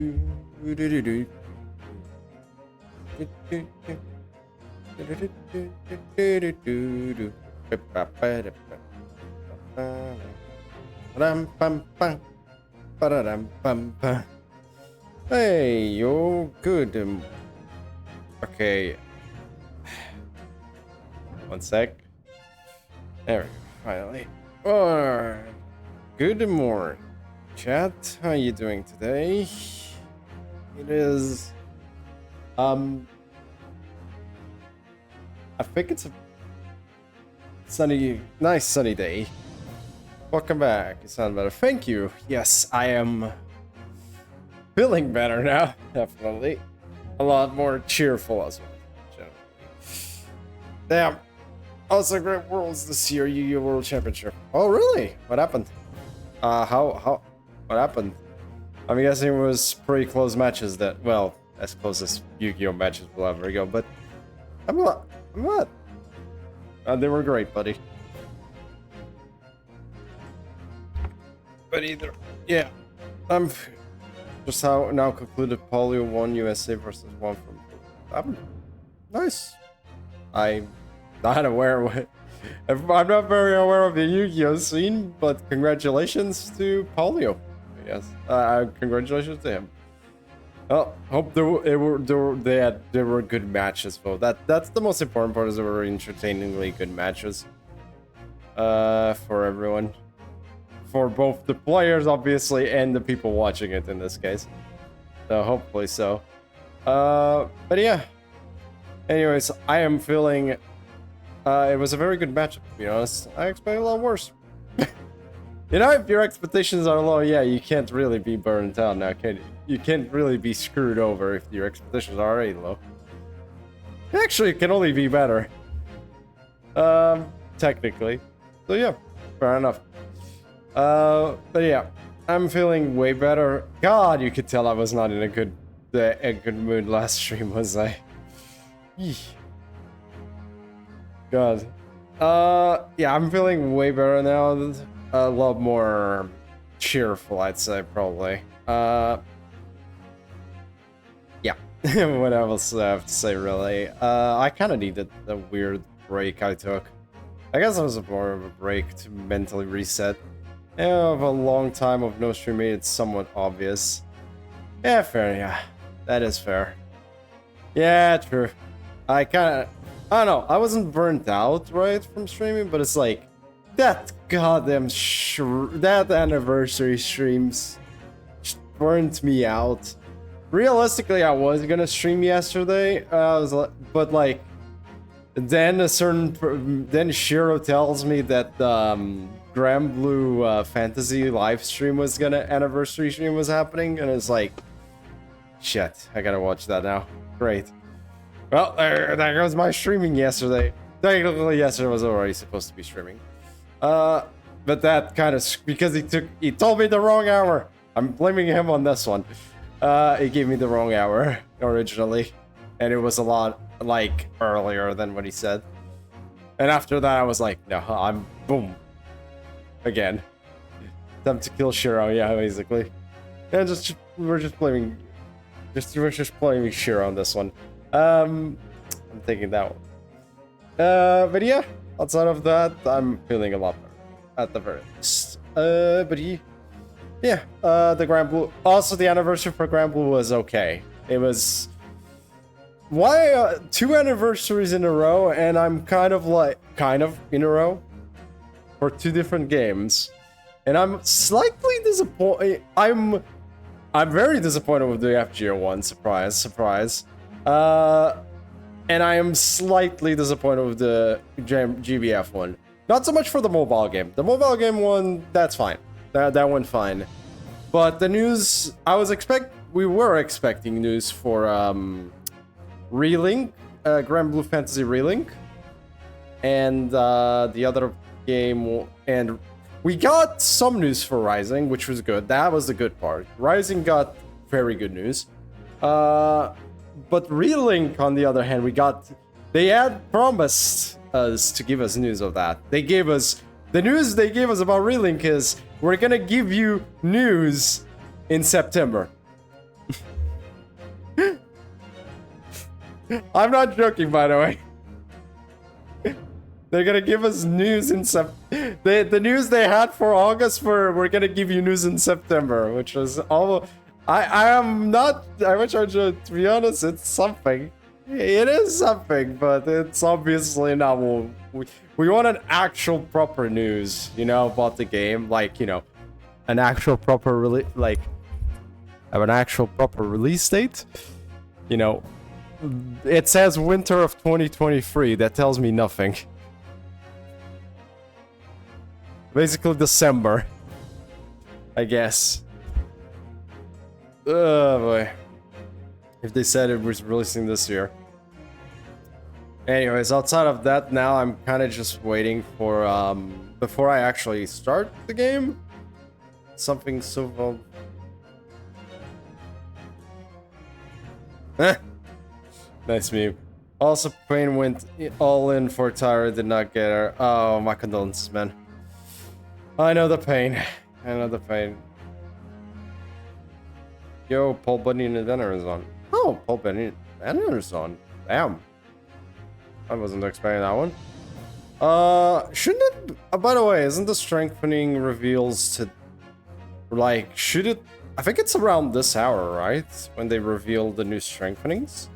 Hey, yo, good. Okay. One sec. There we go, finally. Oh, good morning, chat. How you doing today? It is, I think it's a nice sunny day. Welcome back. You sound better. Thank you. Yes, I am feeling better now. Definitely. A lot more cheerful as well. Generally. Damn. Also great worlds this year, Yu-Gi-Oh! World Championship. Oh, really? What happened? What happened? I'm guessing it was pretty close matches that, well, as close as Yu-Gi-Oh! Matches will ever go, but I'm not. They were great, buddy. But either, yeah. I'm just now concluded Polio 1 USA versus 1 from... nice. I'm not aware of it. I'm not very aware of the Yu-Gi-Oh! Scene, but congratulations to Polio, I guess. Congratulations to him. Well, hope there were good matches, though. That's the most important part, is there were entertainingly good matches. For everyone. For both the players, obviously, and the people watching it in this case. So, hopefully so. But yeah. Anyways, I am feeling... it was a very good matchup, to be honest. I expect a lot worse. You know, if your expectations are low, yeah, you can't really be burned out now, can you? You can't really be screwed over if your expectations are already low. Actually, it can only be better. Technically. So yeah, fair enough. But yeah, I'm feeling way better. God, you could tell I was not in a good mood last stream, was I? Eesh. God. Yeah, I'm feeling way better now. A lot more cheerful, I'd say, probably. Yeah. What else do I have to say, really? I kind of needed the weird break I took. I guess it was more of a break to mentally reset. Yeah, of a long time of no stream made it somewhat obvious. Yeah, fair, yeah. That is fair. Yeah, true. I don't know, I wasn't burnt out, right, from streaming, but it's like, that goddamn that anniversary streams burnt me out. Realistically, I was gonna stream yesterday, but like, then Shiro tells me that Grand Blue Fantasy live stream was anniversary stream was happening, and it's like, shit, I gotta watch that now. Great. Well, there goes my streaming yesterday. Technically, yesterday was already supposed to be streaming. But that kind of, because he told me the wrong hour. I'm blaming him on this one. He gave me the wrong hour originally, and it was a lot like earlier than what he said. And after that, I was like, no, I'm boom again. Time to kill Shiro, yeah, basically. And we're just blaming Shiro on this one. I'm taking that one. But yeah, outside of that, I'm feeling a lot better at the very least. But yeah, the Grand Blue. Also, the anniversary for Grand Blue was okay. It was. Why 2 anniversaries in a row, and I'm kind of in a row for 2 different games, and I'm slightly disappointed. I'm very disappointed with the FGO one. Surprise. And I am slightly disappointed with the GBF one. Not so much for the mobile game. The mobile game one, that's fine. That went fine. But the news, we were expecting news for Relink, Grand Blue Fantasy Relink, and the other game, and we got some news for Rising, which was good. That was the good part. Rising got very good news. But Relink, on the other hand, they had promised us to give us news of that. The news they gave us about Relink is, we're gonna give you news in September. I'm not joking, by the way. They're gonna give us news in the news they had for August we're gonna give you news in September, which was all. I am not. I wish I should. To be honest, it's something. It is something, but it's obviously not. We want an actual proper news, you know, about the game, like, you know, an actual proper release date. You know, it says winter of 2023. That tells me nothing. Basically December, I guess. Oh boy. If they said it was releasing this year. Anyways, outside of that, now I'm kind of just waiting for, before I actually start the game, something so... Nice meme. Also, Queen went all in for Tyra, did not get her. Oh, my condolences, man. I know the pain. I know the pain. Yo, Paul Bunny and the Dinner is on. Oh, Paul Bunny and the Dinner is on. Damn. I wasn't expecting that one. Shouldn't it... by the way, isn't the strengthening reveals to... like, should it... I think it's around this hour, right? When they reveal the new strengthenings?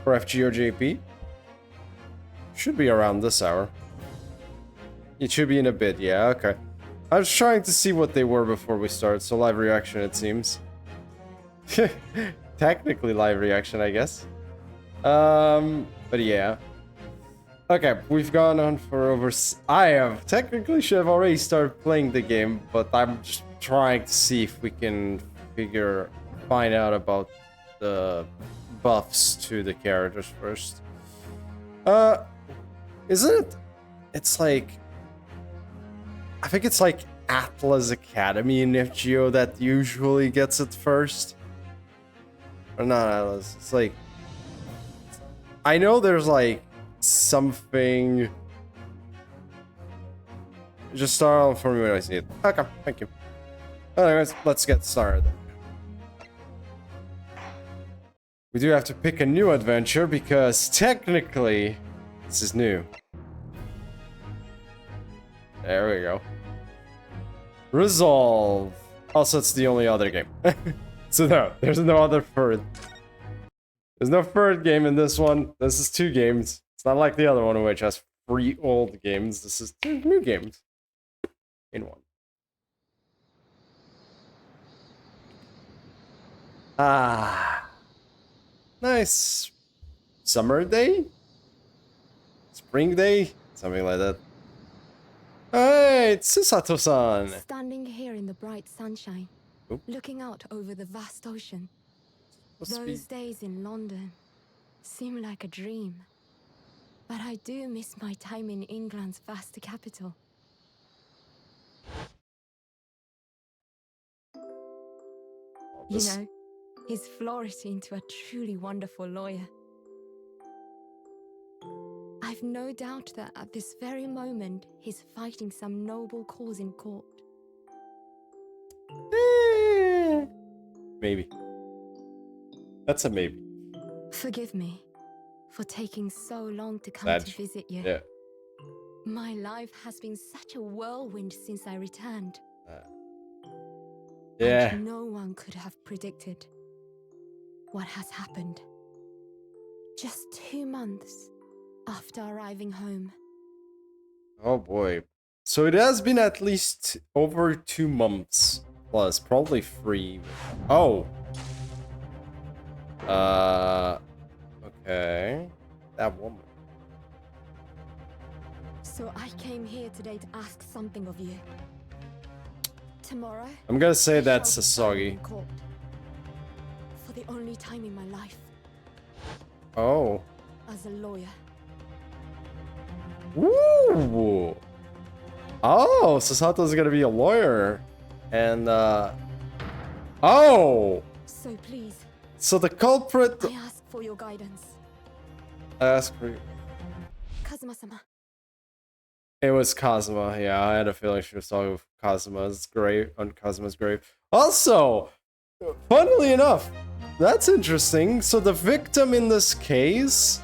For FGOJP? Should be around this hour. It should be in a bit, yeah, okay. I was trying to see what they were before we start, so live reaction it seems. Technically live reaction, I guess. But yeah. Okay, we've gone on for over... technically should have already started playing the game, but I'm just trying to see if we can find out about the buffs to the characters first. Isn't it... it's like... I think it's like Atlas Academy in FGO that usually gets it first. Or not Atlas, it's like... I know there's like something... Just start on for me when I see it. Okay, thank you. Anyways, let's get started. We do have to pick a new adventure because technically this is new. There we go. Resolve. Also, it's the only other game. So no, there's no other third. There's no third game in this one. This is 2 games. It's not like the other one, which has 3 old games. This is 2 new games in one. Ah, nice summer day, spring day, something like that. Hey, it's Susato-san. Standing here in the bright sunshine, looking out over the vast ocean. Those days in London seem like a dream. But I do miss my time in England's vast capital. You know, he's flourished into a truly wonderful lawyer. I've no doubt that at this very moment, he's fighting some noble cause in court. Maybe. That's a maybe. Forgive me for taking so long to come to visit you. Yeah. My life has been such a whirlwind since I returned. Yeah. And no one could have predicted what has happened. Just 2 months after arriving home. Oh boy. So it has been at least over 2 months plus, probably 3. Oh. Okay. That woman. So I came here today to ask something of you. Tomorrow, I'm gonna say that's Sasagi. For the only time in my life. Oh. As a lawyer. Ooh. Oh, Sasato's gonna be a lawyer. And, oh! So please. So the culprit... I ask for your guidance. Ask for... Kazuma-sama. It was Kazuma, yeah, I had a feeling she was talking with Kazuma's grave, on Kazuma's grave. Also, funnily enough, That's interesting. So the victim in this case,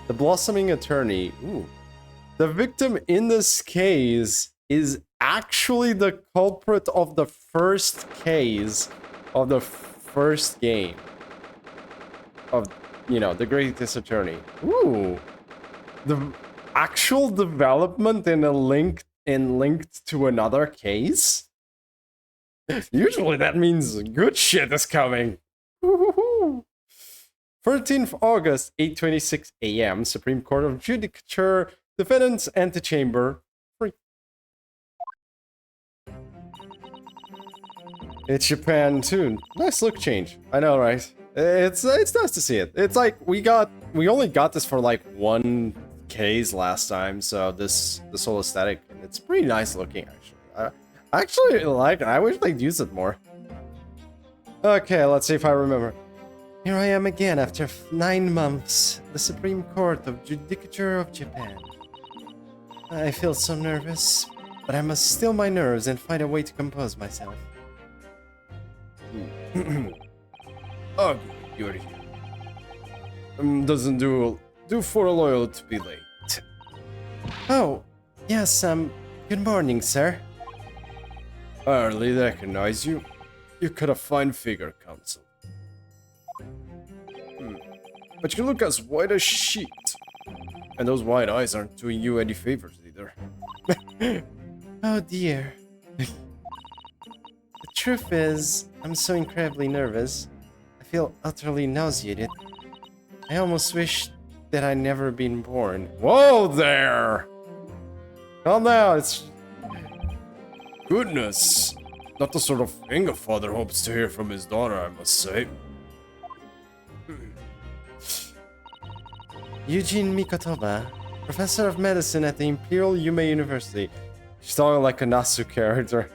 the blossoming attorney. Ooh. The victim in this case is actually the culprit of the first case of the first game of, you know, the greatest attorney. Ooh. The actual development in a linked to another case? Usually that means good shit is coming. 13th August, 8:26 a.m. Supreme Court of Judicature, defendant's antechamber. Free. It's Japan too. Nice look change. I know, right? It's nice to see it. It's like we only got this for like one case last time, so this whole aesthetic, and it's pretty nice looking actually. I actually like it. I wish they'd use it more. Okay, let's see if I remember. Here I am again after 9 months. The Supreme Court of Judicature of Japan. I feel so nervous, but I must still my nerves and find a way to compose myself. Oh, good, you're here. Doesn't do for a lawyer to be late. Oh, yes, good morning, sir. I hardly recognize you. You cut a fine figure, counsel. But you look as white as sheet. And those white eyes aren't doing you any favors either. Oh dear. The truth is, I'm so incredibly nervous. I feel utterly nauseated. I almost wish that I'd never been born. Whoa there! Calm down, it's... Goodness. Not the sort of thing a father hopes to hear from his daughter, I must say. Eugene Mikotoba, professor of medicine at the Imperial Yume University. She's talking like a Nasu character.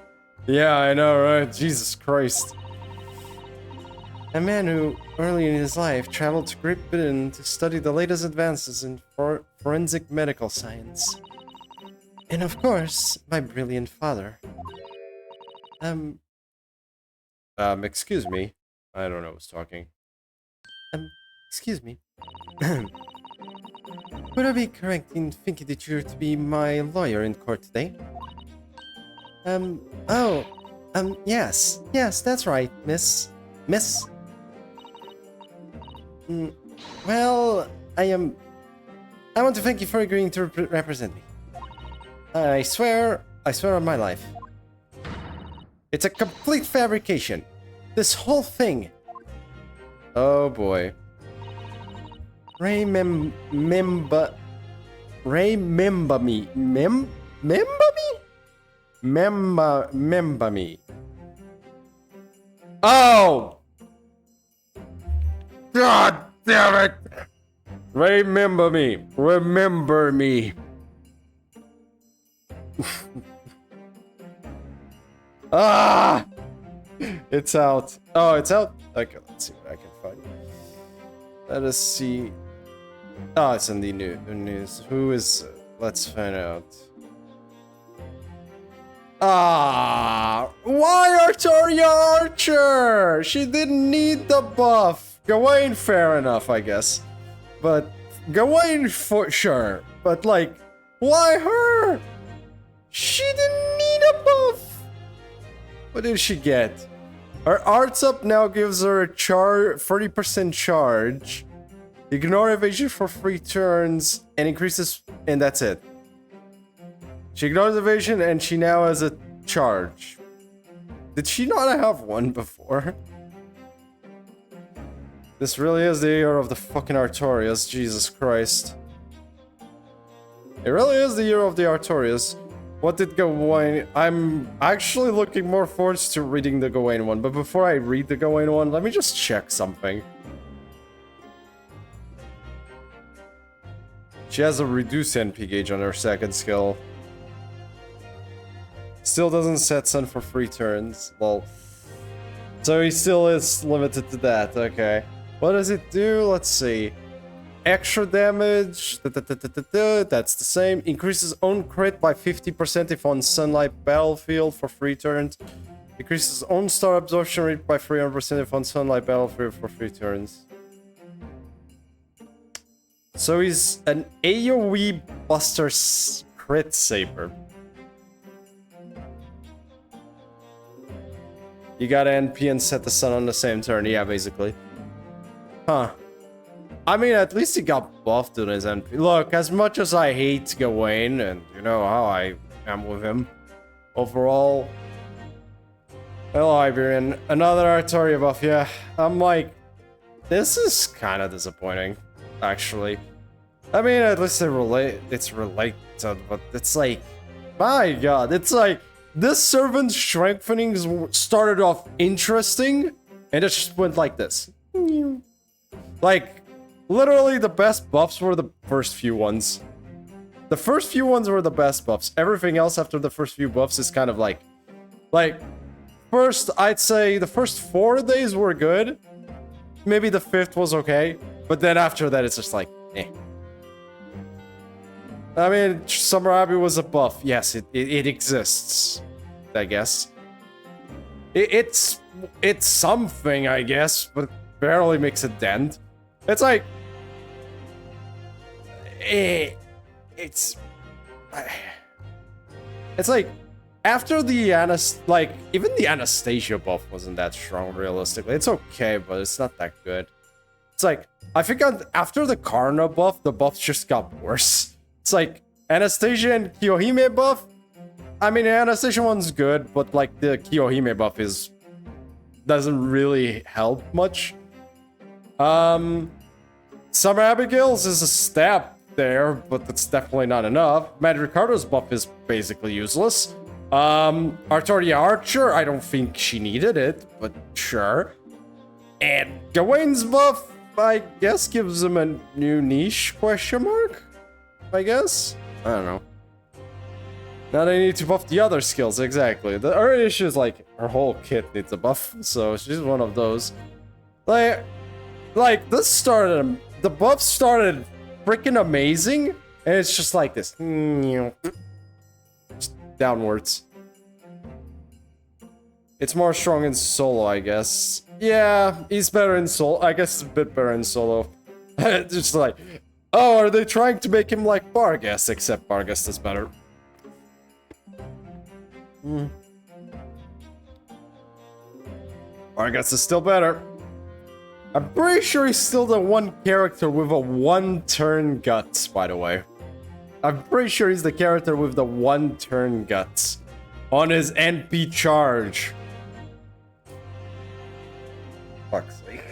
Yeah, I know, right? Jesus Christ. A man who, early in his life, traveled to Great Britain to study the latest advances in forensic medical science. And of course, my brilliant father. Excuse me. I don't know who's talking. Excuse me. Would I be correct in thinking that you're to be my lawyer in court today? Yes. Yes, that's right, miss. Miss? Well, I want to thank you for agreeing to represent me. I swear on my life. It's a complete fabrication. This whole thing. Oh boy. Remember me. Member me. Oh! God damn it! Remember me. Remember me. Ah! It's out. Oh, it's out? Okay, let's see what I can find. Let us see. Oh, it's in the news. Who is... Let's find out. Ah! Why Artoria Archer? She didn't need the buff. Gawain, fair enough, I guess. But Gawain, for sure. But like, why her? She didn't need a buff. What did she get? Her arts up now gives her a 30% charge. Ignore evasion for 3 turns and increases, and that's it. She ignores evasion and she now has a charge. Did she not have one before? This really is the year of the fucking Artorias, Jesus Christ. It really is the year of the Artorias. What did Gawain... I'm actually looking more forward to reading the Gawain one, but before I read the Gawain one, let me just check something. She has a reduced NP gauge on her second skill. Still doesn't set Sun for 3 turns. Well, so he still is limited to that. Okay. What does it do? Let's see. Extra damage. That's the same. Increases own crit by 50% if on sunlight battlefield for 3 turns. Decreases own star absorption rate by 300% if on sunlight battlefield for 3 turns. So he's an AoE Buster crit saber. You gotta NP and set the sun on the same turn, yeah, basically. Huh. I mean, at least he got buffed on his NP. Look, as much as I hate Gawain, and you know how I am with him, overall... Hello, Iberian. Another Artoria buff, yeah. I'm like, this is kind of disappointing, actually. I mean, at least it's related, but it's like, my god, it's like, this servant strengthening started off interesting, and it just went like this. Like, literally the best buffs were the first few ones. The first few ones were the best buffs. Everything else after the first few buffs is kind of like, first, I'd say the first 4 days were good. Maybe the 5th was okay. But then after that, it's just like, eh. I mean, Summer Abbey was a buff. Yes, it exists, I guess. It's something, I guess, but barely makes a dent. It's like... It's like... After the even the Anastasia buff wasn't that strong, realistically. It's okay, but it's not that good. It's like, I think after the Karna buff, the buffs just got worse. It's like, Anastasia and Kiyohime buff, I mean, the Anastasia one's good, but like, the Kiyohime buff doesn't really help much. Summer Abigail's is a step there, but it's definitely not enough. Mad Ricardo's buff is basically useless. Artoria Archer, I don't think she needed it, but sure. And Gawain's buff, I guess, gives him a new niche, question mark? I guess? I don't know. Now they need to buff the other skills, exactly. Her issue is like, her whole kit needs a buff, so she's one of those. Like this started, the buff started freaking amazing, and it's just like this. Downwards. It's more strong in solo, I guess. Yeah, he's better in solo. I guess it's a bit better in solo. Just like, oh, are they trying to make him like Barghest? Except Barghest is better. Barghest is still better. I'm pretty sure he's still the one character with a 1-turn guts, by the way. I'm pretty sure he's the character with the 1-turn guts on his NP charge. Fuck's sake.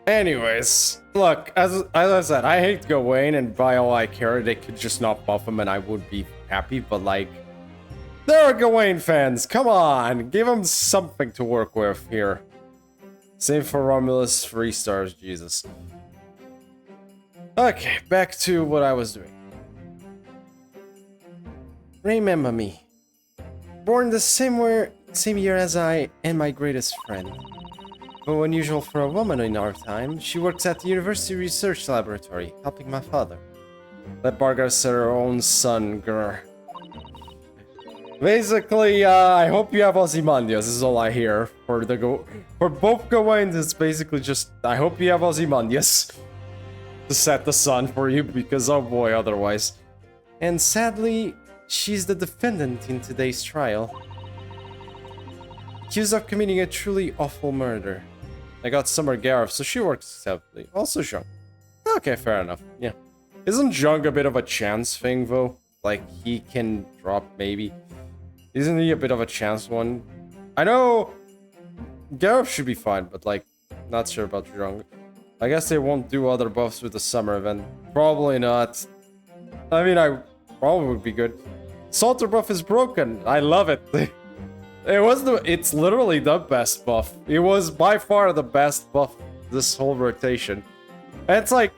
Anyways, look, as I said, I hate Gawain, and by all I care, they could just not buff him and I would be happy, but like, there are Gawain fans, come on, give him something to work with here. Same for Romulus, 3 stars, Jesus. Okay, back to what I was doing. Remember me. Born the same year as I and my greatest friend. Though unusual for a woman in our time, she works at the University Research Laboratory, helping my father. Let Barghest set her own son, grr. Basically, I hope you have Ozymandias, is all I hear. For both Gawains, it's basically just, I hope you have Ozymandias to set the sun for you, because oh boy, otherwise. And sadly, she's the defendant in today's trial. Accused of committing a truly awful murder. I got Summer Gareth, so she works acceptably. Also Zhang. Okay, fair enough, yeah. Isn't Zhang a bit of a chance thing, though? Like, he can drop, maybe. Isn't he a bit of a chance one? I know Gareth should be fine, but like, not sure about Zhang. I guess they won't do other buffs with the summer event. Probably not. I mean, I probably would be good. Salter buff is broken. I love it. It's literally the best buff. It was by far the best buff this whole rotation. And it's like,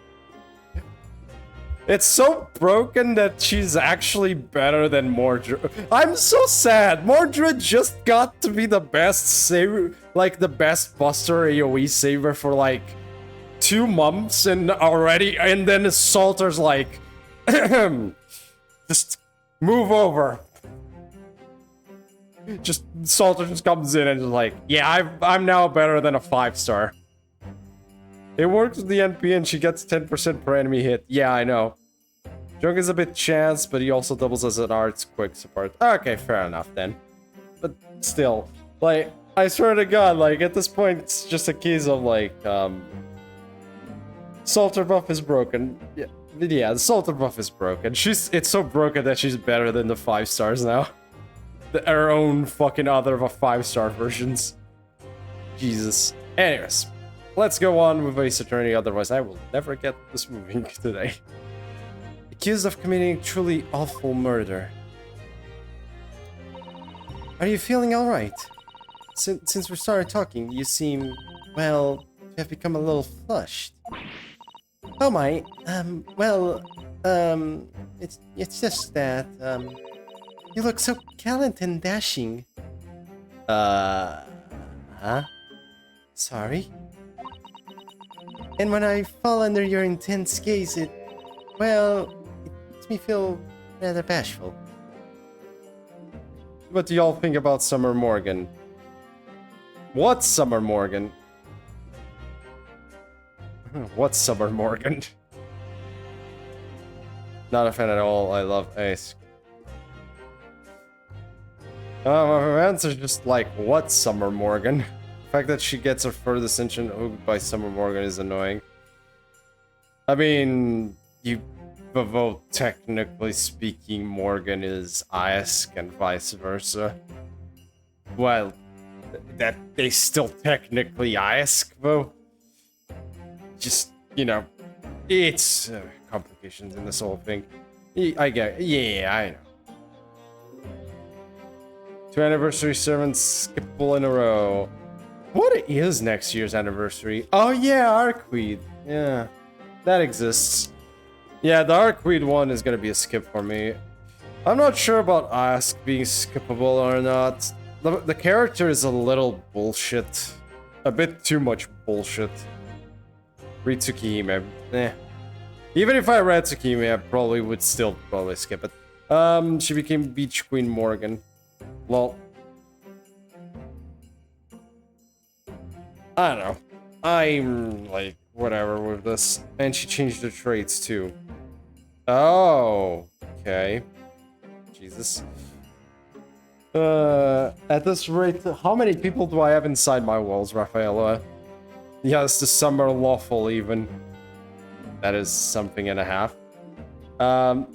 it's so broken that she's actually better than Mordred. I'm so sad. Mordred just got to be the best saver, like the best Buster AoE saver for like 2 months and then Salter's like, just move over. Just Salter just comes in and is like, yeah, I'm now better than a 5-star. It works with the NP and she gets 10% per enemy hit. Yeah, I know. Junk is a bit chance, but he also doubles as an arts quick support. Okay, fair enough then. But still, like, I swear to God, like, at this point, it's just a case of, like, Salter buff is broken. Yeah, the Salter buff is broken. It's so broken that she's better than the 5-stars now. Our own fucking other 5-star versions. Jesus. Anyways, let's go on with Ace Attorney, otherwise I will never get this moving today. Accused of committing truly awful murder. Are you feeling alright? Since we started talking, you seem, well, to have become a little flushed. Oh my, it's just that, you look so gallant and dashing. Huh? Sorry? And when I fall under your intense gaze, it makes me feel rather bashful. What do y'all think about Summer Morgan? What's Summer Morgan? What's Summer Morgan? Not a fan at all. I love Ace. My answer's just like, what Summer Morgan? The fact that she gets her furthest ascension hooked by Summer Morgan is annoying. I mean, you vote, technically speaking, Morgan is Iesk and vice versa. Well, that they still technically Iesk, though. Just, you know, it's complications in this whole thing. I get, yeah, I know. 2 anniversary servants skippable in a row. What is next year's anniversary? Oh yeah, Arcweed. Yeah, that exists. Yeah, the Arcweed one is gonna be a skip for me. I'm not sure about Ask being skippable or not. The character is a little bullshit. A bit too much bullshit. Read Tsukihime. Eh. Even if I read Tsukihime, I probably would still probably skip it. She became Beach Queen Morgan. Lol. I don't know. I'm like, whatever with this. And she changed her traits too. Oh, okay. Jesus. At this rate, how many people do I have inside my walls, Rafaela? Yes, the Summer Lawful even. That is something and a half.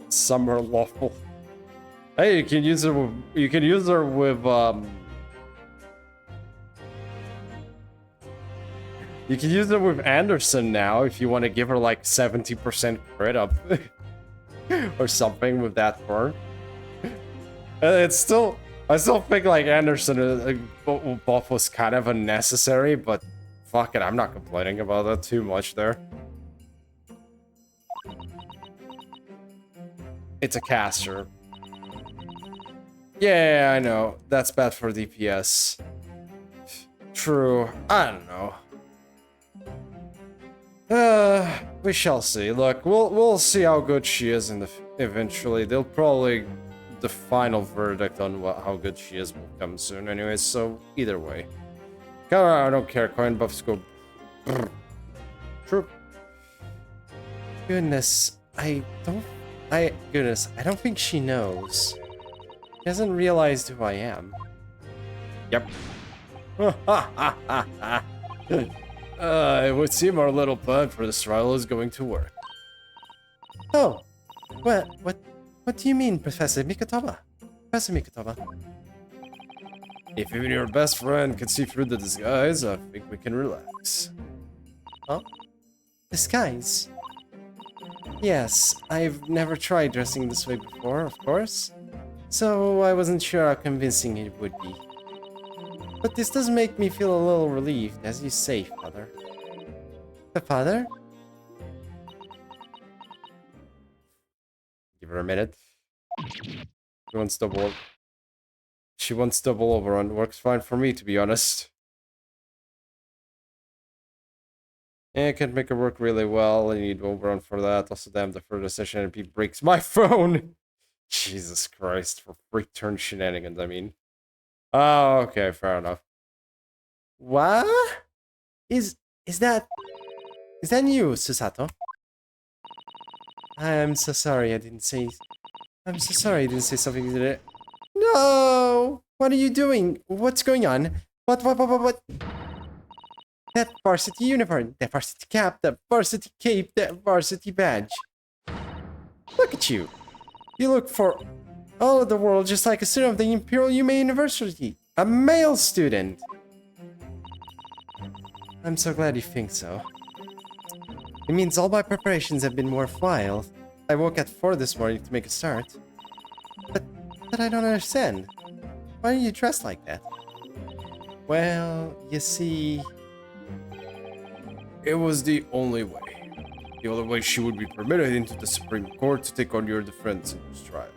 Summer Lawful. Hey, you can use her with, you can use it with Anderson now if you want to give her like 70% crit up. Or something with that form. It's still, I still think like Anderson buff was kind of unnecessary, but fuck it, I'm not complaining about that too much there. It's a caster. Yeah, I know. That's bad for DPS. True. I don't know. We shall see. Look, we'll see how good she is in the eventually. They'll probably the final verdict on how good she is will come soon. Anyways, so either way, I don't care. Coin buffs go. Brr. True. Goodness, I don't think she knows. She hasn't realized who I am. Yep. It would seem our little plan for this trial is going to work. Oh, what do you mean, Professor Mikotoba? Professor Mikotoba. If even your best friend can see through the disguise, I think we can relax. Huh? Disguise? Yes, I've never tried dressing this way before, of course. So I wasn't sure how convincing it would be. But this does make me feel a little relieved, as you say, Father. The Father? Give her a minute. She wants double overrun. Works fine for me, to be honest. Yeah, I can make it work really well. I need overrun for that. Also, damn, the further session MP breaks my phone. Jesus Christ, for freak turn shenanigans, I mean. Oh, okay, fair enough. What? Is is that you, Susato? I'm so sorry I didn't say I'm so sorry I didn't say something today. No! What are you doing? What's going on? What? That varsity uniform, that varsity cap, that varsity cape, that varsity badge. Look at you. You look for all of the world just like a student of the Imperial Yume University. A male student. I'm so glad you think so. It means all my preparations have been worthwhile. I woke at 4 this morning to make a start. But I don't understand. Why are you dressed like that? Well, you see... It was the only way. The only way she would be permitted into the Supreme Court to take on your defense in this trial.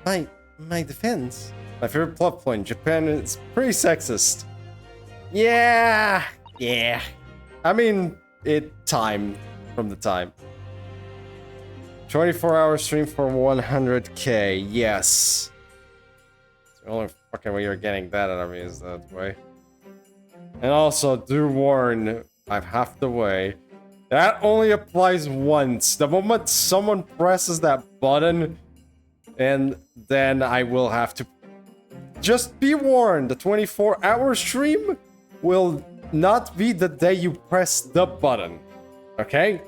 My defense? My favorite plot point, Japan is pretty sexist. Yeah. I mean, it timed from the time. 24-hour stream for 100k, yes. It's the only fucking way you're getting that out of me is that way. And also, do warn, I'm half the way. That only applies once. The moment someone presses that button, and then I will have to... Just be warned, the 24-hour stream will not be the day you press the button. Okay?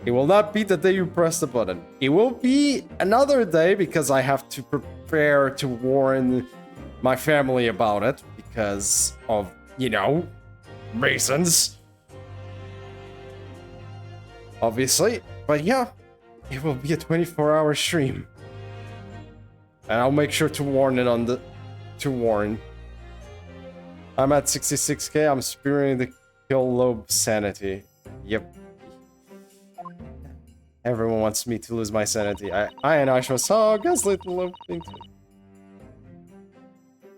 It will not be the day you press the button. It will be another day because I have to prepare to warn my family about it because of, you know, reasons. Obviously. But yeah, it will be a 24-hour stream. And I'll make sure to warn it on the... To warn. I'm at 66k, I'm spearing the kill lobe sanity. Yep. Everyone wants me to lose my sanity. I and Ashwa saw gaslit the lobe thing too.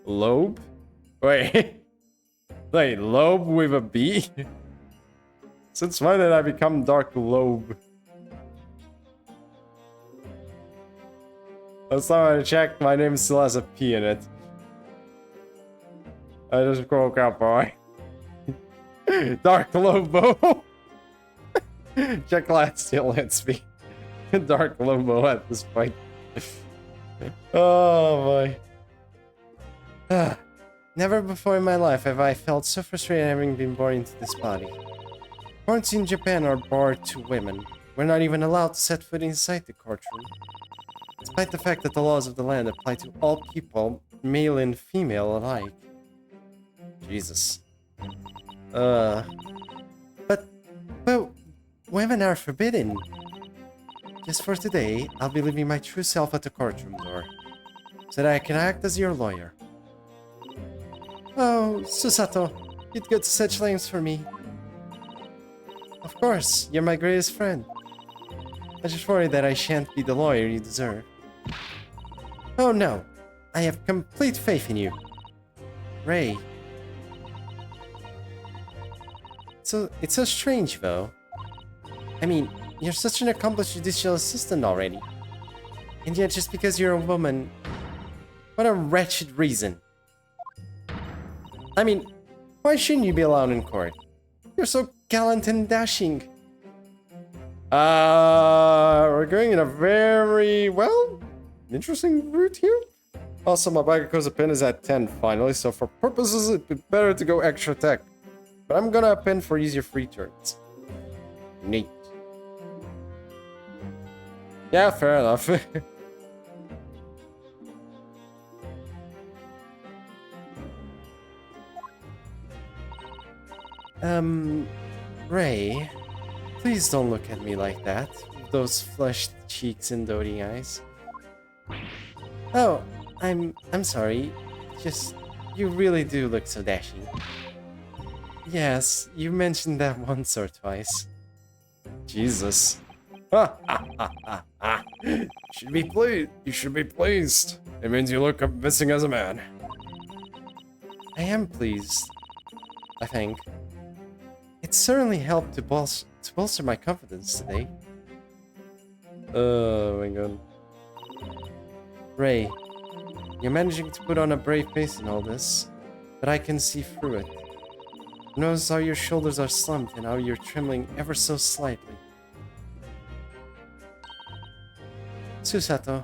Lobe? Wait. Wait, lobe with a B? Since when did I become Dark Lobe? Last time I checked, my name still has a P in it. I just broke out, boy. Dark Lobo. Check last still hits me. Dark Lobo at this point. Oh boy. Never before in my life have I felt so frustrated having been born into this body. Courts in Japan are barred to women. We're not even allowed to set foot inside the courtroom. Despite the fact that the laws of the land apply to all people, male and female alike. Jesus. But women are forbidden. Just for today, I'll be leaving my true self at the courtroom door, so that I can act as your lawyer. Oh, Susato, you'd go to such lengths for me. Of course, you're my greatest friend. I just worry that I shan't be the lawyer you deserve. Oh no, I have complete faith in you. Ray. So, it's so strange though. I mean, you're such an accomplished judicial assistant already. And yet just because you're a woman... What a wretched reason. I mean, why shouldn't you be allowed in court? You're so gallant and dashing. We're going in a very, well, interesting route here. Also, my Bagakosa pin is at 10 finally, so for purposes, it'd be better to go extra tech. But I'm gonna pin for easier free turns. Neat. Yeah, fair enough. Ray, please don't look at me like that, with those flushed cheeks and doting eyes. Oh, I'm sorry. Just, you really do look so dashing. Yes, you mentioned that once or twice. Jesus. Should be pleased. You should be pleased. It means you look convincing as a man. I am pleased, I think. It certainly helped to bolster my confidence today. Oh my god. Ray, You're managing to put on a brave face in all this, but I can see through it. Notice how your shoulders are slumped and how you're trembling ever so slightly. Susato,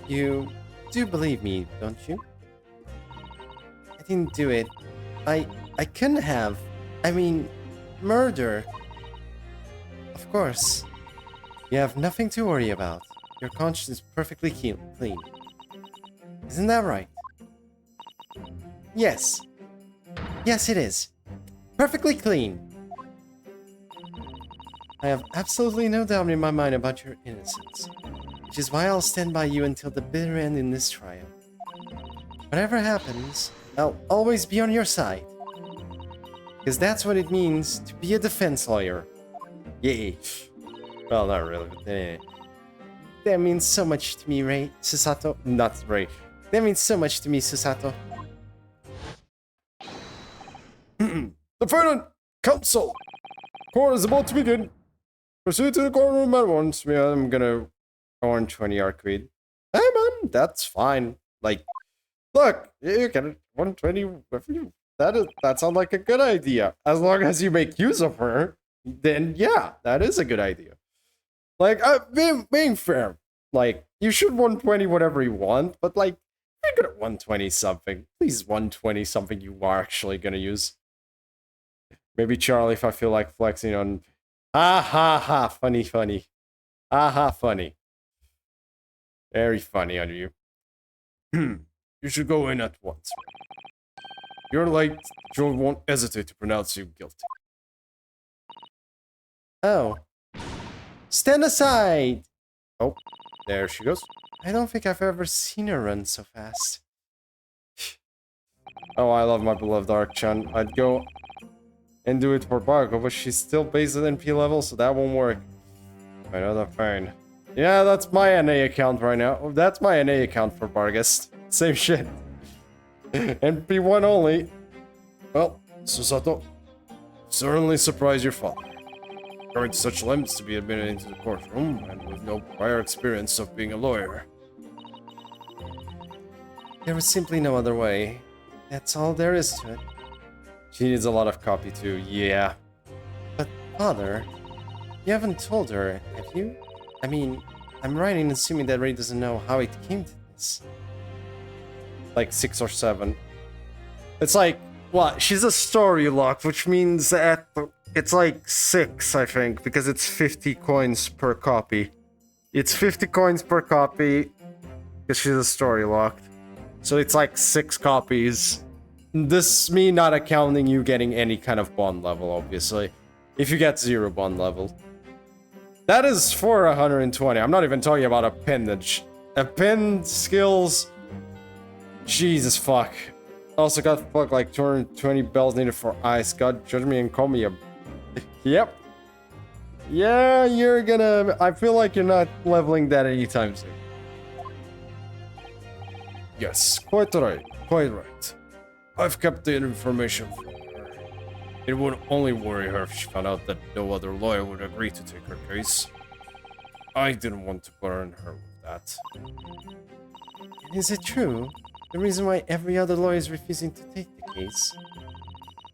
you do believe me, don't you? I didn't do it. I couldn't have. I mean, murder. Of course. You have nothing to worry about. Your conscience is perfectly clean. Isn't that right? Yes. Yes, it is. Perfectly clean. I have absolutely no doubt in my mind about your innocence, which is why I'll stand by you until the bitter end in this trial. Whatever happens, I'll always be on your side. Because that's what it means to be a defense lawyer. Yay. Well, not really, but that means so much to me, Ray. Susato. Not Ray. That means so much to me, Susato. Defendant! Counsel! Court is about to begin. Proceed to the courtroom at once. Yeah, I'm gonna earn 20 arcade. Hey man, that's fine. Like, look, you get 120 with you. That sounds like a good idea. As long as you make use of her, then yeah, that is a good idea. Like, being fair, like, you should 120 whatever you want, but like, you're good at 120 something. Please 120 something you are actually gonna use. Maybe Charlie if I feel like flexing on... Ha ha ha, funny. Ha ha, funny. Very funny on you. You should go in at once. You're late. Joe won't hesitate to pronounce you guilty. Oh. Stand aside! Oh, there she goes. I don't think I've ever seen her run so fast. Oh, I love my beloved Arc-chan. I'd go and do it for Bargo, but she's still based at NP level, so that won't work. Another fine. Yeah, that's my NA account right now. That's my NA account for Bargus. Same shit. NP1 only. Well, Susato, certainly surprised your father. Going to such lengths to be admitted into the courtroom, and with no prior experience of being a lawyer. There was simply no other way. That's all there is to it. She needs a lot of copy too, yeah. But, Father, you haven't told her, have you? I mean, I'm right in assuming that Ray doesn't know how it came to this. Like 6 or 7. It's like, what? She's a story lock, which means that it's like 6, I think, because it's 50 coins per copy. It's 50 coins per copy, because she's a story locked. So it's like 6 copies. This me not accounting you getting any kind of bond level, obviously. If you get 0 bond level. That is for 120. I'm not even talking about appendage. Append skills. Jesus fuck. Also got fuck like 220 bells needed for ice. God judge me and call me a... Yep. Yeah, you're gonna... I feel like you're not leveling that anytime soon. Yes, quite right. Quite right. I've kept the information from her. It would only worry her if she found out that no other lawyer would agree to take her case. I didn't want to burden her with that. Is it true? The reason why every other lawyer is refusing to take the case?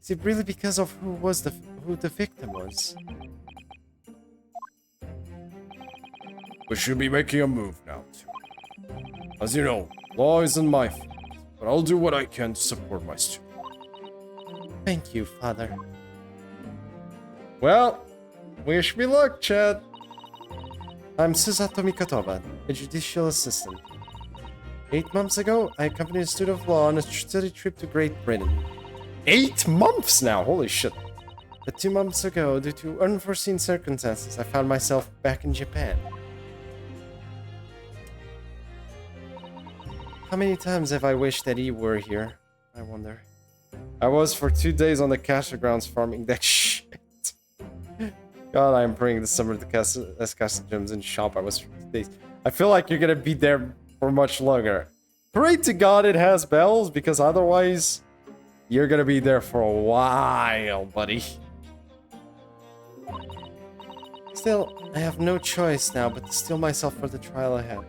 Is it really because of who the victim was? We should be making a move now, too. As you know, law isn't my field, but I'll do what I can to support my student. Thank you, Father. Well, wish me luck, Chad. I'm Susato Mikotoba, a judicial assistant. 8 months ago, I accompanied a student of law on a study trip to Great Britain. 8 months now? Holy shit. But 2 months ago, due to unforeseen circumstances, I found myself back in Japan. How many times have I wished that he were here? I wonder. I was for 2 days on the castle grounds farming that shit. God, I am praying this summer to castle gems in shop. I was for 2 days. I feel like you're gonna be there for much longer. Pray to God it has bells, because otherwise you're gonna be there for a while, buddy. Still, I have no choice now but to steel myself for the trial ahead.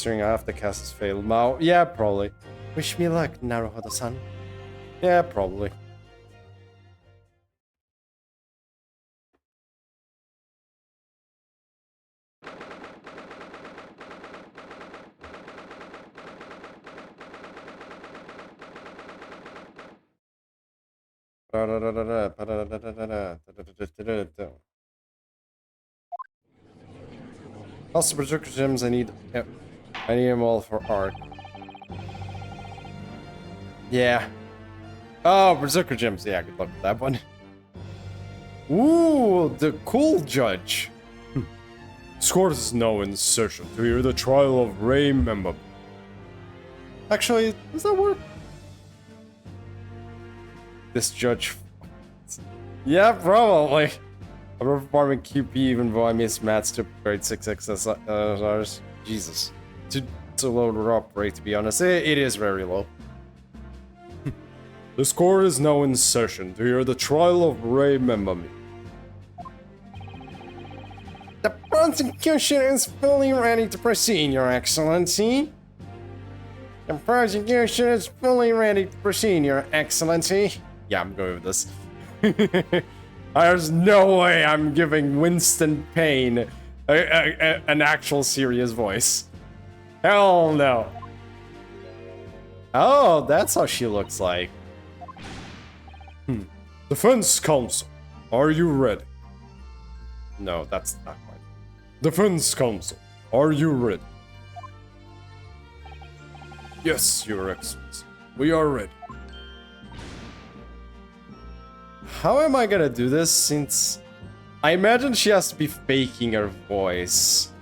considering half the cast has failed. Mao, yeah, probably. Wish me luck, Naruhodo-san. Yeah, probably. Also, Berserker gems, I need them all for art. Yeah. Oh, Berserker gems, yeah, good luck with that one. Ooh, the cool judge. Scores is now in session to hear the trial of Ray Member. Actually, does that work? This judge. Yeah, probably. I'm performing QP even though I missed maths to grade 6 XSRs. Jesus. It's a low drop rate, to be honest. It is very low. The court is now in session to hear the trial of Ray Membami. The prosecution is fully ready to proceed, Your Excellency. The prosecution is fully ready to proceed, Your Excellency. Yeah, I'm going with this. There's no way I'm giving Winston Payne an actual serious voice. Hell no. Oh, that's how she looks like. Defense Counsel, are you ready? No, that's not quite. Defense Counsel, are you ready? Yes, Your Excellency. We are ready. How am I gonna do this since I imagine she has to be faking her voice?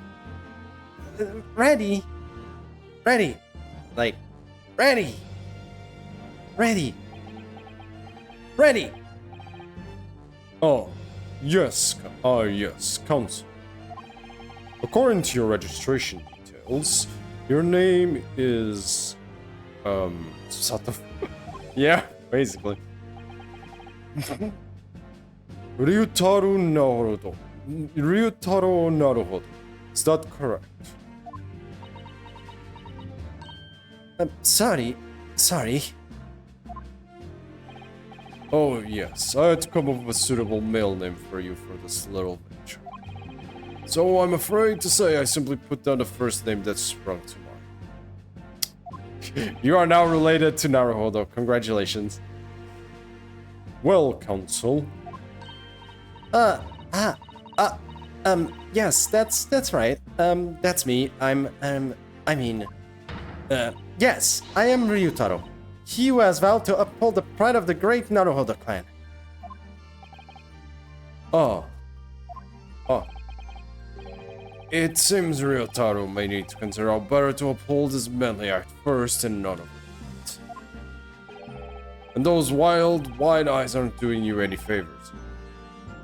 Ready? Ready. Like, ready. Ready. Ready. Oh, yes. Yes, Counsel. According to your registration details, your name is... yeah, basically. Ryutaro Naruhodo. Ryutaro Naruhodo. Is that correct? Sorry. Oh yes, I had to come up with a suitable male name for you for this little venture. So I'm afraid to say I simply put down the first name that sprung to mind. You are now related to Naruhodo. Congratulations. Well, Counsel. Yes, that's right. That's me. Yes, I am Ryutaro. He who has vowed to uphold the pride of the great Naruhodo clan. Oh. It seems Ryutaro may need to consider how better to uphold his manly act first and not of it. And those wild, wide eyes aren't doing you any favors.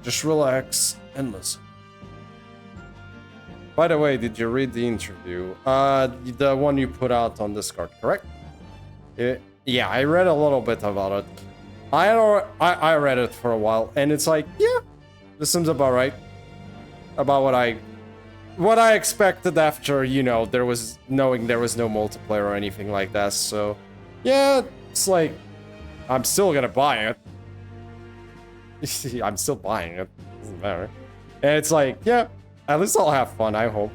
Just relax and listen. By the way, did you read the interview? The one you put out on Discord, correct? Yeah, I read a little bit about it. I read it for a while, and it's like, yeah, this seems about right. About what I expected after, you know, knowing there was no multiplayer or anything like that. So, yeah, it's like, I'm still gonna buy it. I'm still buying it. Doesn't matter. And it's like, yeah, at least I'll have fun, I hope.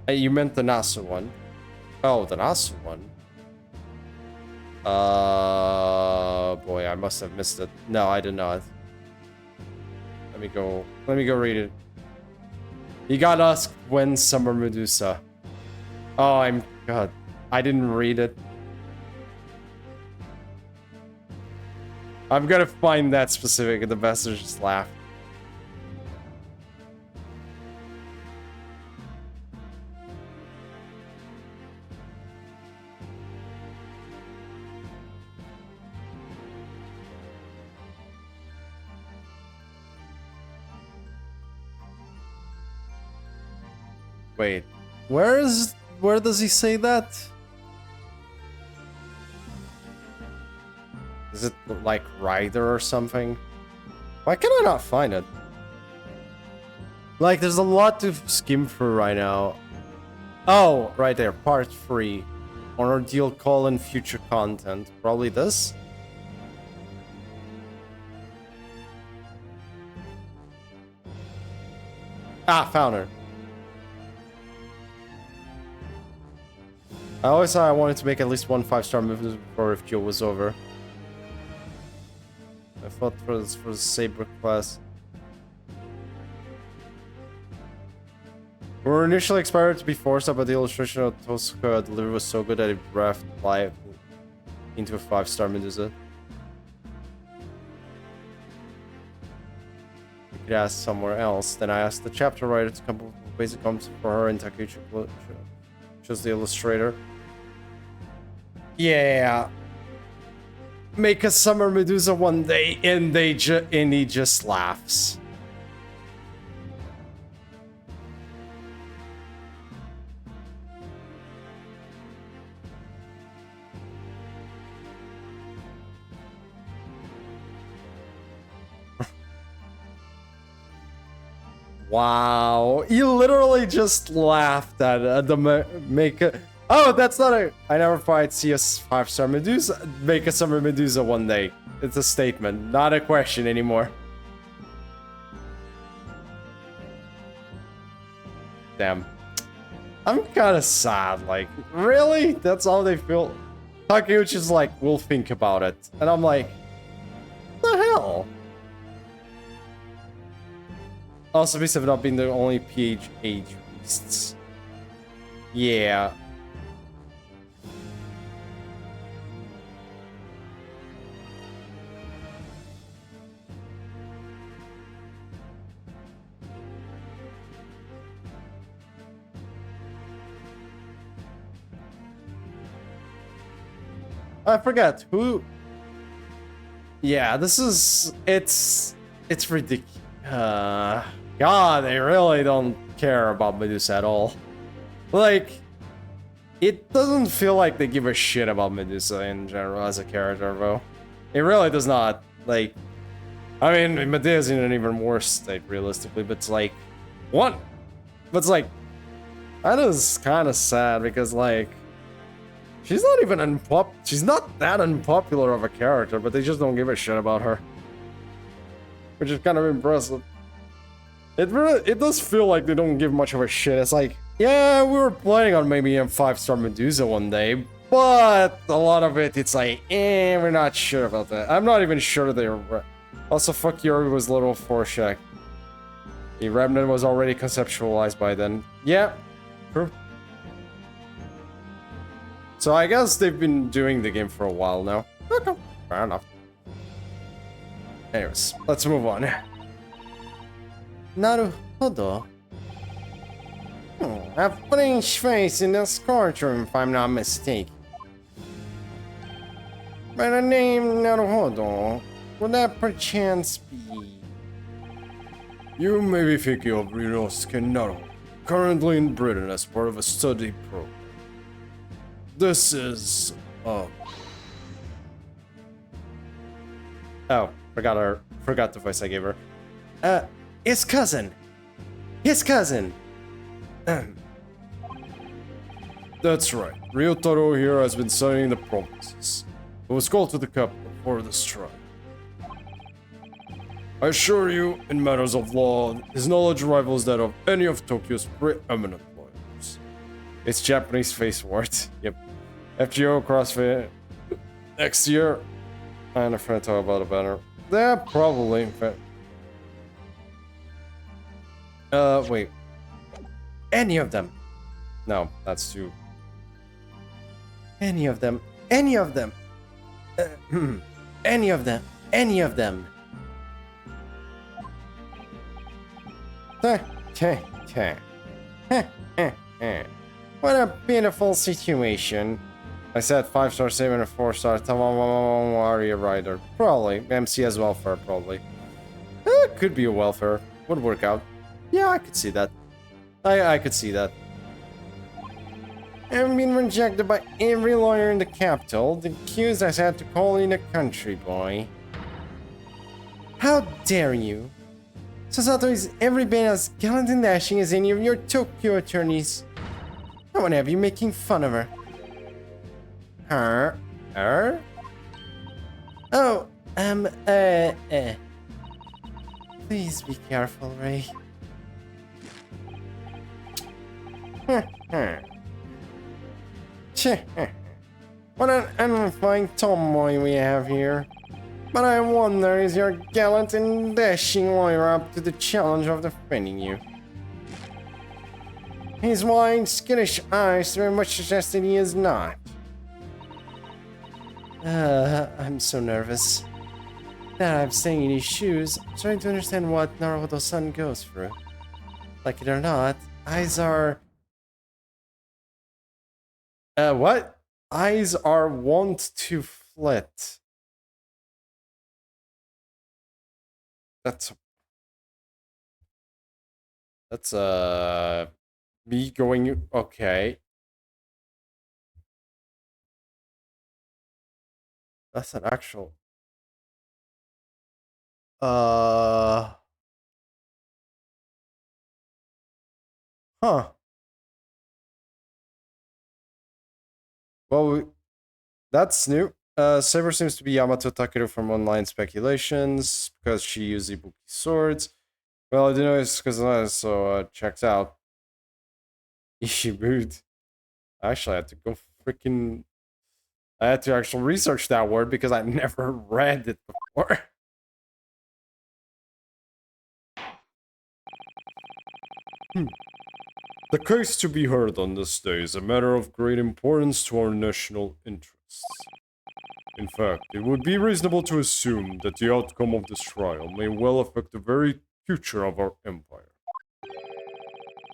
You meant the Nasu one. Oh, the Nasu one. Boy, I must have missed it. No, I did not. Let me go read it. You got asked when Summer Medusa. Oh, God. I didn't read it. I'm gonna find that specific and the message just laugh. Wait, where does he say that? Is it like Rider or something? Why can I not find it? Like, there's a lot to skim through right now. Oh, right there, part 3. On ordeal call and future content. Probably this? Ah, found her. I always thought I wanted to make at least one 5-star movie before FGO was over. I thought for the Saber class. We were initially expected to be 4-star, but the illustration of Tosca delivery was so good that it breathed life into a 5-star Medusa. You could ask somewhere else. Then I asked the chapter writer to come up with basic comments for her, and Takeuchi chose the illustrator. Yeah. Make a summer Medusa one day, and he just laughs. Wow, he literally just laughed at the make a. Oh, that's not a. I never thought I'd see a 5-star Medusa. Make a summer Medusa one day. It's a statement, not a question anymore. Damn. I'm kind of sad. Like, really? That's all they feel? Takeuchi's like, we'll think about it. And I'm like, what the hell? Also, these have not been the only PH age beasts. Yeah. I forgot who. Yeah, this is. It's ridiculous. God, they really don't care about Medusa at all. Like, it doesn't feel like they give a shit about Medusa in general as a character, though. It really does not. Like, I mean, Medusa's in an even worse state, realistically, but it's like, what? But it's like, that is kind of sad because, like, she's not even she's not that unpopular of a character, but they just don't give a shit about her. Which is kind of impressive. It does feel like they don't give much of a shit. It's like, yeah, we were planning on maybe a 5-star Medusa one day, but a lot of it's like, we're not sure about that. I'm not even sure they were. Also, fuck Yuri was little Forshak. The Remnant was already conceptualized by then. Yeah, true. So I guess they've been doing the game for a while now. Okay, fair enough. Anyways, let's move on. Naruhodo. A French face in this courtroom, if I'm not mistaken. By the name Naruhodo, would that perchance be? You may be thinking of Rinosuke Naruhodo, currently in Britain as part of a study program. This is, Oh, forgot the voice I gave her. His cousin. That's right. Ryotaro here has been signing the promises. He was called to the capital for this trial. I assure you, in matters of law, his knowledge rivals that of any of Tokyo's preeminent lawyers. It's Japanese face word. Yep. FGO CrossFit next year. I'm afraid to talk about a banner. Yeah, probably. In fact. Wait. Any of them. No, that's too. Any of them. Any of them. Any of them. Any of them. What a beautiful situation. I said 5-star, 7 and 4-star. Warrior Rider. Probably. MC as welfare, probably. Could be a welfare. Would work out. Yeah, I could see that. I could see that. I've been rejected by every lawyer in the capital. The accused has had to call in a country boy. How dare you? Sasato is every bit as gallant and dashing as any of your Tokyo attorneys. Oh, Someone have you making fun of her. Her? Her? Oh, please be careful, Ray. What an unflying tomboy we have here. But I wonder, is your gallant and dashing lawyer up to the challenge of defending you? His wide, skittish eyes very much suggest that he is not. I'm so nervous. Now I'm staying in his shoes, I'm trying to understand what Naruto-san goes through. Like it or not, eyes are... what? Eyes are wont to flit. That's me going... Okay. That's an actual... Huh. Well, that's new. Saber seems to be Yamato Takeru from online speculations, because she used Ibuki swords. Well, I didn't know it's because so checked out. Ishibut. Actually, I had to go freaking... I had to actually research that word because I never read it before. The case to be heard on this day is a matter of great importance to our national interests. In fact, it would be reasonable to assume that the outcome of this trial may well affect the very future of our empire.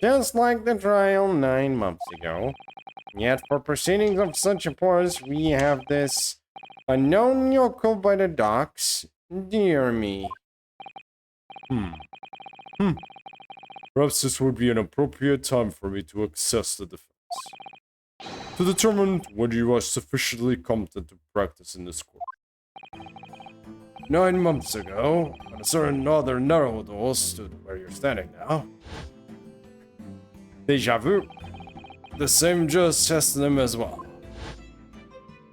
Just like the trial 9 months ago. Yet for proceedings of such importance, we have this unknown yoko by the docks. Dear me. Perhaps this would be an appropriate time for me to access the defense. To determine whether you are sufficiently competent to practice in this court. 9 months ago, when a certain other Naruto stood where you're standing now. Deja vu. The same judge tested him as well.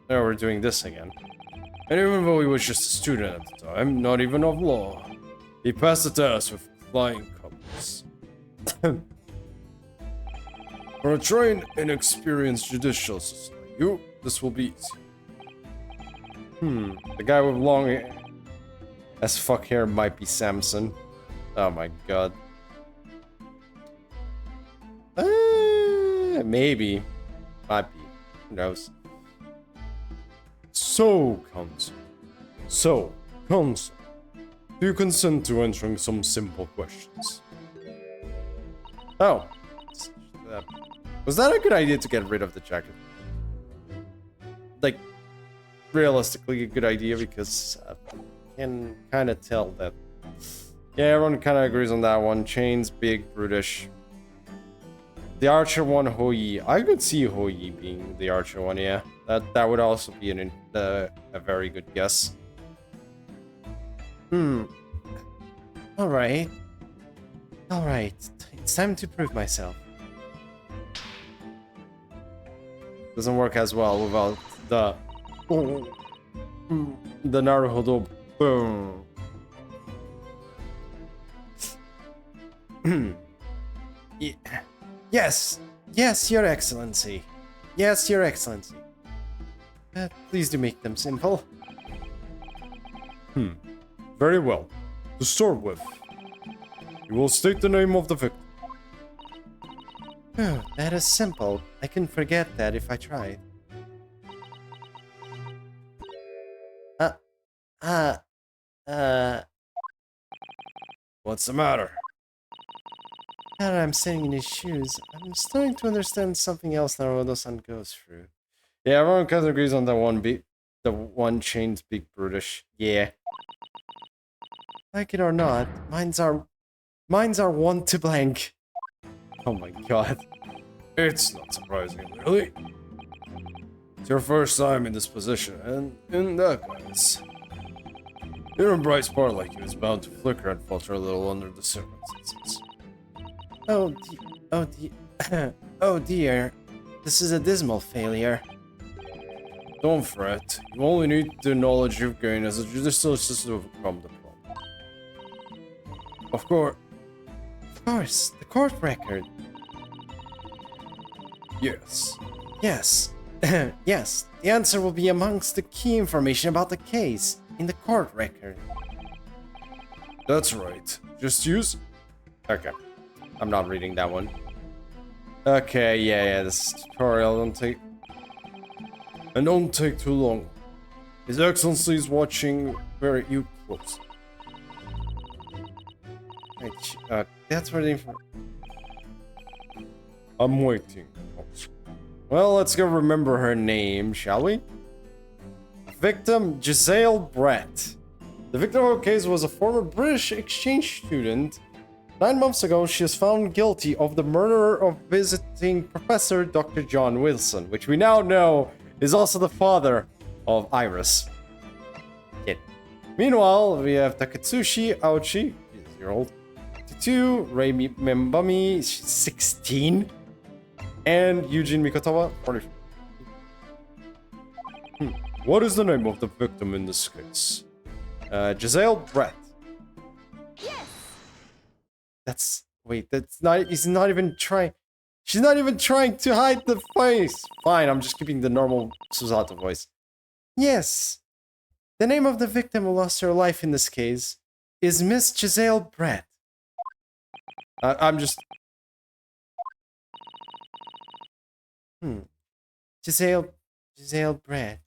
Now we're doing this again. And even though he was just a student at the time, not even of law, he passed the test with flying colors. For a trained, inexperienced judicial assistant like you, this will be easy. The guy with long as fuck hair might be Samson. Oh my god. Maybe. Might be. Who knows? So, Counsel, do you consent to answering some simple questions? Oh. Was that a good idea to get rid of the jacket? Like, realistically a good idea, because I can kind of tell that... Yeah, everyone kind of agrees on that one. Chains, big, brutish. The archer one, Hoi. I could see Hoi being the archer one, yeah. That would also be a very good guess. Alright. It's time to prove myself. Doesn't work as well without the Naruto boom. Yeah. Yes, Your Excellency. Yes, Your Excellency. Please do make them simple. Very well. To start with, you will state the name of the victim. Oh, that is simple. I can forget that if I tried. What's the matter? Now that I'm sitting in his shoes, I'm starting to understand something else Naruto-san goes through. Yeah, everyone kind of agrees on that one the one chained big brutish. Yeah. Like it or not, minds are one to blank. Oh my god. It's not surprising, really. It's your first time in this position, and in that case, your bright spark like you is bound to flicker and falter a little under the circumstances. Oh dear. this is a dismal failure. Don't fret. You only need the knowledge you've gained as a judicial assistant to overcome the problem. Of course, the court record. Yes. Yes. Yes, the answer will be amongst the key information about the case in the court record. That's right. Just use... Okay. I'm not reading that one. Okay, yeah, this tutorial don't take... And don't take too long. His Excellency is watching you close. Wait, that's where the information... I'm waiting. Well, let's go remember her name, shall we? Victim, Giselle Brett. The victim of the case was a former British exchange student. 9 months ago, she was found guilty of the murder of visiting Professor Dr. John Wilson, which we now know is also the father of Iris. Kid. Meanwhile, we have Takatsushi Aochi, she's a year old. 52, Rei Membami, she's 16. And Eugene Mikotawa, 44. What is the name of the victim in this case? Giselle Brett. Yes. That's not, he's not even trying. She's not even trying to hide the face. Fine, I'm just keeping the normal Susato voice. Yes. The name of the victim who lost her life in this case is Miss Giselle Brett. I'm just... Giselle Brett.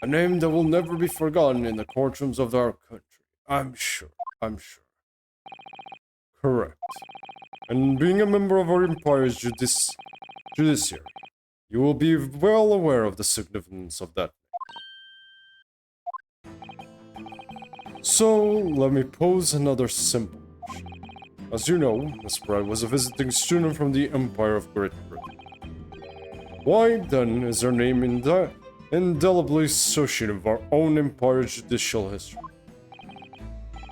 A name that will never be forgotten in the courtrooms of our country. I'm sure. Correct. And being a member of our empire's judiciary, you will be well aware of the significance of that. So, let me pose another simple question. As you know, Miss Brett was a visiting student from the Empire of Great Britain. Why, then, is her name indelibly associated with our own empire's judicial history?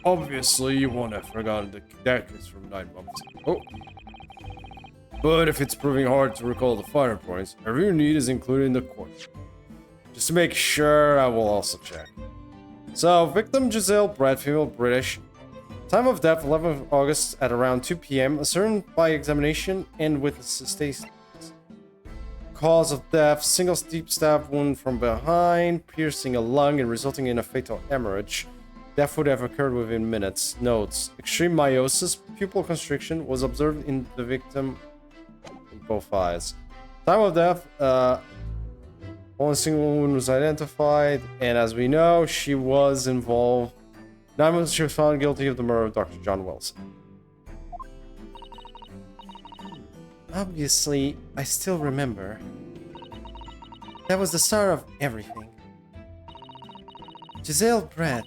Obviously, you won't have forgotten the decades from 9 months ago. But if it's proving hard to recall the finer points, every need is included in the court. Just to make sure, I will also check. So, victim Giselle Brett, female British. Time of death, 11th of August at around 2 p.m. Ascertained by examination and witnesses statements. Cause of death, single deep stab wound from behind, piercing a lung and resulting in a fatal hemorrhage. Death would have occurred within minutes. Notes: extreme meiosis, pupil constriction was observed in the victim in both eyes. Time of death, one single wound was identified, and as we know, she was involved. 9 months, she was found guilty of the murder of Dr. John Wilson. Obviously, I still remember. That was the start of everything. Giselle Brett,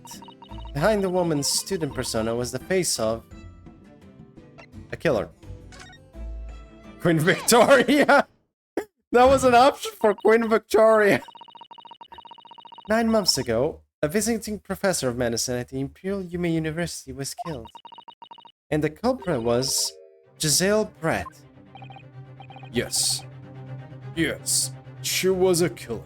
behind the woman's student persona, was the face of a killer. Queen Victoria! That was an option for Queen Victoria! 9 months ago, a visiting professor of medicine at the Imperial Yume University was killed. And the culprit was Giselle Brett. Yes. Yes. She was a killer.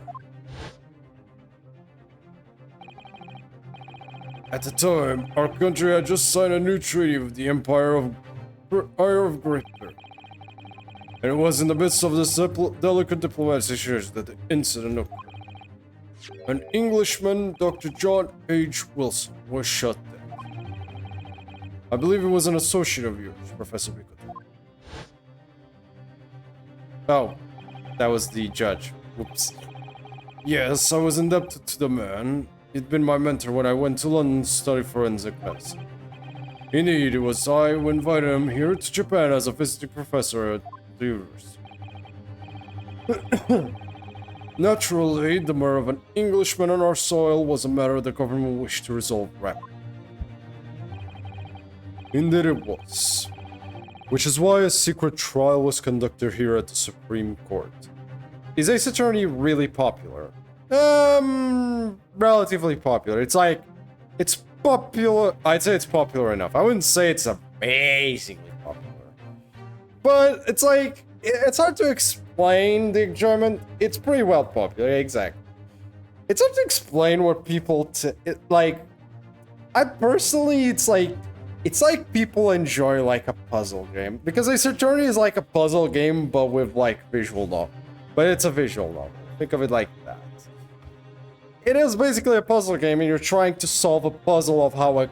At the time, our country had just signed a new treaty with the Empire of Great Britain. And it was in the midst of this delicate diplomatic situation that the incident occurred. An Englishman, Dr. John H. Wilson, was shot dead. I believe he was an associate of yours, Professor Mikoto. Oh, that was the judge. Whoops. Yes, I was indebted to the man. He'd been my mentor when I went to London to study forensic medicine. Indeed, it was I who invited him here to Japan as a visiting professor at the university. Naturally, the murder of an Englishman on our soil was a matter the government wished to resolve rapidly. Indeed it was. Which is why a secret trial was conducted here at the Supreme Court. Is Ace Attorney really popular? Relatively popular. It's popular. I'd say it's popular enough. I wouldn't say it's amazingly popular. But it's like, It's hard to explain the enjoyment. It's pretty well popular, exactly. It's hard to explain what people like. I personally, it's like people enjoy like a puzzle game because Ace Attorney is like a puzzle game but with like visual novel. But it's a visual novel. Think of it like that. It is basically a puzzle game, and you're trying to solve a puzzle of how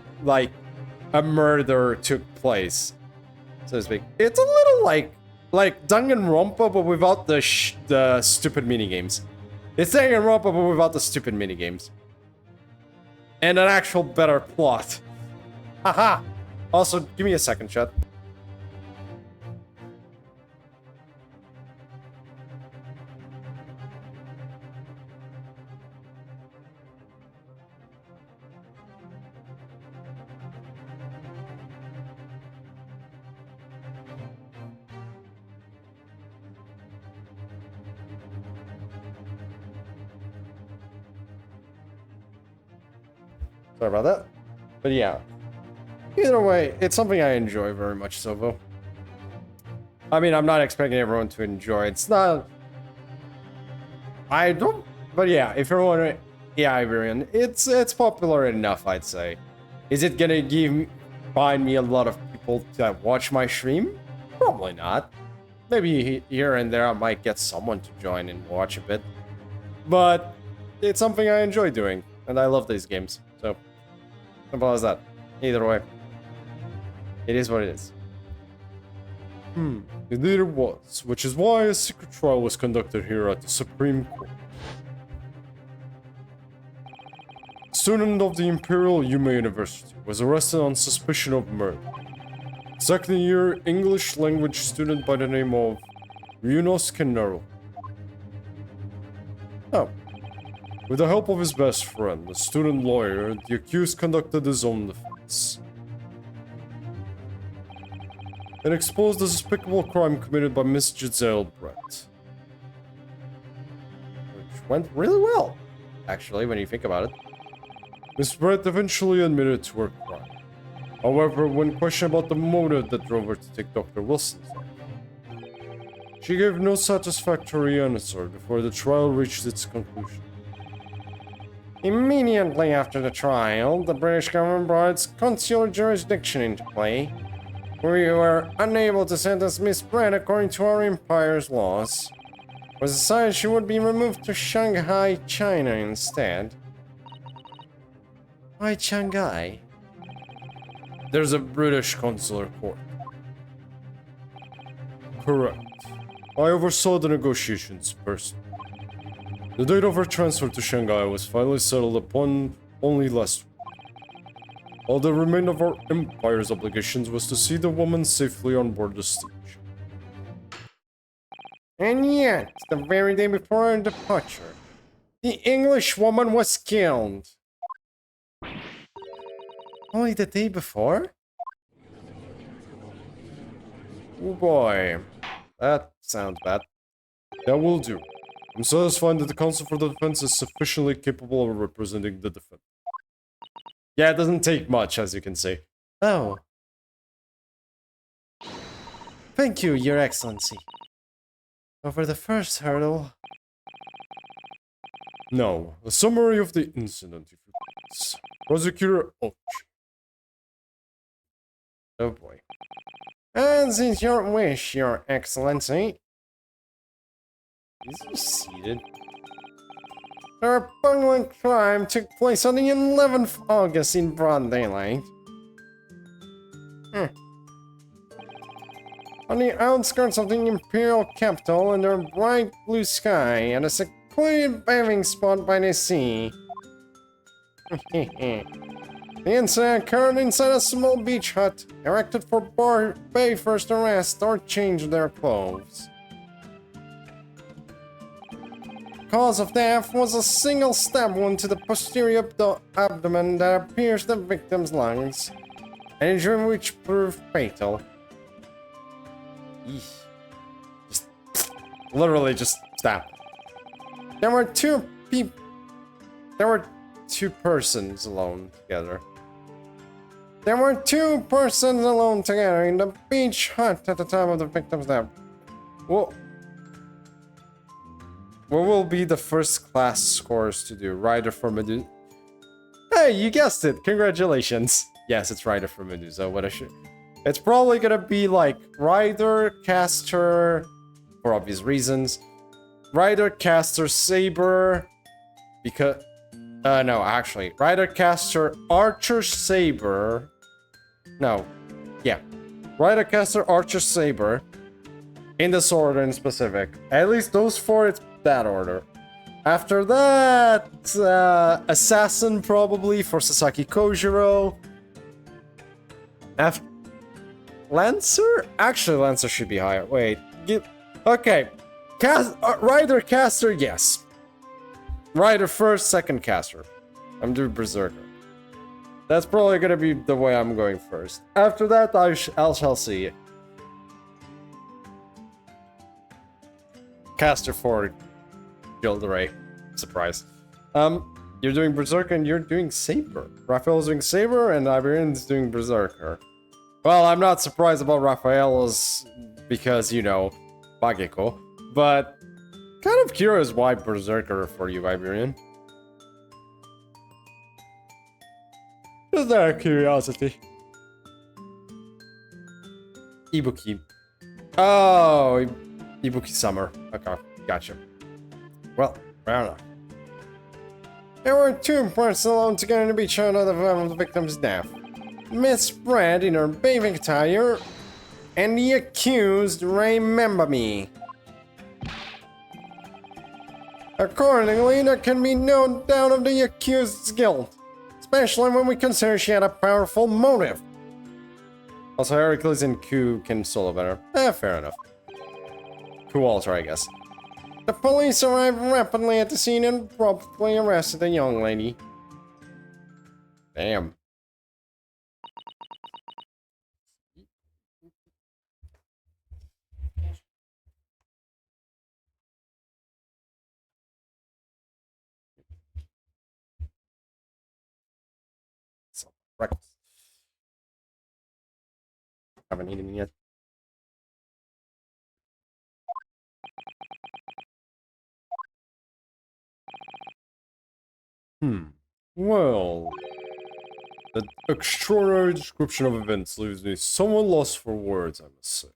a murder took place, so to speak. It's a little like Danganronpa, but without the stupid minigames. It's Danganronpa, but without the stupid minigames. And an actual better plot. Haha! Also, give me a second, chat. Sorry about that. But yeah. Either way, it's something I enjoy very much so, though. I mean, I'm not expecting everyone to enjoy it. It's not... I don't... But yeah, if you're wondering... Yeah, Iberian, it's popular enough, I'd say. Is it gonna find me a lot of people to watch my stream? Probably not. Maybe here and there I might get someone to join and watch a bit. But it's something I enjoy doing, and I love these games, so... Simple as that. Either way. It is what it is. Indeed it was, which is why a secret trial was conducted here at the Supreme Court. A student of the Imperial Yuma University was arrested on suspicion of murder. Second year English language student by the name of Ryunos Kenaro. Oh. With the help of his best friend, the student lawyer, the accused conducted his own defense. And exposed the despicable crime committed by Miss Giselle Brett. Which went really well, actually, when you think about it. Miss Brett eventually admitted to her crime. However, when questioned about the motive that drove her to take Dr. Wilson's life, she gave no satisfactory answer before the trial reached its conclusion. Immediately after the trial, the British government brought its consular jurisdiction into play. We were unable to sentence Miss Brett according to our empire's laws. It was decided she would be removed to Shanghai, China instead. Why Shanghai? There's a British consular court. Correct. I oversaw the negotiations personally. The date of her transfer to Shanghai was finally settled upon only last week. All that remained of our empire's obligations was to see the woman safely on board the stage. And yet, the very day before her departure, the English woman was killed. Only the day before? Oh boy, that sounds bad. That will do. I'm satisfied that the counsel for the defense is sufficiently capable of representing the defense. Yeah, it doesn't take much, as you can see. Oh. Thank you, Your Excellency. Over the first hurdle... No, a summary of the incident, if you please. Prosecutor Ochi. Oh boy. As is your wish, Your Excellency. Is he seated? The repugnant crime took place on the 11th of August in broad daylight. On the outskirts of the Imperial capital under a bright blue sky at a secluded bathing spot by the sea. The incident occurred inside a small beach hut erected for bathers to rest or change their clothes. Cause of death was a single stab wound to the posterior abdomen that pierced the victim's lungs, an injury which proved fatal. Eesh. Literally just stab. There were two persons alone together. There were two persons alone together in the beach hut at the time of the victim's death. Well, what will be the first class scores to do? Rider for Medusa. Hey, you guessed it! Congratulations! Yes, it's Rider for Medusa. What a shit. It's probably gonna be like Rider, Caster, for obvious reasons. Rider, Caster, Saber. Because. No, actually. Rider, Caster, Archer, Saber. No. Yeah. Rider, Caster, Archer, Saber. In this order in specific. At least those four, it's that order. After that, Assassin probably for Sasaki Kojiro. After Lancer? Actually, Lancer should be higher. Wait. Okay. Rider, Caster, yes. Rider first, second Caster. I'm doing Berserker. That's probably gonna be the way I'm going first. After that, I shall see. Caster for Gilderay. Surprise. You're doing Berserker and you're doing Saber. Raphael's doing Saber and Iberian's doing Berserker. Well, I'm not surprised about Raphael's because, you know, Bageko. But kind of curious why Berserker for you, Iberian. Just out of curiosity. Ibuki. Oh, Ibuki Summer. Okay, gotcha. Well, fair enough. There were two parts alone together to be shown of the victim's death. Miss Red in her bathing attire, and the accused remember me. Accordingly, there can be no doubt of the accused's guilt, especially when we consider she had a powerful motive. Also, Heracles and Q can solo better. Fair enough. Q Walter, I guess. The police arrived rapidly at the scene and promptly arrested the young lady. Damn. So, breakfast. Haven't eaten yet. Well, the extraordinary description of events leaves me somewhat lost for words, I must say.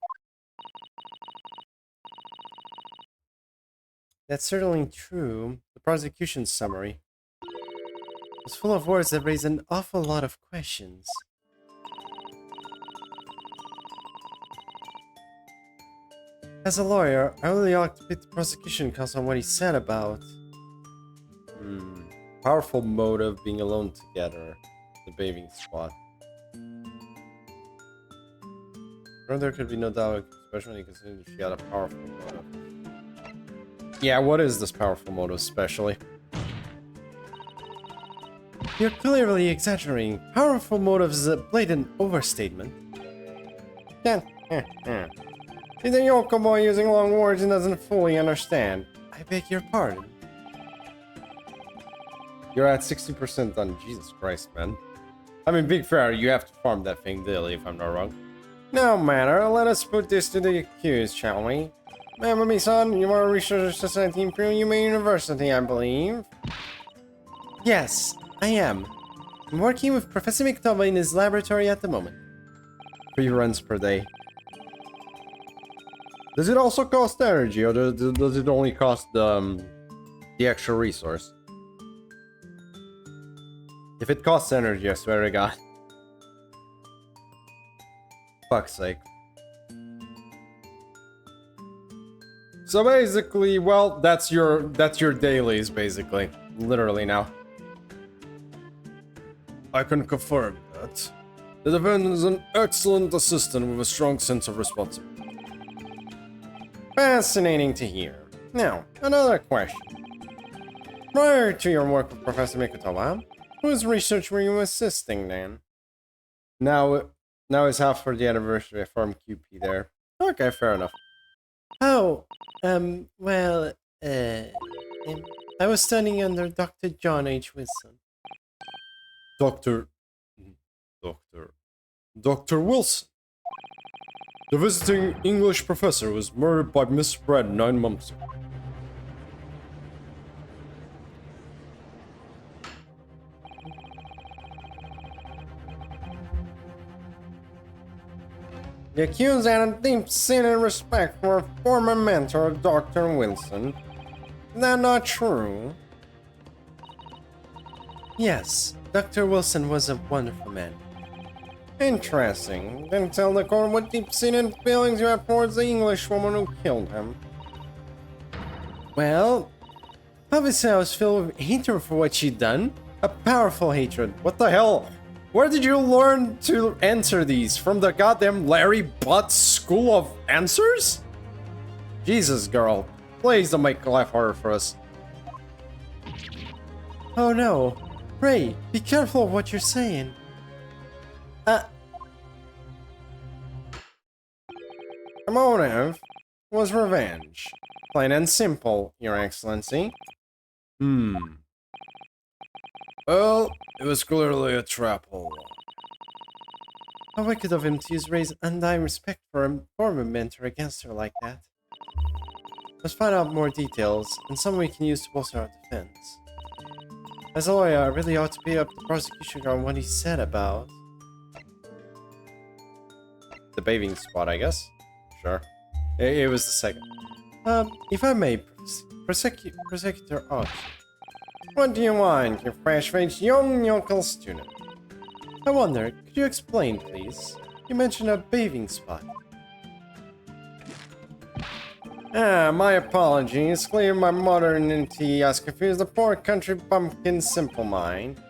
That's certainly true. The prosecution summary was full of words that raise an awful lot of questions. As a lawyer, I really ought to put the prosecution counsel on what he said about powerful motive being alone together, the bathing spot. Or there could be no doubt, especially considering she had a powerful motive. Yeah, what is this powerful motive, especially? You're clearly exaggerating. Powerful motive is a blatant overstatement. Yeah, He's a Yoko boy using long words and doesn't fully understand. I beg your pardon. You're at 60% done. Jesus Christ, man. I mean, big fair, you have to farm that thing daily, if I'm not wrong. No matter, let us put this to the accused, shall we? Remember me, son, you are a research society in Yuma University, I believe. Yes, I am. I'm working with Professor Miktoba in his laboratory at the moment. 3 runs per day. Does it also cost energy, or does it only cost the extra resource? If it costs energy, I swear to God. Fuck's sake. So basically, well, that's your dailies, basically. Literally now. I can confirm that. The defendant is an excellent assistant with a strong sense of responsibility. Fascinating to hear. Now, another question. Prior to your work with Professor Mikotowa, whose research were you assisting then? Now it's half for the anniversary. I farm QP there. Okay, fair enough. Oh, well, I was studying under Dr. John H. Wilson. Dr. Wilson. The visiting English professor was murdered by Miss Brad 9 months ago. The accused had a deep-seated respect for a former mentor, Dr. Wilson. Is that not true? Yes, Dr. Wilson was a wonderful man. Interesting. Then tell the court what deep-seated feelings you have towards the English woman who killed him. Well, obviously I was filled with hatred for what she'd done. A powerful hatred. What the hell? Where did you learn to answer these? From the goddamn Larry Butts School of Answers? Jesus, girl. Please don't make life harder for us. Oh no. Ray, be careful of what you're saying. The motive was revenge. Plain and simple, Your Excellency. Well, it was clearly a trap hole. How wicked of him to use Ray's undying respect for a former mentor against her like that. Let's find out more details, and some we can use to bolster our defense. As a lawyer, I really ought to be up the prosecution on what he said about... the bathing spot, I guess? Sure. It was the second. If I may, Prosecutor Ott. What do you want, you fresh-faced young yokel student? I wonder, could you explain, please? You mentioned a bathing spot. My apologies. Clear my modernity has confused the poor country bumpkin's simple mind.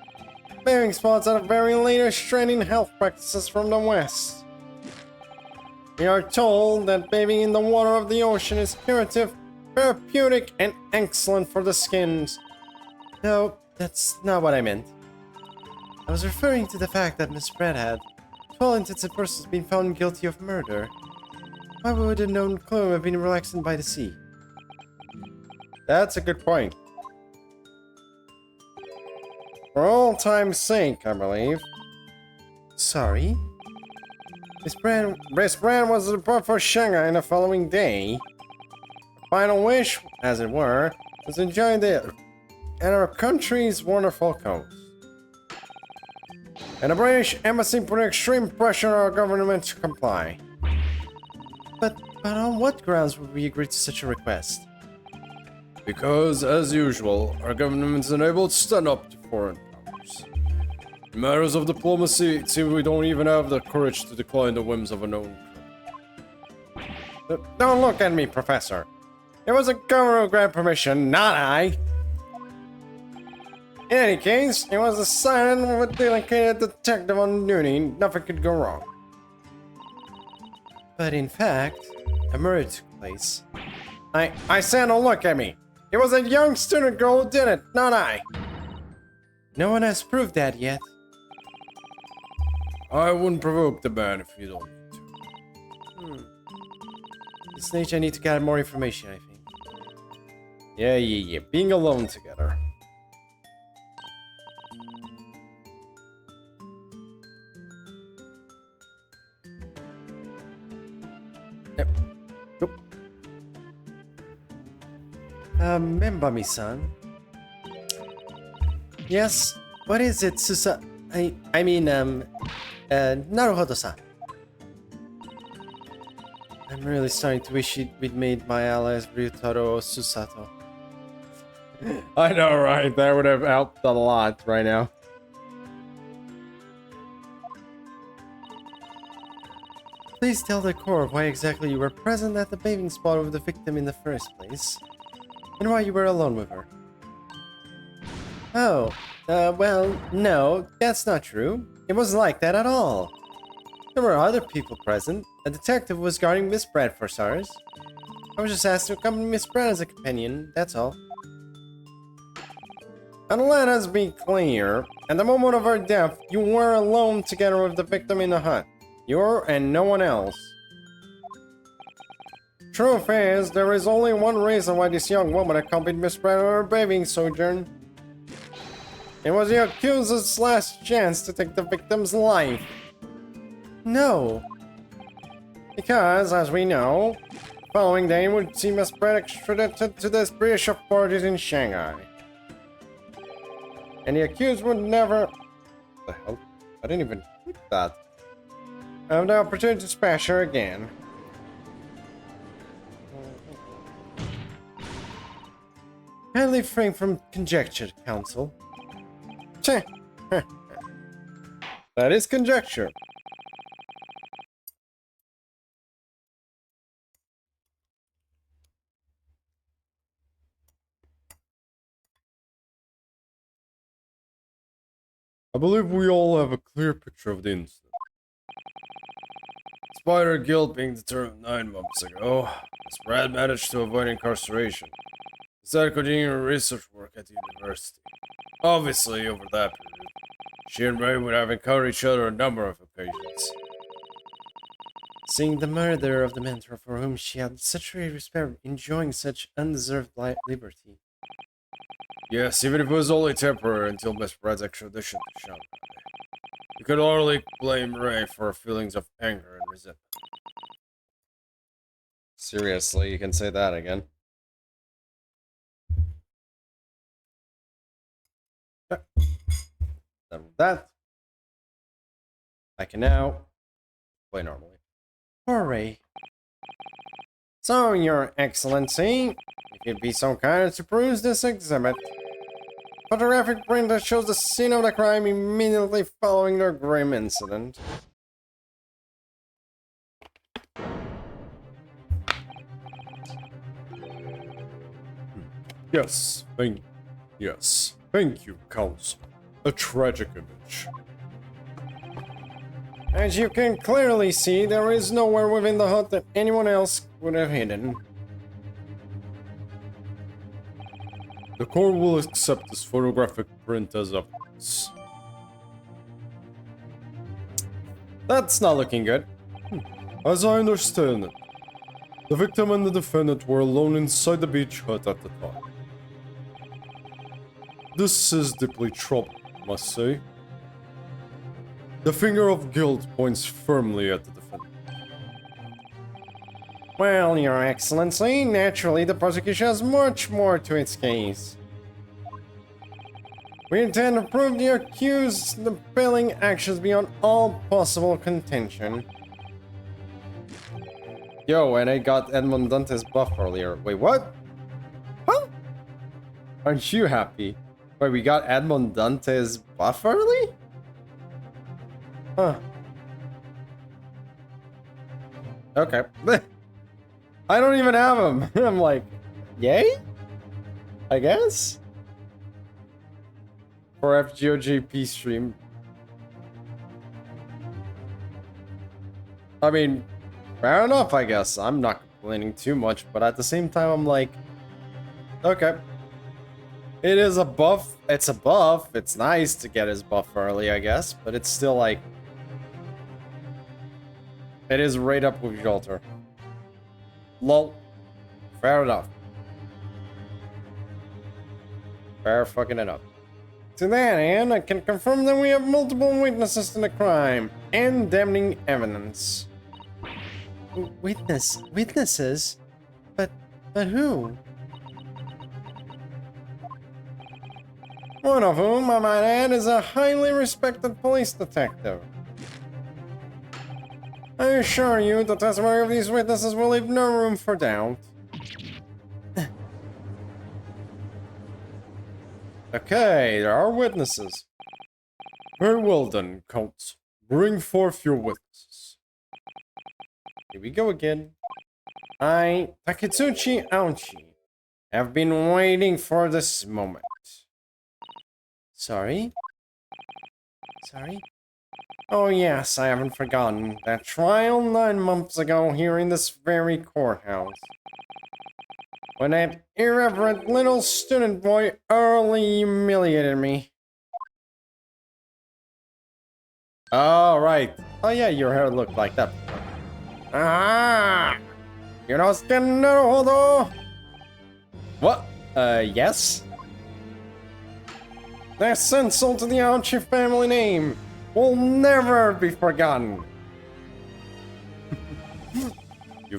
Bathing spots are the very latest trending health practices from the West. We are told that bathing in the water of the ocean is curative, therapeutic, and excellent for the skins. No, that's not what I meant. I was referring to the fact that Miss Brad had, to all intents and purposes, been found guilty of murder. Why would a known clone have been relaxing by the sea? That's a good point. For all time's sake, I believe. Sorry? Miss Brand was deported for Shanghai the following day. Final wish, as it were, was to enjoy the and our country's wonderful coast. And the British embassy put extreme pressure on our government to comply. But on what grounds would we agree to such a request? Because, as usual, our government is unable to stand up to foreign powers. In matters of diplomacy, it seems we don't even have the courage to decline the whims of a known criminal. Don't look at me, Professor. It was the governor who granted permission, not I. In any case, it was a silent but dedicated detective on duty. Nothing could go wrong. But in fact, a murder took place. I said don't look at me. It was a young student girl who did it, not I. No one has proved that yet. I wouldn't provoke the man if you don't need to. This stage I need to gather more information, I think. Yeah. Being alone together. Membami-san. Yes, what is it, Naruhodo-san. I'm really starting to wish we'd made my allies Ryutaro or Susato. I know, right? That would have helped a lot right now. Please tell the court why exactly you were present at the bathing spot of the victim in the first place. And why you were alone with her. Oh, well, no, that's not true. It wasn't like that at all. There were other people present. A detective was guarding Miss Brad for stars. I was just asked to accompany Miss Brad as a companion, that's all. And let us be clear, at the moment of her death, you were alone together with the victim in the hut. You and no one else. Truth is, there is only one reason why this young woman accompanied Miss Brad on her bathing sojourn. It was the accused's last chance to take the victim's life. No. Because, as we know, the following day would see Miss Brett extradited to the British authorities in Shanghai. And the accused would never... What the hell? I didn't even click that. Have the opportunity to smash her again. Kindly refrain from conjecture, Counsel. Cheh. That is conjecture. I believe we all have a clear picture of the incident. Despite her guilt being determined 9 months ago, Miss Brad managed to avoid incarceration. Instead, continuing her research work at the university. Obviously, over that period, she and Ray would have encountered each other on a number of occasions. Seeing the murder of the mentor for whom she had such a respect, enjoying such undeserved liberty. Yes, even if it was only temporary until Miss Brad's extradition to Shanghai. You could hardly blame Ray for her feelings of anger and resentment. Seriously, you can say that again. Done with that. I can now play normally. Hooray. So, Your Excellency, if you'd be so kind as to peruse this exhibit. Photographic print that shows the scene of the crime immediately following the grim incident. Yes, thank you, Counsel. A tragic image. As you can clearly see, there is nowhere within the hut that anyone else would have hidden. The court will accept this photographic print as evidence. That's not looking good. As I understand it, the victim and the defendant were alone inside the beach hut at the time. This is deeply troubling, I must say. The finger of guilt points firmly at the defendant. Well, Your Excellency, naturally the prosecution has much more to its case. We intend to prove the accused the failing actions beyond all possible contention. Yo, and I got Edmond Dante's buff earlier. Wait, what? Huh? Aren't you happy? Wait, we got Edmond Dante's buff early? Huh. Okay. I don't even have him. I'm like, yay? I guess? For FGOJP stream. I mean, fair enough, I guess. I'm not complaining too much, but at the same time, I'm like, okay. It is a buff. It's a buff. It's nice to get his buff early, I guess, but it's still like... It is right up with Jolter. Lol. Fair enough. Fair fucking enough. To that end, I can confirm that we have multiple witnesses to the crime and damning evidence. Witnesses? But who? One of whom, I might add, is a highly respected police detective. I assure you, the testimony of these witnesses will leave no room for doubt. Okay, there are witnesses. Very well then, Count. Bring forth your witnesses. Here we go again. I, Taketsuchi Aochi, have been waiting for this moment. Sorry? Sorry? Oh yes, I haven't forgotten. That trial 9 months ago here in this very courthouse. When that irreverent little student boy early humiliated me. Oh, right. Oh yeah, your hair looked like that before. Ah! What? Yes? That's insult to the Aochi family name will never be forgotten.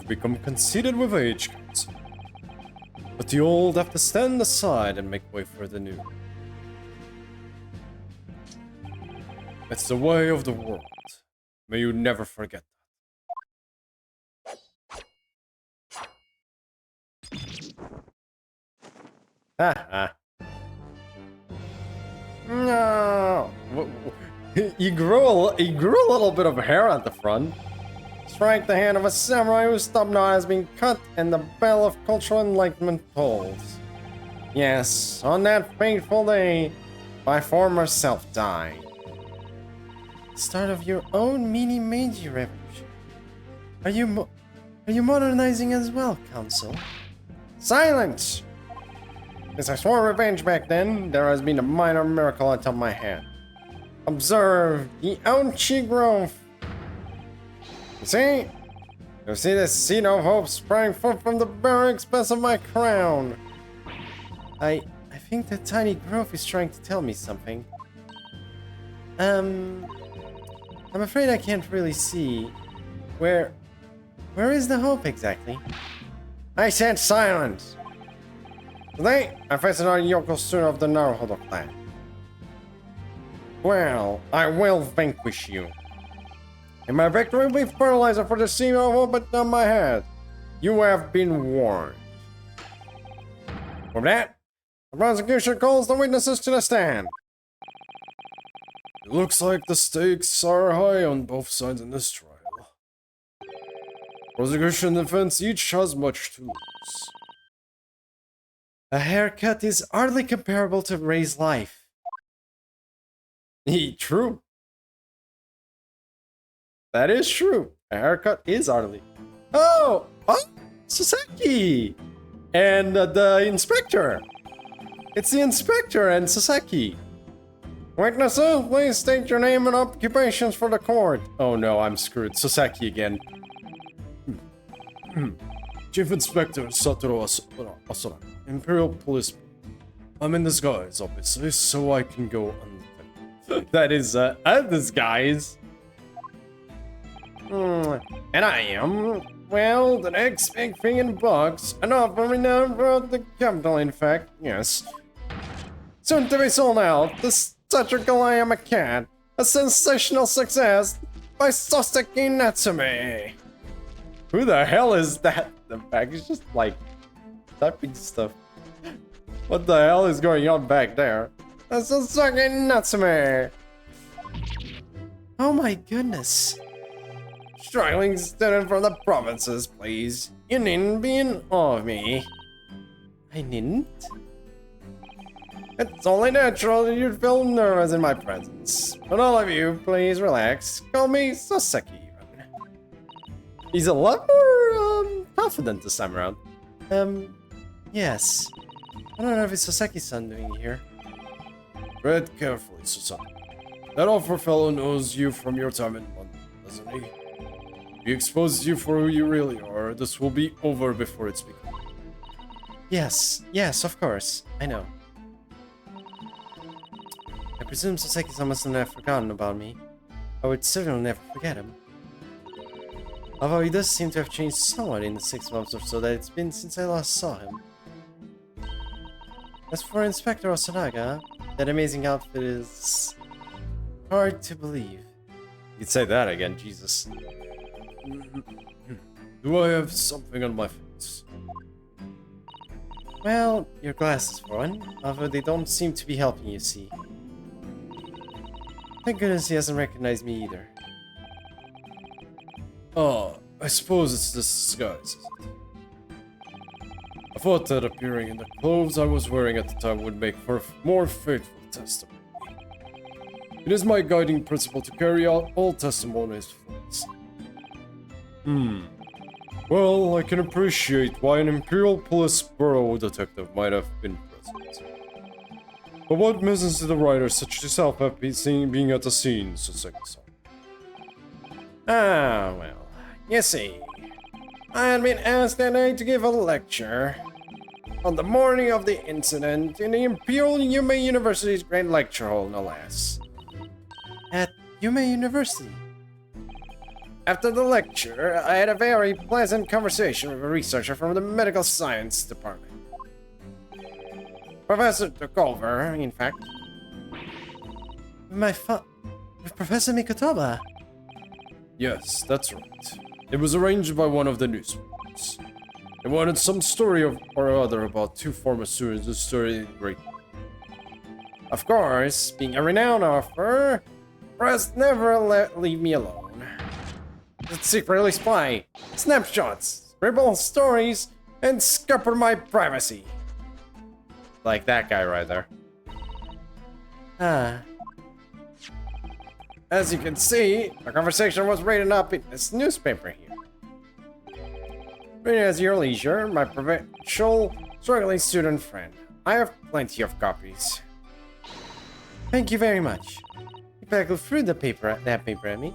you've become conceited with age, Council. But the old have to stand aside and make way for the new. It's the way of the world. May you never forget that. Haha. No. He grew a little bit of hair at the front. Strike the hand of a samurai whose thumbnail has been cut and the bell of cultural enlightenment tolls. Yes, on that fateful day, my former self died. Start of your own mini Meiji revolution. Are you modernizing as well, Council? Silence! Since I swore revenge back then, there has been a minor miracle atop my hand. Observe the Ouchi growth. You see the seed of hope sprang forth from the bare expanse of my crown. I think the tiny growth is trying to tell me something. I'm afraid I can't really see. Where is the hope exactly? I said silence! Today, I face another Yokozuna of the Naruhodo clan. Well, I will vanquish you. And my victory will be fertilizer for the seed of hope on my head. You have been warned. With that, the prosecution calls the witnesses to the stand. It looks like the stakes are high on both sides in this trial. Prosecution and defense each has much to lose. A haircut is hardly comparable to Ray's life. True. That is true. A haircut is hardly. Oh, Sasaki! And the inspector. It's the inspector and Sasaki. Witnesses, please state your name and occupations for the court. Oh no, I'm screwed. Sasaki again. Chief Inspector Satoru Asura, Imperial Police. I'm in disguise, obviously, so I can go undetected. That is, a disguise. And I am, well, the next big thing in the box. An offer renowned throughout the capital, in fact, yes. Soon to be sold out, the satirical I Am a Cat, a sensational success by Soseki Natsume. Who the hell is that? The back is just like typing stuff. What the hell is going on back there? That's Soseki Natsume. Oh my goodness. Struggling student from the provinces, please. You needn't be in awe of me. I needn't? It's only natural that you'd feel nervous in my presence. But all of you, please relax. Call me Soseki. He's a lot more confident this time around. Yes. I don't know if it's Soseki-san doing here. Read carefully, Soseki. That awful fellow knows you from your time in London, doesn't he? If he exposes you for who you really are, this will be over before it's begun. Yes, of course. I know. I presume Soseki-san must have forgotten about me. I would certainly never forget him. Although he does seem to have changed somewhat in the 6 months or so that it's been since I last saw him. As for Inspector Osanaga, that amazing outfit is hard to believe. You'd say that again, Jesus. Do I have something on my face? Well, your glasses for one, although they don't seem to be helping you see. Thank goodness he hasn't recognized me either. Oh, I suppose it's this disguise, isn't it? I thought that appearing in the clothes I was wearing at the time would make for more faithful testimony. It is my guiding principle to carry out all testimonies flawlessly. Well, I can appreciate why an Imperial Police Bureau detective might have been present. But what business do the writers such as yourself have being at the scene, Soseki-san? Ah, well, you see, I had been asked that night to give a lecture on the morning of the incident in the Imperial Yume University's Great Lecture Hall, no less. At Yume University? After the lecture, I had a very pleasant conversation with a researcher from the medical science department. Professor took over, in fact. With Professor Mikotoba? Yes, that's right. It was arranged by one of the newspapers. They wanted some story or other about two former students who studied great. Of course, being a renowned author, press never leave me alone. Secretly spy, snapshots, scribble stories, and scupper my privacy. Like that guy right there. As you can see, the conversation was written up in this newspaper here. Read it at your leisure, my provincial struggling student friend. I have plenty of copies. Thank you very much. You better go through that paper at me.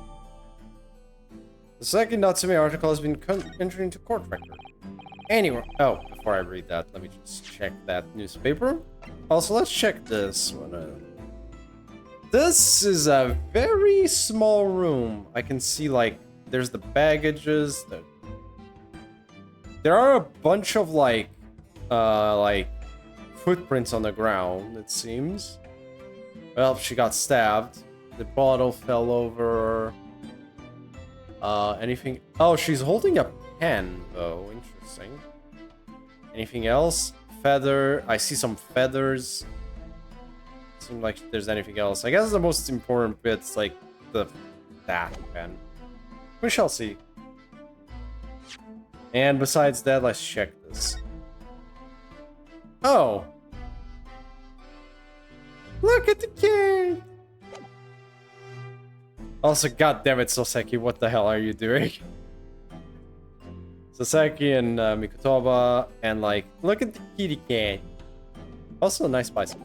The second Natsume article has been entered into court record. Anyway, before I read that, let me just check that newspaper. Also, let's check this one. This is a very small room. I can see, like, there's the baggages. There are a bunch of, like, footprints on the ground, it seems. Well, she got stabbed. The bottle fell over. Anything? Oh, she's holding a pen, though. Interesting. Anything else? Feather. I see some feathers. Seem like there's anything else. I guess the most important bit's like that pen. We shall see. And besides that, let's check this. Oh. Look at the kid. Also, goddammit, Soseki, what the hell are you doing? Soseki and Mikotoba, and like, look at the kitty cat. Also a nice bicycle.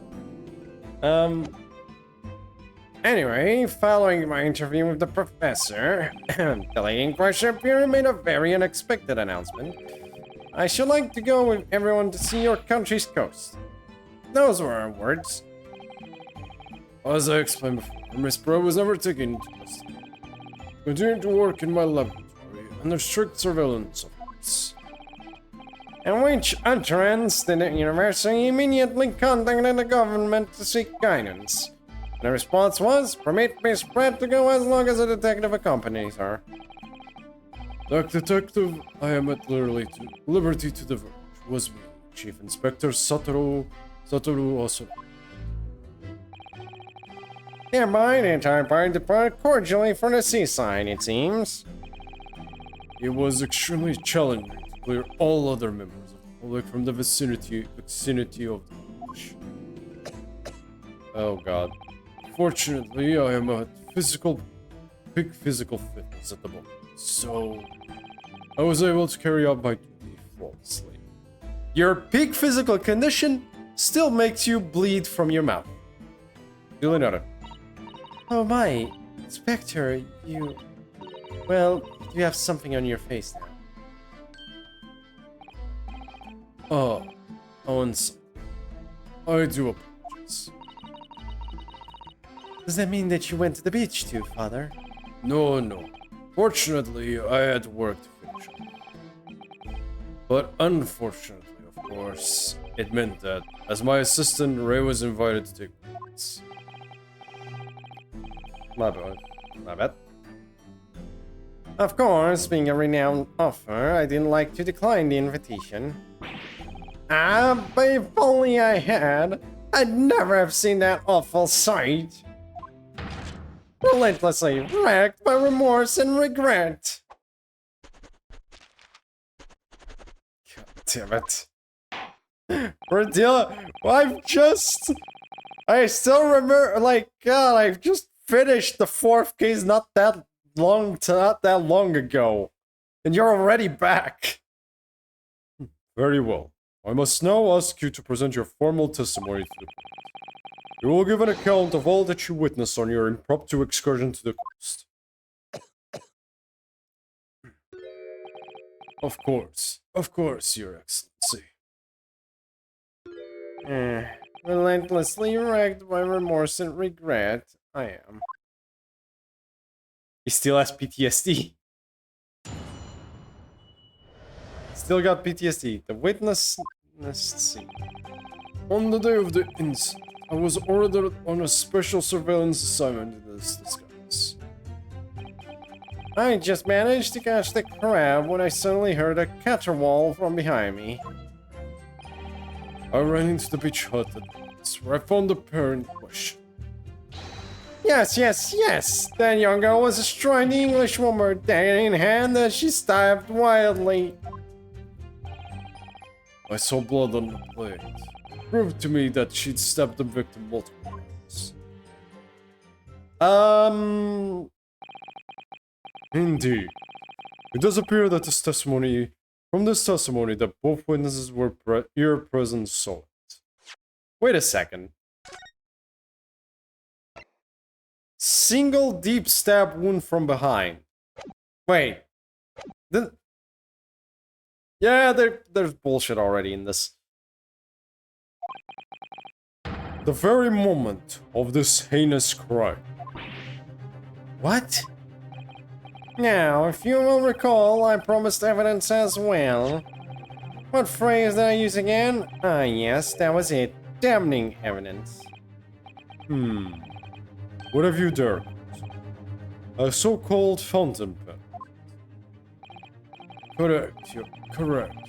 Anyway, following my interview with the professor, the lady in question appeared made a very unexpected announcement. I should like to go with everyone to see your country's coast. Those were her words. As I explained before, Miss Pro was never taken into custody. Continuing to work in my laboratory under strict surveillance, of course. In which utterance the university immediately contacted the government to seek guidance. The response was, permit Miss Pratt to go as long as a detective accompanies her. That detective, I am at liberty to diverge, was me, Chief Inspector Satoru Osamu. Hereby, the entire party departed cordially for the seaside, it seems. It was extremely challenging to clear all other members of the public from the vicinity of the village. Oh god. Fortunately, I am at peak physical fitness at the moment, so I was able to carry out my duty flawlessly. Your peak physical condition still makes you bleed from your mouth. Duly noted. Oh my, Inspector, well, you have something on your face now. Oh, Owens, I do apologize. Does that mean that you went to the beach too, Father? No. Fortunately, I had work to finish up. But unfortunately, of course, it meant that, as my assistant, Ray was invited to take place. My bad. Of course, being a renowned author, I didn't like to decline the invitation. But if only I had, I'd never have seen that awful sight. Relentlessly racked by remorse and regret. God damn it. I still remember, like, God, I've just finished the 4th case not that long ago. And you're already back. Very well. I must now ask you to present your formal testimony to the court. You will give an account of all that you witnessed on your impromptu excursion to the coast. Of course, Your Excellency. Relentlessly racked by remorse and regret, I am. He still has PTSD. Still got PTSD. The witness... Let's see. On the day of the incident, I was ordered on a special surveillance assignment in this disguise. I just managed to catch the crab when I suddenly heard a caterwaul from behind me. I ran into the beach hut at once, where I found the pair in question. Yes. That young girl was destroying the English woman, dagger in hand, as she stabbed wildly. I saw blood on the plate. It proved to me that she'd stabbed the victim multiple times. Indeed. It does appear that from this testimony that both witnesses were present saw it. Wait a second. Single deep stab wound from behind. Wait. Yeah, there's bullshit already in this. The very moment of this heinous crime. What? Now, if you will recall, I promised evidence as well. What phrase did I use again? Ah, yes, that was it. Damning evidence. What have you there? A so-called fountain pen. Correct,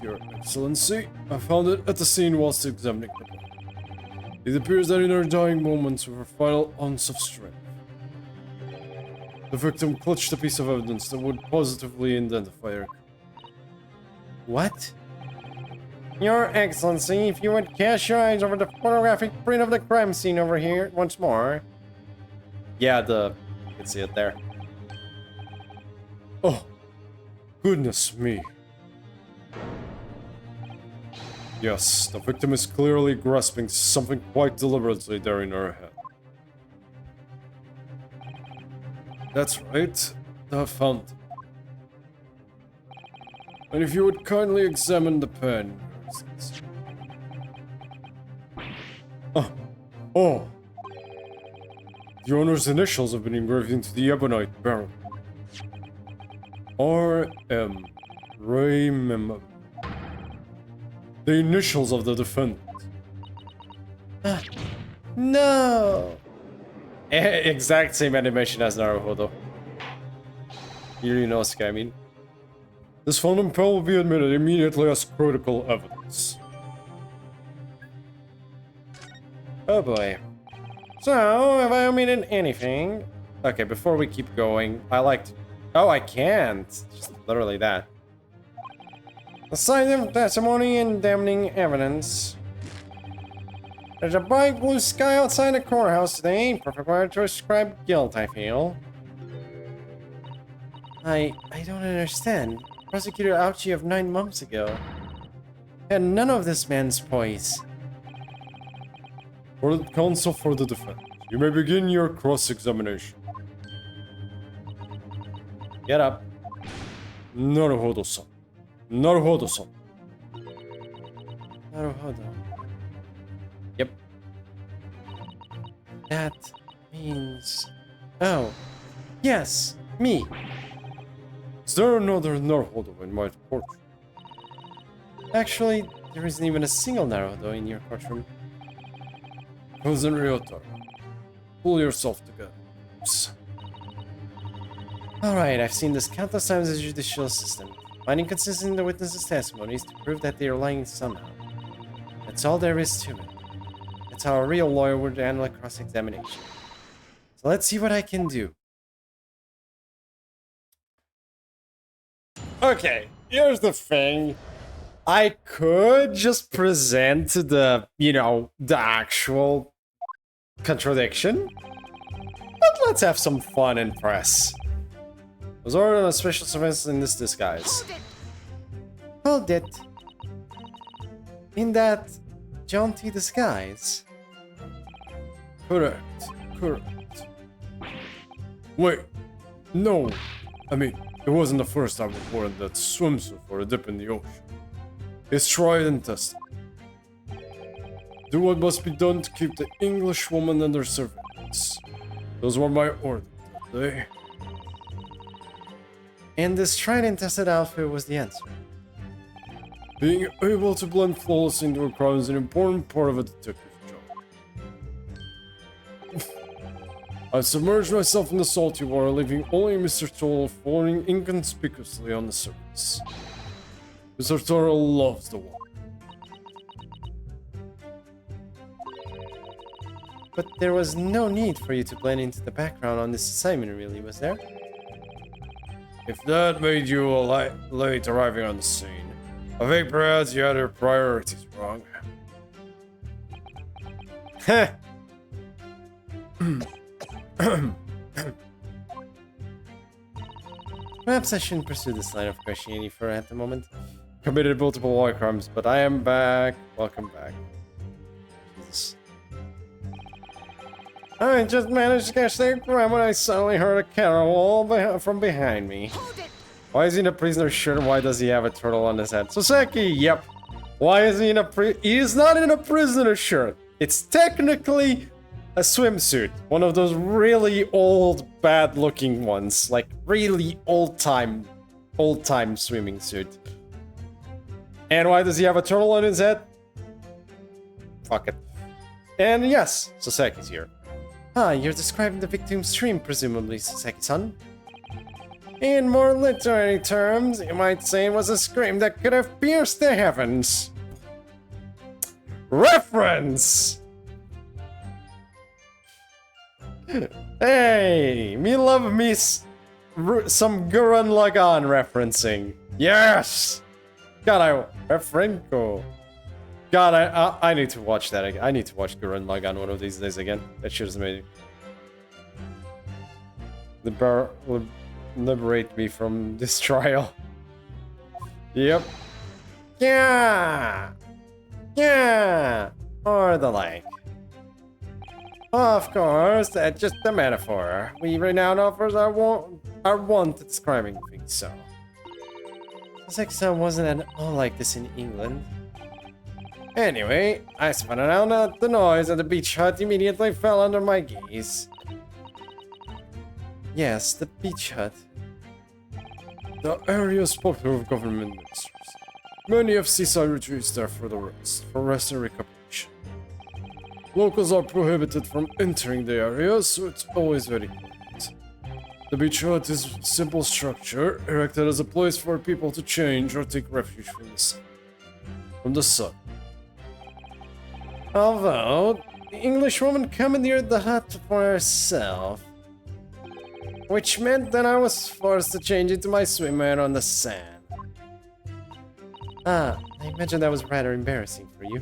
Your Excellency. I found it at the scene whilst examining the body. It appears that in her dying moments, with her final ounce of strength, the victim clutched a piece of evidence that would positively identify her. What? Your Excellency, if you would cast your eyes over the photographic print of the crime scene over here once more. Yeah, you can see it there. Oh, goodness me. Yes, the victim is clearly grasping something quite deliberately there in her head. That's right, the fountain. And if you would kindly examine the pen. Oh! The owner's initials have been engraved into the ebonite barrel. R.M. Raymond. The initials of the defendant. No! Exact same animation as Naruhodo. You know what I mean. This fountain pen will be admitted immediately as critical evidence. Oh boy. So, have I omitted anything? Okay, before we keep going, I like to... Oh, I can't! Just literally that. The sign of testimony and damning evidence. There's a bright blue sky outside the courthouse today. Perfect weather to ascribe guilt, I feel. I don't understand. Prosecutor outed you of 9 months ago. Had none of this man's poise. For the counsel for the defense, you may begin your cross-examination. Get up. Naruhodo-san. Naruhodo-san. Naruhodo. Yep. That means... Oh. Yes, me. Is there another Naruhodo in my courtroom? Actually, there isn't even a single Naruhodo in your courtroom. Cousin Ryota, pull yourself together. Alright, I've seen this countless times as a judicial assistant. Finding consistency in the witnesses' testimonies to prove that they are lying somehow. That's all there is to it. That's how a real lawyer would handle a cross-examination. So let's see what I can do. Okay, here's the thing. I could just present the, the actual contradiction. But let's have some fun and press. I was ordered on a special surveillance in this disguise. Hold it. In that jaunty disguise? Correct. Wait. No. I mean, it wasn't the first time I wore that swimsuit for a dip in the ocean. It's tried and tested. Do what must be done to keep the English woman under surveillance. Those were my orders that day. And this tried and tested outfit was the answer. Being able to blend flawlessly into a crowd is an important part of a detective job. I submerged myself in the salty water, leaving only Mr. Turtle floating inconspicuously on the surface. Mr. Turtle loves the water. But there was no need for you to blend into the background on this assignment, really, was there? If that made you late arriving on the scene, I think perhaps you had your priorities wrong. Heh! Perhaps I shouldn't pursue this line of questioning any further at the moment. Committed multiple war crimes, but I am back. Welcome back. Jesus. I just managed to catch the crime when I suddenly heard a carol from behind me. Why is he in a prisoner shirt and why does he have a turtle on his head? Soseki, yep. Why is he in a He is not in a prisoner shirt. It's technically a swimsuit. One of those really old, bad-looking ones. Like, really old-time swimming suit. And why does he have a turtle on his head? Fuck it. And yes, Soseki's here. Ah, you're describing the victim's dream, presumably, Soseki-san. In more literary terms, you might say it was a scream that could have pierced the heavens. Reference! Hey, me love me some Gurren Lagann referencing. Yes! God, Refrenko. God, I need to watch that again. I need to watch Gurren Lagann one of these days again. That shit is amazing. Liberate me from this trial. Yep. Yeah! Yeah! Or the like. Of course, that's just a metaphor. We renowned authors are wont to describing things so. Soseki-san wasn't at all like this in England. Anyway, I spun around at the noise and the beach hut immediately fell under my gaze. Yes, the beach hut. The area is popular with government ministers. Many have seaside retreats there for rest and recuperation. Locals are prohibited from entering the area, so it's always very quiet. The beach hut is a simple structure, erected as a place for people to change or take refuge from the sun. Although, the Englishwoman commandeered the hut for herself, which meant that I was forced to change into my swimwear on the sand. Ah, I imagine that was rather embarrassing for you.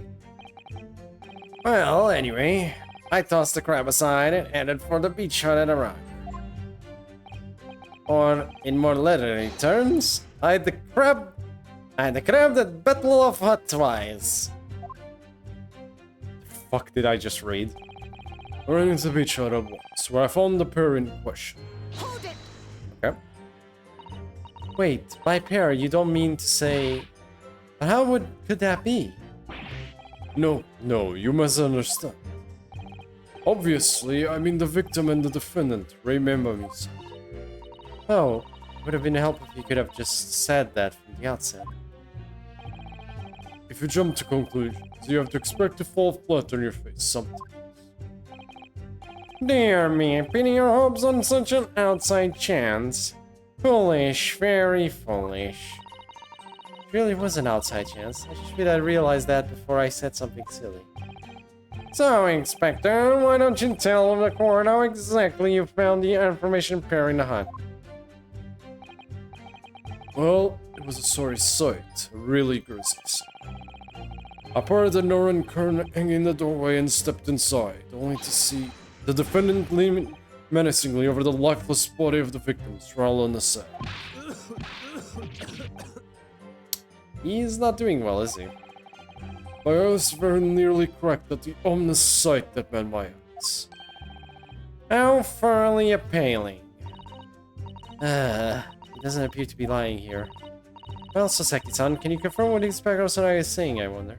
Well, anyway, I tossed the crab aside and headed for the beach hut at a run. Or, in more literary terms, I had the crab that Battle of Hut twice. The fuck did I just read? I ran into the beach hut at once, where I found the pair in question. Hold it! Okay. Wait, by pair, you don't mean to say... But how could that be? No, you must understand. Obviously, I mean the victim and the defendant, remember me, son. Oh, would have been helpful if you could have just said that from the outset. If you jump to conclusions, you have to expect to fall flat on your face sometimes. Dear me, pinning your hopes on such an outside chance. Foolish, very foolish. It really was an outside chance. I should have realized that before I said something silly. So, Inspector, why don't you tell the court how exactly you found the information pair in the hut? Well, it was a sorry sight, a really grisly sight. I parted the Northern curtain hanging in the doorway and stepped inside, only to see the defendant leaning menacingly over the lifeless body of the victim sprawled on the sand. He's not doing well, is he? I was very nearly correct at the ominous sight that met my eyes. How thoroughly appealing. He doesn't appear to be lying here. Well, Soseki-san, can you confirm what Inspector Sanai is saying, I wonder?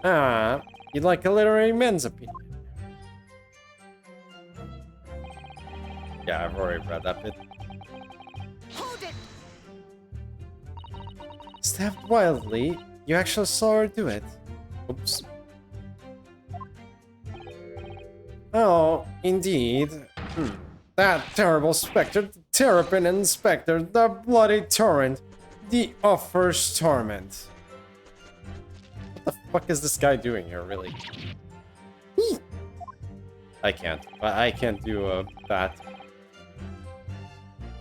Ah, you'd like a literary man's opinion. Yeah, I've already read that bit. Hold it! stabbed wildly. You actually saw her do it. Oops. Oh, indeed. That terrible spectre, the Terrapin Inspector, the bloody torrent, the Offer's torment. What the fuck is this guy doing here, really? I can't do that.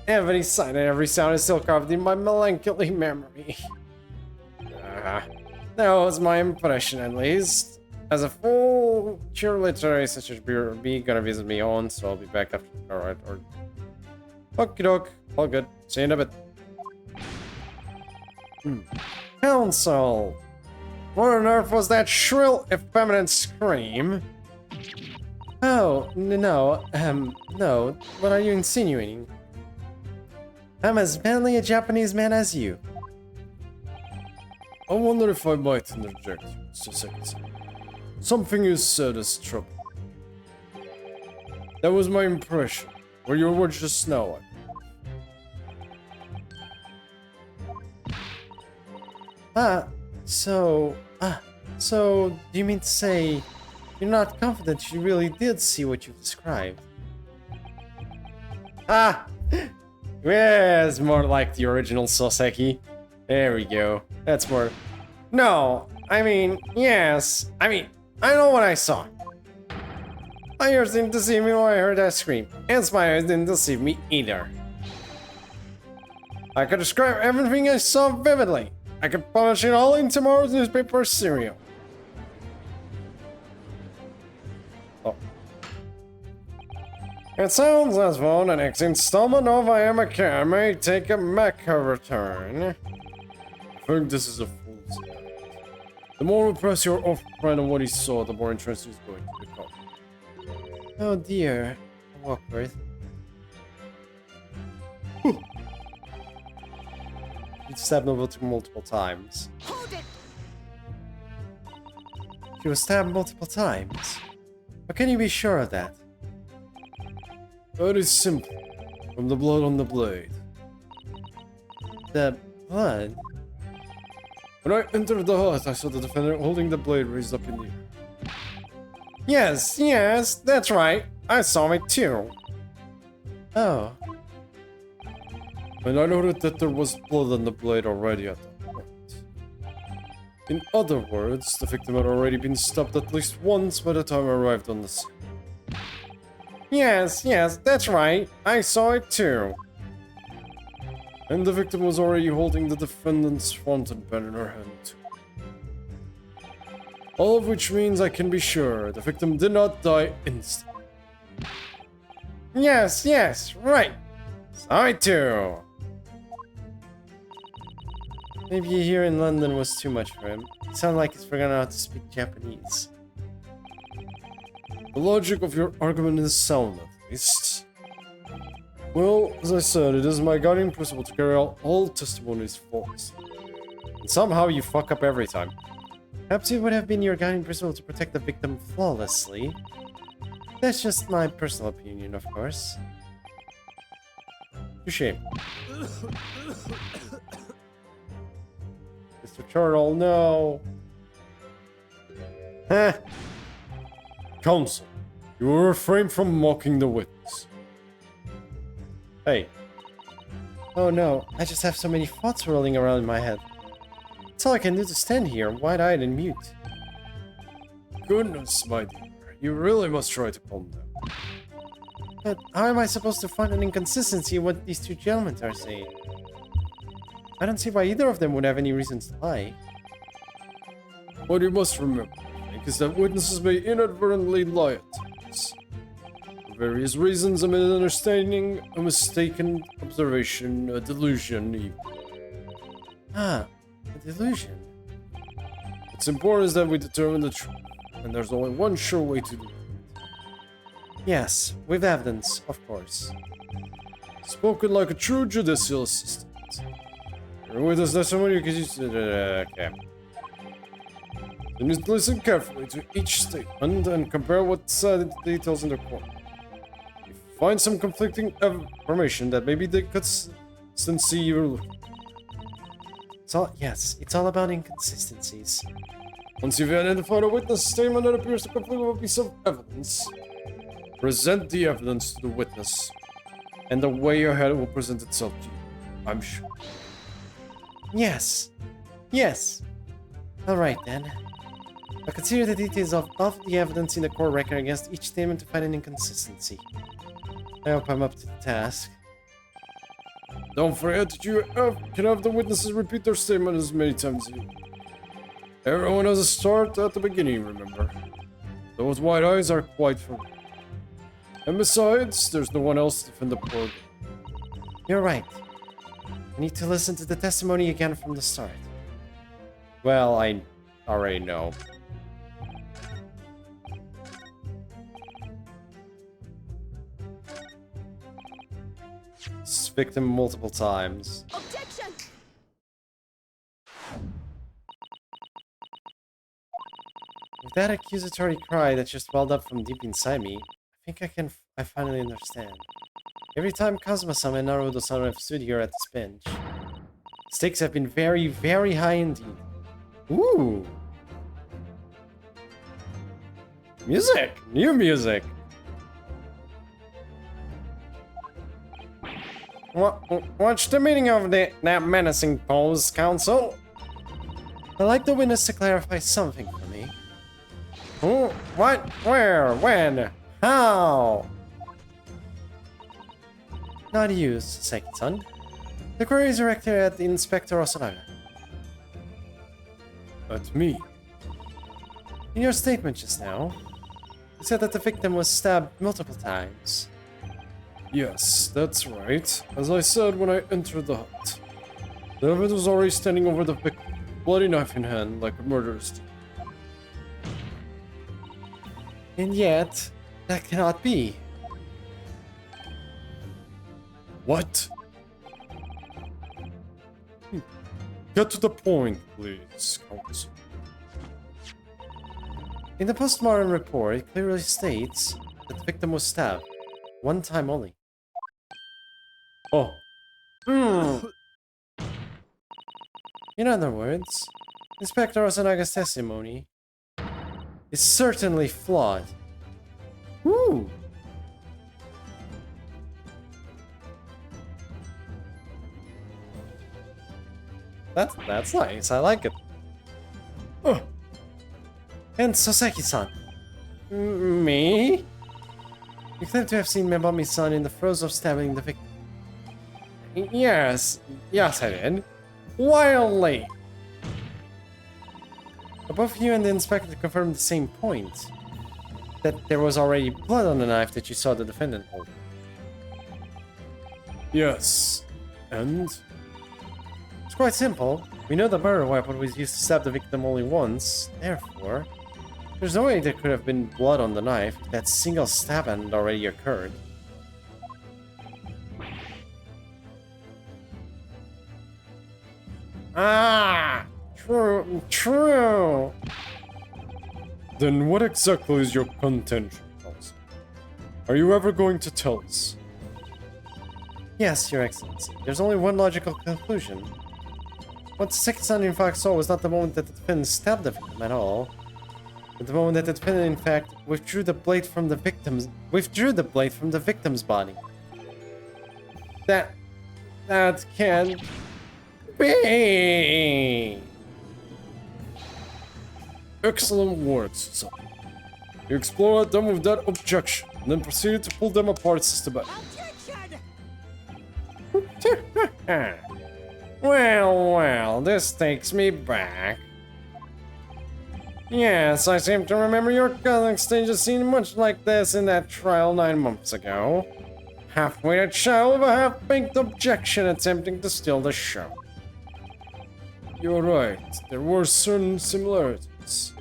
Every sight and every sound is still carved in my melancholy memory. That was my impression, at least. As a full literary such as be gonna visit me on, so I'll be back after. Alright, or. Okie doke. All good. See you in a bit. Council! What on earth was that shrill, effeminate scream? Oh, no. No. What are you insinuating? I'm as manly a Japanese man as you. I wonder if I might interject just a second. Something you said is trouble. That was my impression, or your words just now. So, do you mean to say you're not confident you really did see what you described? Yeah, it's more like the original Soseki. There we go. That's more. No, I mean, yes. I know what I saw. My ears didn't deceive me when I heard that scream. And my eyes didn't deceive me either. I could describe everything I saw vividly. I could publish it all in tomorrow's newspaper serial. Oh. It sounds as though the next installment of I Am a Cat may take a mecha return. I think this is a fool's errand. The more we press your off-brand on what he saw, the more interesting he's going to become. Oh dear. Awkward. You stabbed multiple times. Hold it! She was stabbed multiple times. How can you be sure of that? Very simple. From the blood on the blade. The blood? When I entered the hut, I saw the defendant holding the blade raised up in the air. Yes, that's right. I saw it too. Oh. And I noted that there was blood on the blade already at that point. In other words, the victim had already been stabbed at least once by the time I arrived on the scene. Yes, that's right. I saw it too. And the victim was already holding the defendant's fountain pen in her hand too. All of which means I can be sure the victim did not die instantly. Yes, right. Saw it too. Maybe here in London was too much for him. It sounded like he's forgotten how to speak Japanese. The logic of your argument is sound, at least. Well, as I said, it is my guiding principle to carry out all testimonies flawlessly. And somehow you fuck up every time. Perhaps it would have been your guiding principle to protect the victim flawlessly. That's just my personal opinion, of course. Touché. Mr. Turtle, no. Huh. Counsel, you will refrain from mocking the witness. Hey. Oh no, I just have so many thoughts rolling around in my head. That's all I can do to stand here, wide-eyed and mute. Goodness, my dear, you really must try to calm down. But how am I supposed to find an inconsistency in what these two gentlemen are saying? I don't see why either of them would have any reasons to lie. What you must remember, I think, is that witnesses may inadvertently lie at times. For various reasons, a misunderstanding, a mistaken observation, a delusion, even. Ah, a delusion. What's important is that we determine the truth, and there's only one sure way to do it. Yes, with evidence, of course. Spoken like a true judicial assistant. Your witness testimony because you said okay. You need to listen carefully to each statement and compare what's said in the details in the court. If you find some conflicting information that maybe the consistency you're looking for. it's all about inconsistencies. Once you've identified a witness statement that appears to conflict with a piece of evidence, present the evidence to the witness, and the way ahead will present itself to you, I'm sure. Yes. Alright then. I'll consider the details of the evidence in the court record against each statement to find an inconsistency. I hope I'm up to the task. Don't forget that you can have the witnesses repeat their statement as many times as you want. Everyone has a start at the beginning, remember? Those white eyes are quite familiar. And besides, there's no one else to defend the poor girl. You're right. I need to listen to the testimony again from the start. Well, I already know. This victim multiple times. Objection! With that accusatory cry that just welled up from deep inside me, I think I finally understand. Every time Kazuma-sama and Naruto-san have stood here at this bench, stakes have been very, very high indeed. Ooh! Music! New music! What's the meaning of that menacing pose, Counsel? I'd like the witness to clarify something for me. Who? What? Where? When? How? Not you, Saseki-san. The query is directed at Inspector Osanaga. That's me. In your statement just now, you said that the victim was stabbed multiple times. Yes, that's right. As I said when I entered the hut. The evidence was already standing over the victim, bloody knife in hand, like a murderer's do. And yet, that cannot be. What? Get to the point, please, Counsel. In the postmortem report, it clearly states that the victim was stabbed. One time only. Oh. In other words, Inspector Osanaga's testimony is certainly flawed. Woo! That's nice. I like it. And Saseki-san. Me? You claim to have seen Megami-san in the throes of stabbing the victim. Yes I did. Wildly. Both you and the inspector confirmed the same point. That there was already blood on the knife that you saw the defendant hold. Yes. And? It's quite simple. We know the murder weapon was used to stab the victim only once. Therefore, there's no way there could have been blood on the knife if that single stab had already occurred. Ah! True! Then what exactly is your contention, Counsel? Are you ever going to tell us? Yes, Your Excellency. There's only one logical conclusion. What Saseki-san in fact saw was not the moment that the defendant stabbed the victim at all, but the moment that the defendant in fact withdrew the blade from the victim's body. That can't be. Excellent words, son. You explored them with that objection, and then proceeded to pull them apart systematically. Well, this takes me back. Yes, I seem to remember your cousin staged a scene much like this in that trial 9 months ago. Half-witted child with a half-baked objection attempting to steal the show. You're right, there were certain similarities.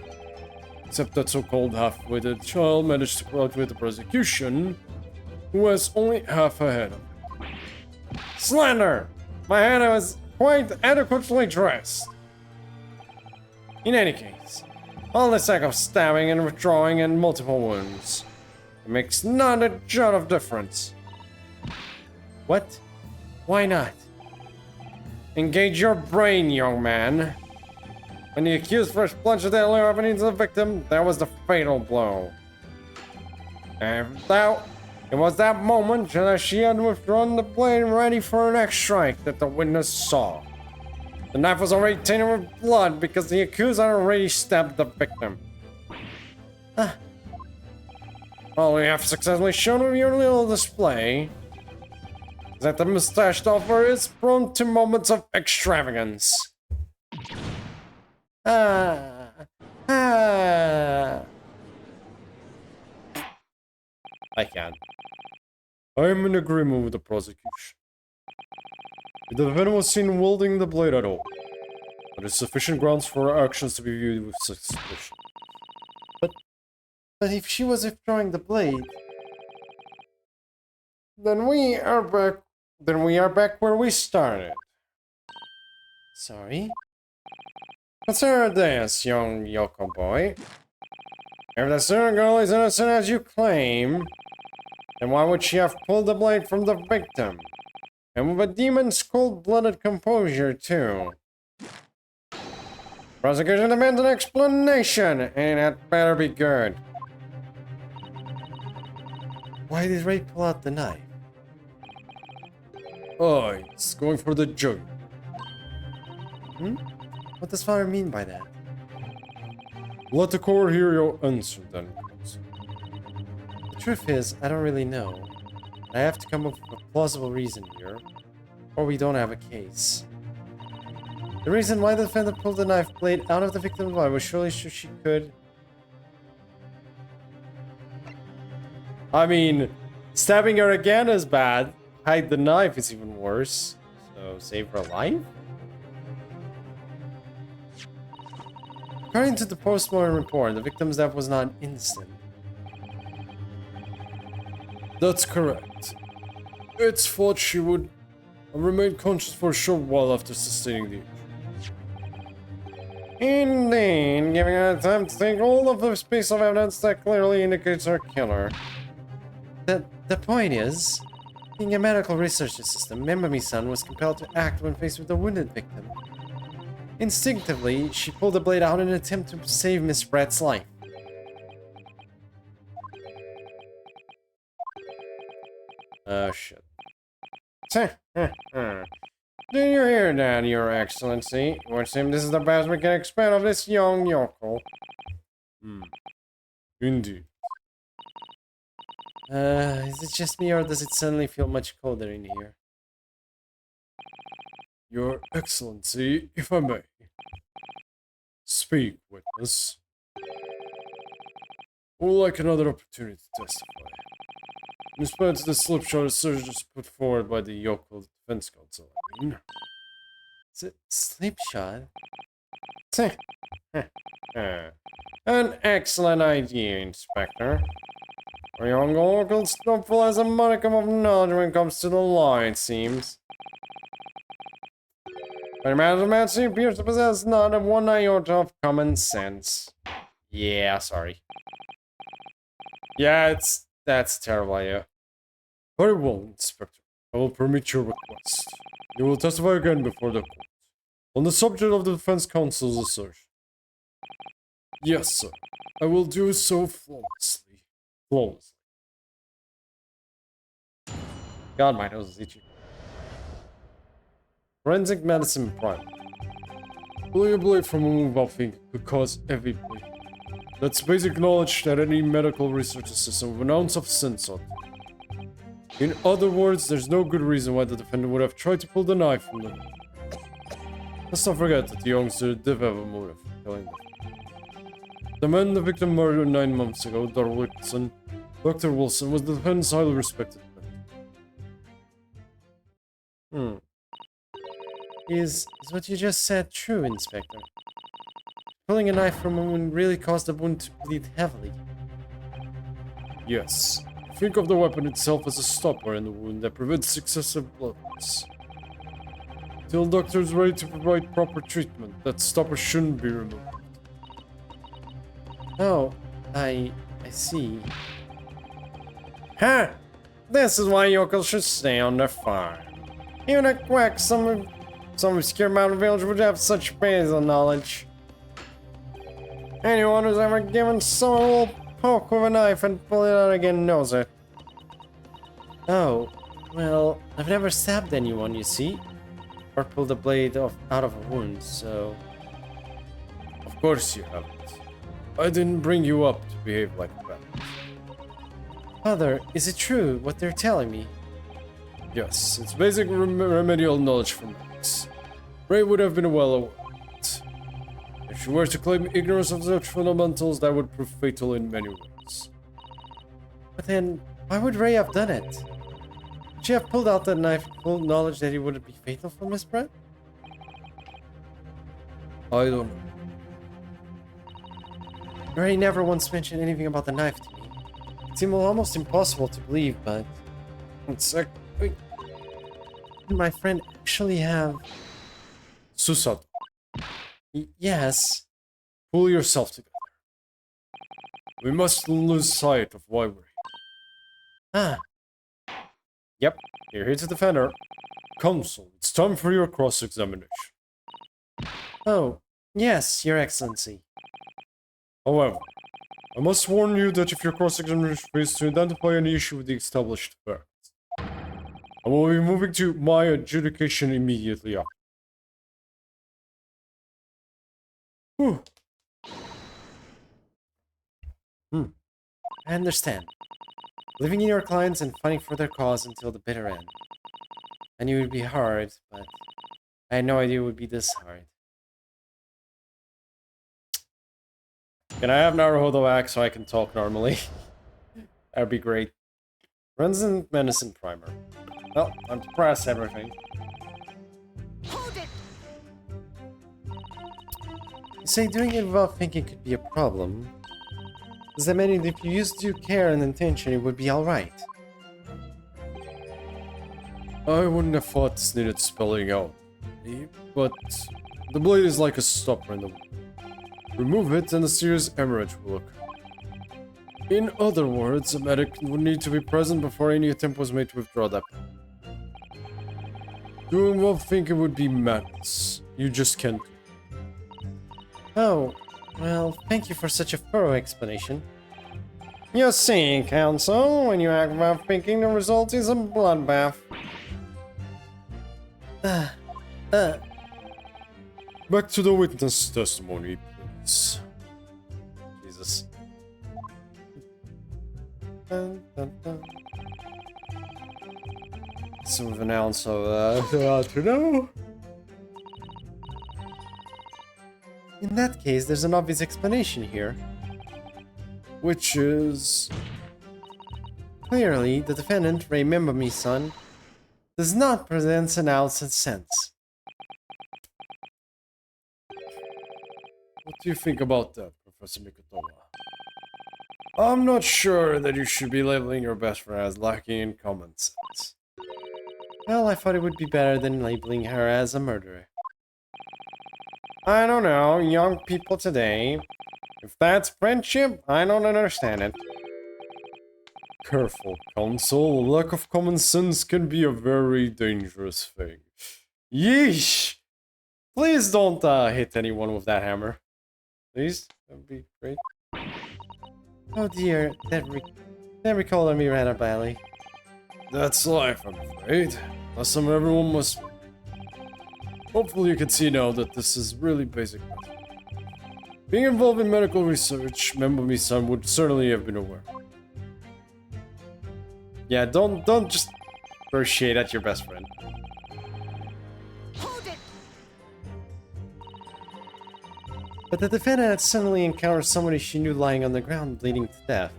Except that so-called half-witted child managed to outwit the prosecution, who was only half ahead of him. Slander! My head was quite adequately dressed. In any case, all the sake of stabbing and withdrawing and multiple wounds, it makes not a jot of difference. What? Why not? Engage your brain, young man. When the accused first plunged the deadly weapon into the victim, that was the fatal blow. And it was that moment that she had withdrawn the blade ready for an next strike that the witness saw. The knife was already tainted with blood because the accused had already stabbed the victim. All we have successfully shown with your little display is that the mustached offer is prone to moments of extravagance. I can't. I am in agreement with the prosecution. The defendant was seen wielding the blade at all. There is sufficient grounds for her actions to be viewed with suspicion. But if she was withdrawing the blade, then we are back where we started. Sorry? Consider this, young Yoko boy. If the student girl is innocent as you claim, then why would she have pulled the blade from the victim? And with a demon's cold-blooded composure, too. Prosecution demands an explanation, and that better be good. Why did Ray pull out the knife? Oh, he's going for the jug. What does father mean by that? Let the court hear your answer, then. The truth is, I don't really know. I have to come up with a plausible reason here, or we don't have a case. The reason why the defendant pulled the knife blade out of the victim's body was surely so she could... I mean, stabbing her again is bad. Hide the knife is even worse. So, save her life? According to the post-mortem report, the victim's death was not instant. That's correct. It's thought she would remain conscious for a short while after sustaining the injury. Indeed, giving her time to take all of this piece of evidence that clearly indicates her killer. The point is, being a medical research assistant, Memami-san was compelled to act when faced with a wounded victim. Instinctively, she pulled the blade out in an attempt to save Miss Brett's life. Oh, shit. Do you hear that, Your Excellency? It would seem this is the best we can expect of this young yokel. Indeed. Is it just me, or does it suddenly feel much colder in here? Your Excellency, if I may. Speak, witness. I would like another opportunity to testify. In response to the slipshod assertions put forward by the Yoko Defense Council, I mean. Is it slipshod? An excellent idea, Inspector. Our young local snowful has a modicum of knowledge when it comes to the law, it seems. But man appears to possess not a one iota of common sense. Yeah, sorry. Yeah, that's a terrible idea. Very well, Inspector. I will permit your request. You will testify again before the court. On the subject of the defense counsel's assertion. Yes, sir. I will do so flawlessly. God, my nose is itchy. Forensic medicine prime. Pulling a blade from a wound while thinking could cause heavy bleeding. That's basic knowledge that any medical research assistant with an ounce of sense ought to. In other words, there's no good reason why the defendant would have tried to pull the knife from the... Let's not forget that the youngster did have a motive for killing them. The man the victim murdered 9 months ago, Dr. Wilson, was the defendant's highly respected man. Is what you just said true, Inspector? Pulling a knife from a wound really caused the wound to bleed heavily. Yes. Think of the weapon itself as a stopper in the wound that prevents excessive blood loss. Till doctors ready to provide proper treatment, that stopper shouldn't be removed. Oh, I see. This is why yokels should stay on their farm. Even a quack Some obscure mountain village would have such basic knowledge. Anyone who's ever given someone a little poke with a knife and pull it out again knows it. Oh, well, I've never stabbed anyone, you see? Or pulled a blade out of a wound, so... Of course you haven't. I didn't bring you up to behave like that. Father, is it true what they're telling me? Yes, it's basic remedial knowledge from Max. Ray would have been well aware of it. If she were to claim ignorance of such fundamentals, that would prove fatal in many ways. But then, why would Ray have done it? Would she have pulled out that knife with full knowledge that it wouldn't be fatal for Miss Brett? I don't know. Ray never once mentioned anything about the knife to me. It seemed almost impossible to believe, but... Exactly. Did my friend actually have... Susato, Yes. pull yourself together. We must lose sight of why we're here. Ah, Yep, you're here to defend her. Counsel, it's time for your cross-examination. oh, yes, Your Excellency. However, I must warn you that if your cross-examination fails to identify any issue with the established facts, I will be moving to my adjudication immediately after. Whew. I understand. Living in your clients and fighting for their cause until the bitter end. I knew it would be hard, but I had no idea it would be this hard. Can I have Naruhodo back so I can talk normally? That'd be great. Runs in Medicine Primer. Well, time to press everything. Hold it! You say doing it without thinking could be a problem. Does that mean if you used due care and intention, it would be alright? I wouldn't have thought this needed spelling out, but the blade is like a stopper in the wound. Remove it and a serious hemorrhage will occur. In other words, a medic would need to be present before any attempt was made to withdraw that blade. Doing without thinking would be madness. You just can't. Oh, well, thank you for such a thorough explanation. You see, Counsel, when you act without thinking, the result is a bloodbath. Back to the witness testimony, please. Jesus. Dun, dun, dun. Some of an ounce of, to know. In that case, there's an obvious explanation here. Which is... Clearly, the defendant, remember me, son, does not present an ounce of sense. What do you think about that, Professor Mikotowa? I'm not sure that you should be labeling your best friend as lacking in common sense. Well, I thought it would be better than labeling her as a murderer. I don't know, young people today. If that's friendship, I don't understand it. Careful, Counsel. Lack of common sense can be a very dangerous thing. Yeesh! Please don't hit anyone with that hammer. Please? That'd be great. Oh dear, that recalled me rather badly. That's life, I'm afraid. Lesson everyone must... Hopefully you can see now that this is really basic matter. Being involved in medical research, Membo-mi-san would certainly have been aware. Yeah, don't just throw shade at your best friend. Hold it! But the defendant had suddenly encountered somebody she knew lying on the ground bleeding to death.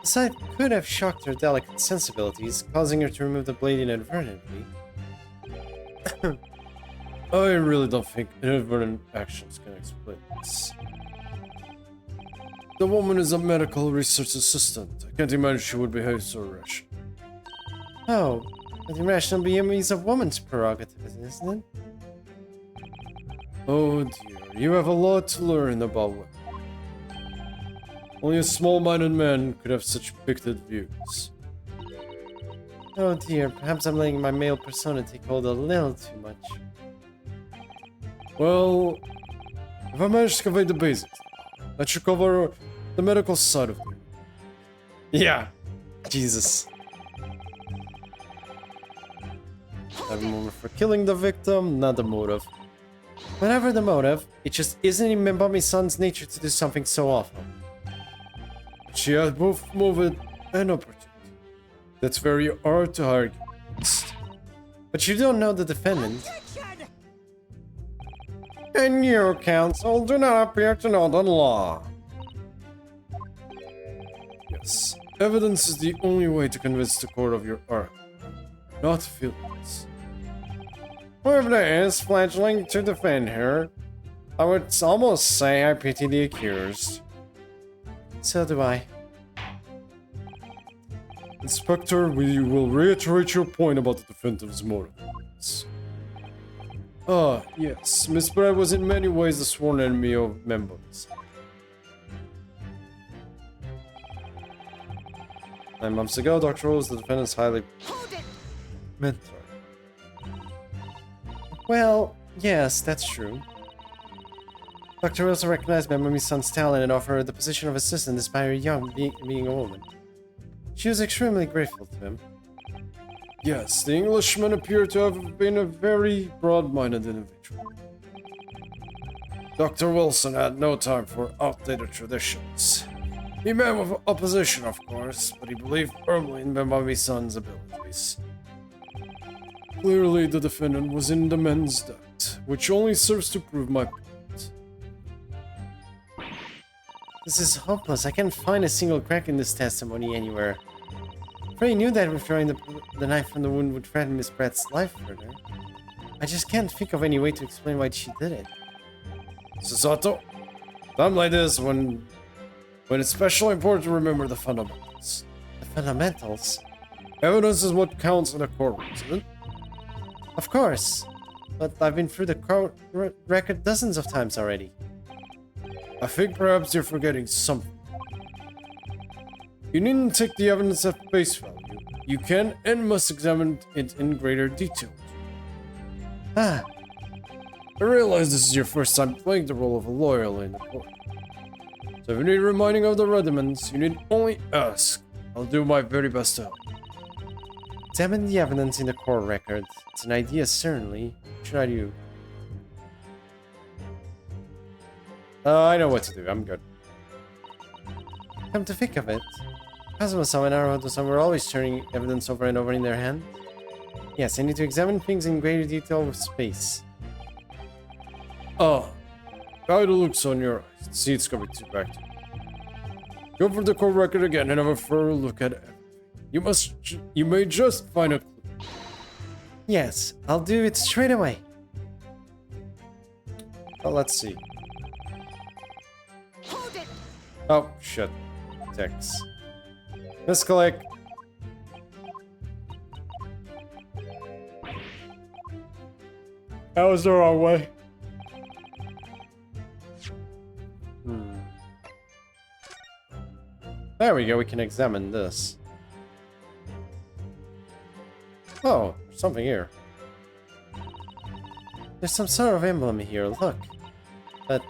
The sight could have shocked her delicate sensibilities, causing her to remove the blade inadvertently. I really don't think inadvertent actions can explain this. The woman is a medical research assistant. I can't imagine she would behave so rash. Oh, but irrational behavior is a woman's prerogative, isn't it? Oh dear, you have a lot to learn about women. Only a small-minded man could have such bigoted views. Oh dear, perhaps I'm letting my male persona take hold a little too much. Well, if I manage to convey the basics, that should cover the medical side of it. Yeah. Jesus. Have a motive for killing the victim, not the motive. Whatever the motive, it just isn't in Membami-san's nature to do something so awful. She had both motive and opportunity. That's very hard to argue. But you don't know the defendant. And you, counsel, do not appear to know the law. Yes, evidence is the only way to convince the court of your argument, not feelings. If there is fledgling to defend her, I would almost say I pity the accused. So do I. Inspector, we will reiterate your point about the defendant's motives. Yes, Miss Brad was in many ways the sworn enemy of members. 9 months ago, Dr. Rose, the defendant's highly mentor. Well, yes, that's true. Dr. Wilson recognized Membami-san's talent and offered her the position of assistant despite her being a woman. She was extremely grateful to him. Yes, the Englishman appeared to have been a very broad-minded individual. Dr. Wilson had no time for outdated traditions. He met with opposition, of course, but he believed firmly in Membami-san's abilities. Clearly, the defendant was in the men's debt, which only serves to prove my point. This is hopeless. I can't find a single crack in this testimony anywhere. Frey knew that withdrawing the knife from the wound would threaten Miss Pratt's life further. I just can't think of any way to explain why she did it. Susato, time like this when it's especially important to remember the fundamentals. The fundamentals? Evidence is what counts in a courtroom, isn't it? Of course. But I've been through the court record dozens of times already. I think perhaps you're forgetting something. You needn't take the evidence at face value. You can and must examine it in greater detail. Ah. I realize this is your first time playing the role of a lawyer in the court. So if you need reminding of the rudiments, you need only ask. I'll do my very best to help. Examine the evidence in the court record. It's an idea, certainly. Try to... I know what to do. I'm good. Come to think of it, Kazuma-san and Naruto-san were always turning evidence over and over in their hand. Yes, I need to examine things in greater detail with space. By the looks on your eyes, see it's coming back to you. Go for the court record again and have a thorough look at everything. You may just find a clue. Yes, I'll do it straight away. Well, let's see. Oh, shit. Text. Misclick. That was the wrong way. There we go, we can examine this. Oh, there's something here. There's some sort of emblem here, look. But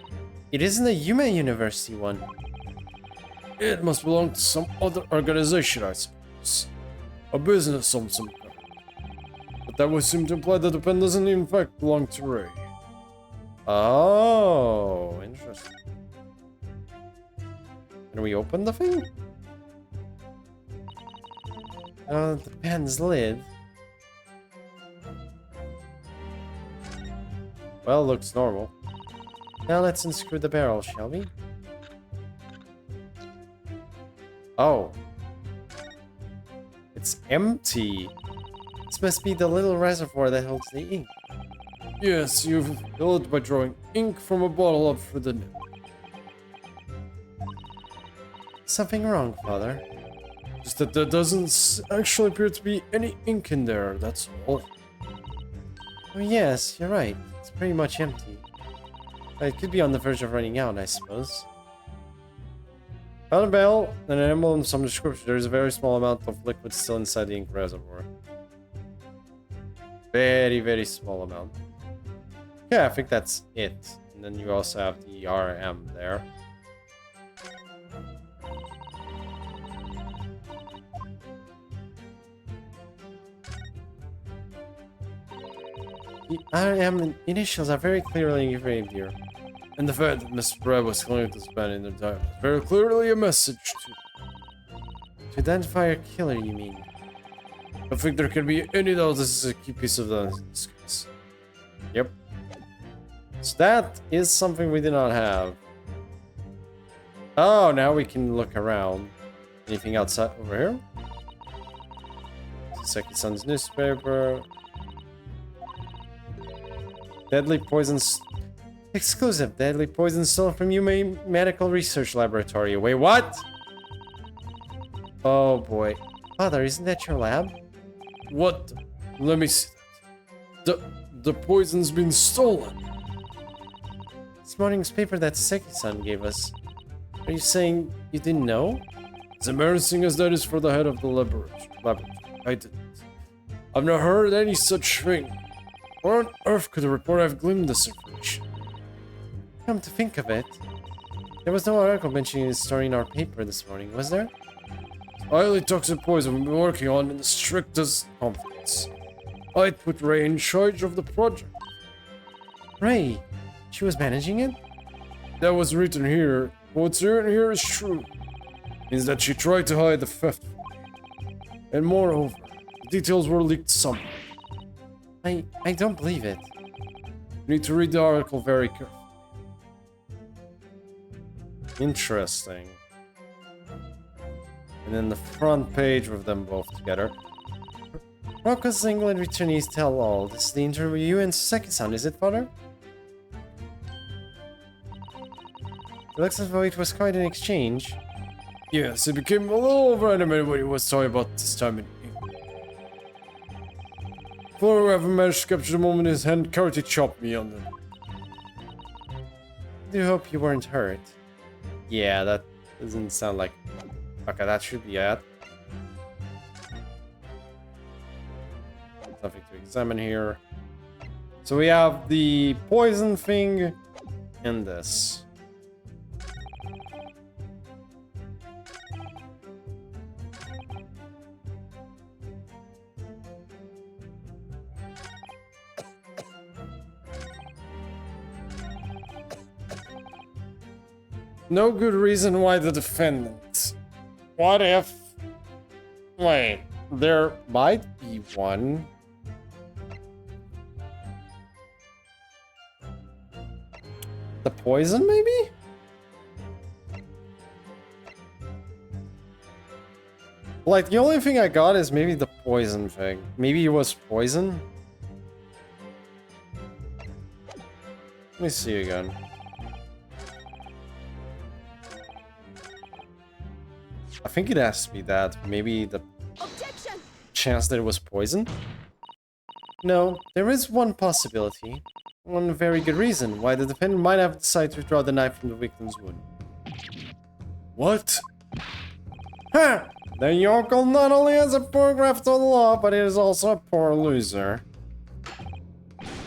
it isn't a Yume University one. It must belong to some other organization, I suppose. A business of some kind. But that would seem to imply that the pen doesn't in fact belong to Ray. Oh, interesting. Can we open the thing? The pen's lid. Well, looks normal. Now let's unscrew the barrel, shall we? Oh. It's empty. This must be the little reservoir that holds the ink. Yes, you've filled it by drawing ink from a bottle up through the nib. Something wrong, Father? Just that there doesn't actually appear to be any ink in there, that's all. Oh yes, you're right. It's pretty much empty. It could be on the verge of running out, I suppose. Found a bell and an emblem of some description. There is a very small amount of liquid still inside the ink reservoir. Very, very small amount. Yeah, I think that's it. And then you also have the RM there. The RM initials are very clearly engraved here. And the fact that Mr. Brad was claiming to spend in the time is very clearly a message to identify a killer, you mean? I don't think there can be any doubt this is a key piece of evidence in this case. Yep. So that is something we did not have. Oh, now we can look around. Anything outside over here? Seki-san's newspaper. Deadly poisons. Exclusive deadly poison stolen from Yume Medical Research Laboratory. Wait, what? Oh boy. Father, isn't that your lab? What? Let me see that. The poison's been stolen. This morning's paper that Seki-san gave us. Are you saying you didn't know? As embarrassing as that is for the head of the laboratory, I didn't. I've not heard any such thing. Where on earth could the reporter have gleaned this information? Come to think of it, there was no article mentioning this story in our paper this morning, was there? Highly toxic poison we've been working on in the strictest confidence. I'd put Ray in charge of the project. Ray? She was managing it? That was written here. What's written here is true. Means that she tried to hide the theft from me. And moreover, the details were leaked somewhere. I don't believe it. You need to read the article very carefully. Interesting. And then the front page with them both together. Rocco's England returnees tell all. This is the interview you and Seki-san, is it, father? It looks as though it was quite an exchange. Yes, it became a little over-animated when he was talking about this time in England. Before I ever managed to capture the moment his hand karate chopped me on them. I do hope you weren't hurt. Yeah, that doesn't sound like... Okay, that should be it. Something to examine here. So we have the poison thing and this. No good reason why the defendant. What if... Wait, there might be one. The poison, maybe? Like, the only thing I got is maybe the poison thing. Maybe it was poison? Let me see again. I think it has to be that. Maybe the chance that it was poison? No, there is one possibility. One very good reason why the defendant might have decided to withdraw the knife from the victim's wound. What? Ha! The yokel not only has a poor grasp of the law, but it is also a poor loser.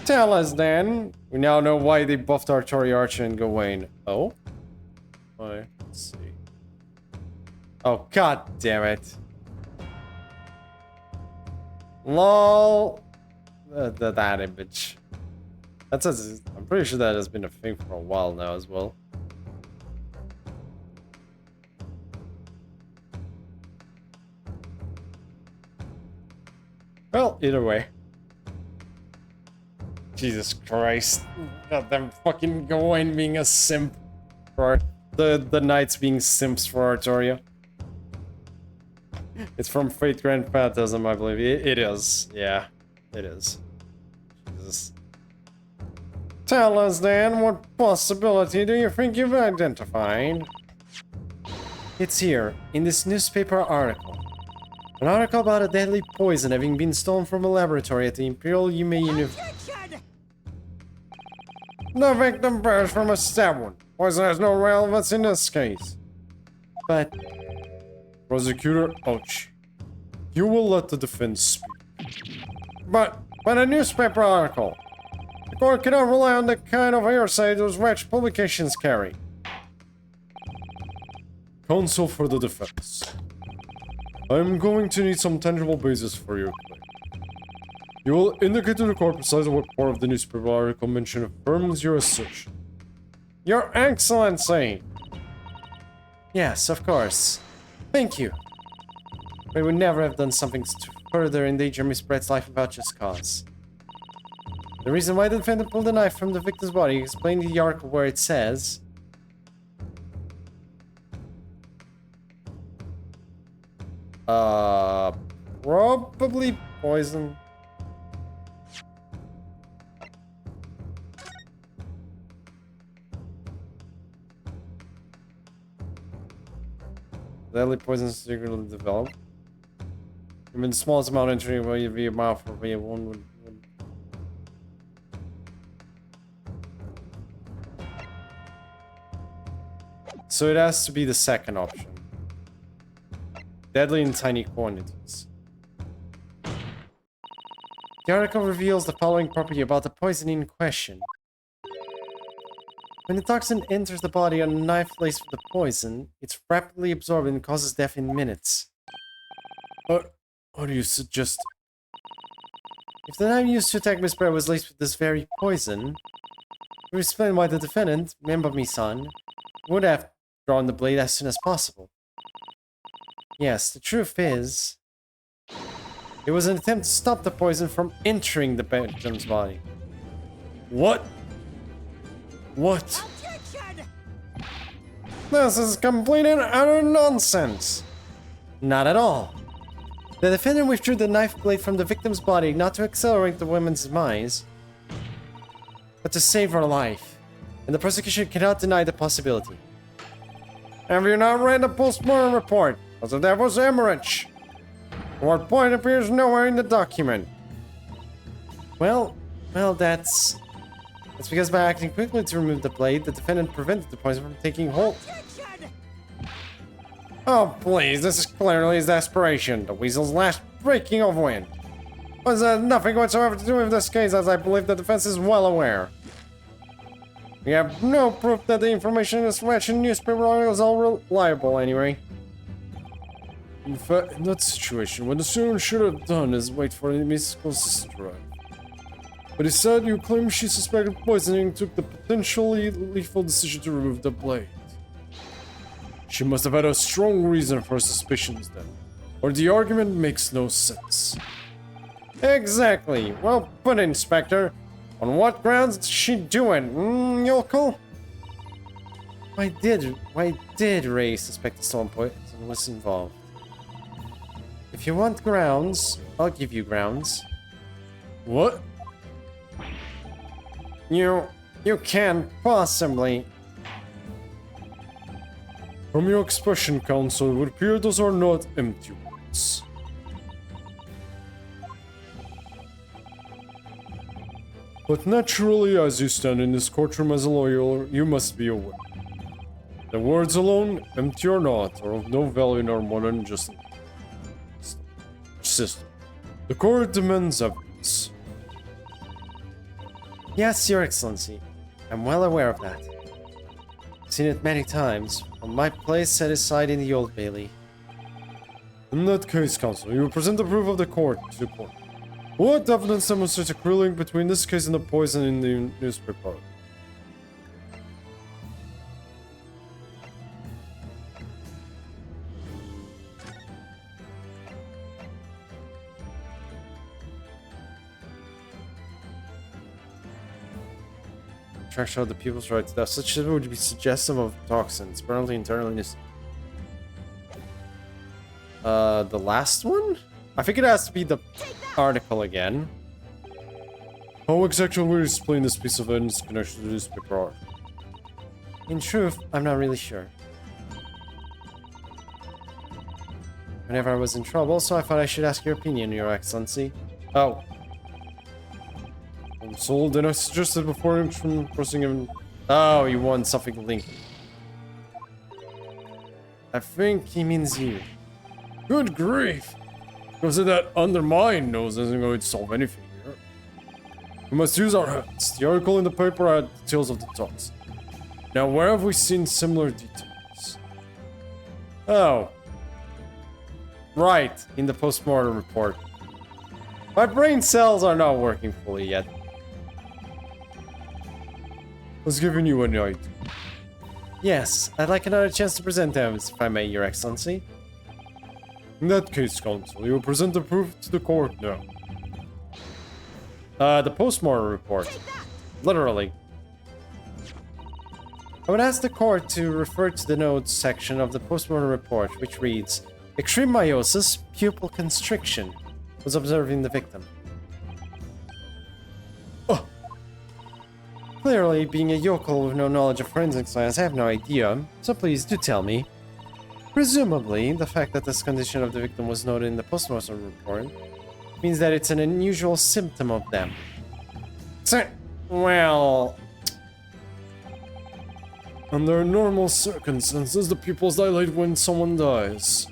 Tell us then. We now know why they buffed Arturi, Archer, and Gawain. Oh? Why? Let's see. Oh, god damn it. LOL. That image. I'm pretty sure that has been a thing for a while now as well. Well, either way. Jesus Christ. God, them fucking Gawain being a simp for the knights being simps for Artoria. It's from Fate Grand Phantasm, I believe. It is. Yeah, it is. Jesus. Tell us then, what possibility do you think you've identified? It's here, in this newspaper article. An article about a deadly poison having been stolen from a laboratory at the Imperial Yume University. The victim perished from a stab wound. Poison has no relevance in this case. but... Prosecutor, ouch. You will let the defense speak. But a newspaper article. The court cannot rely on the kind of hearsay those wretched publications carry. Counsel for the defense. I'm going to need some tangible basis for your claim. You will indicate to the court precisely what part of the newspaper article mention affirms your assertion. Your Excellency! Yes, of course. Thank you. We would never have done something to further endanger Miss Brett's life without just cause. The reason why the defendant pulled the knife from the victim's body explained in the article where it says... Probably poison. Deadly poison secretly developed. Even the smallest amount entering via mouth or via wound would... So it has to be the second option. Deadly in tiny quantities. The article reveals the following property about the poison in question. When the toxin enters the body on a knife laced with the poison, it's rapidly absorbed and causes death in minutes. What do you suggest? If the knife used to attack Miss Brett was laced with this very poison, it would explain why the defendant, Memba-mi-san, would have drawn the blade as soon as possible. Yes, the truth is... it was an attempt to stop the poison from entering the victim's body. What? What? This is complete and utter nonsense! Not at all. The defendant withdrew the knife blade from the victim's body not to accelerate the woman's demise, but to save her life. And the prosecution cannot deny the possibility. Have you not read the post-mortem report? Because the death was hemorrhage. What point appears nowhere in the document. Well, that's because by acting quickly to remove the blade, the defendant prevented the poison from taking hold. Oh, please, this is clearly his desperation. The weasel's last breaking of wind. This has nothing whatsoever to do with this case, as I believe the defense is well aware. We have no proof that the information in this wretched newspaper article is all reliable, anyway. In fact, in that situation, what the student should have done is wait for the mystical sister to arrive. But instead, you claim she suspected poisoning and took the potentially lethal decision to remove the blade. She must have had a strong reason for her suspicions then, or the argument makes no sense. Exactly. Well put, Inspector. On what grounds did she do it, yokel? Why did Ray suspect the stolen poison was involved? If you want grounds, I'll give you grounds. What? You can't possibly... From your expression, Counsel, it would appear those are not empty words. But naturally, as you stand in this courtroom as a lawyer, you must be aware. The words alone, empty or not, are of no value in our modern justice system. The court demands evidence. Yes, Your Excellency. I'm well aware of that. I've seen it many times, from my place set aside in the Old Bailey. In that case, Counsel, you will present the proof of the court to the court. What evidence demonstrates a clear link between this case and the poison in the newspaper? Track showed the people's right to death. Such would be suggestive of toxins, apparently internally. The last one? I think it has to be the article again. How exactly will you explain this piece of evidence in connection to the newspaper article? In truth, I'm not really sure. Whenever I was in trouble, so I thought I should ask your opinion, Your Excellency. Oh. So then I suggested before him from pressing him. Oh, you want something linked. I think he means you. Good grief! Because that undermined nose isn't going to solve anything here. We must use our heads. The article in the paper had details of the talks. Now, where have we seen similar details? Oh. Right, in the postmortem report. My brain cells are not working fully yet. Was giving you an idea. Yes, I'd like another chance to present them, if I may, Your Excellency. In that case, Counsel, you will present the proof to the court now. The postmortem report. Literally. I would ask the court to refer to the notes section of the postmortem report, which reads, extreme meiosis, pupil constriction, was observed in the victim. Oh. Clearly, being a yokel with no knowledge of forensic science, I have no idea, so please do tell me. Presumably, the fact that this condition of the victim was noted in the postmortem report means that it's an unusual symptom of them. Well... Under normal circumstances, the pupils dilate when someone dies.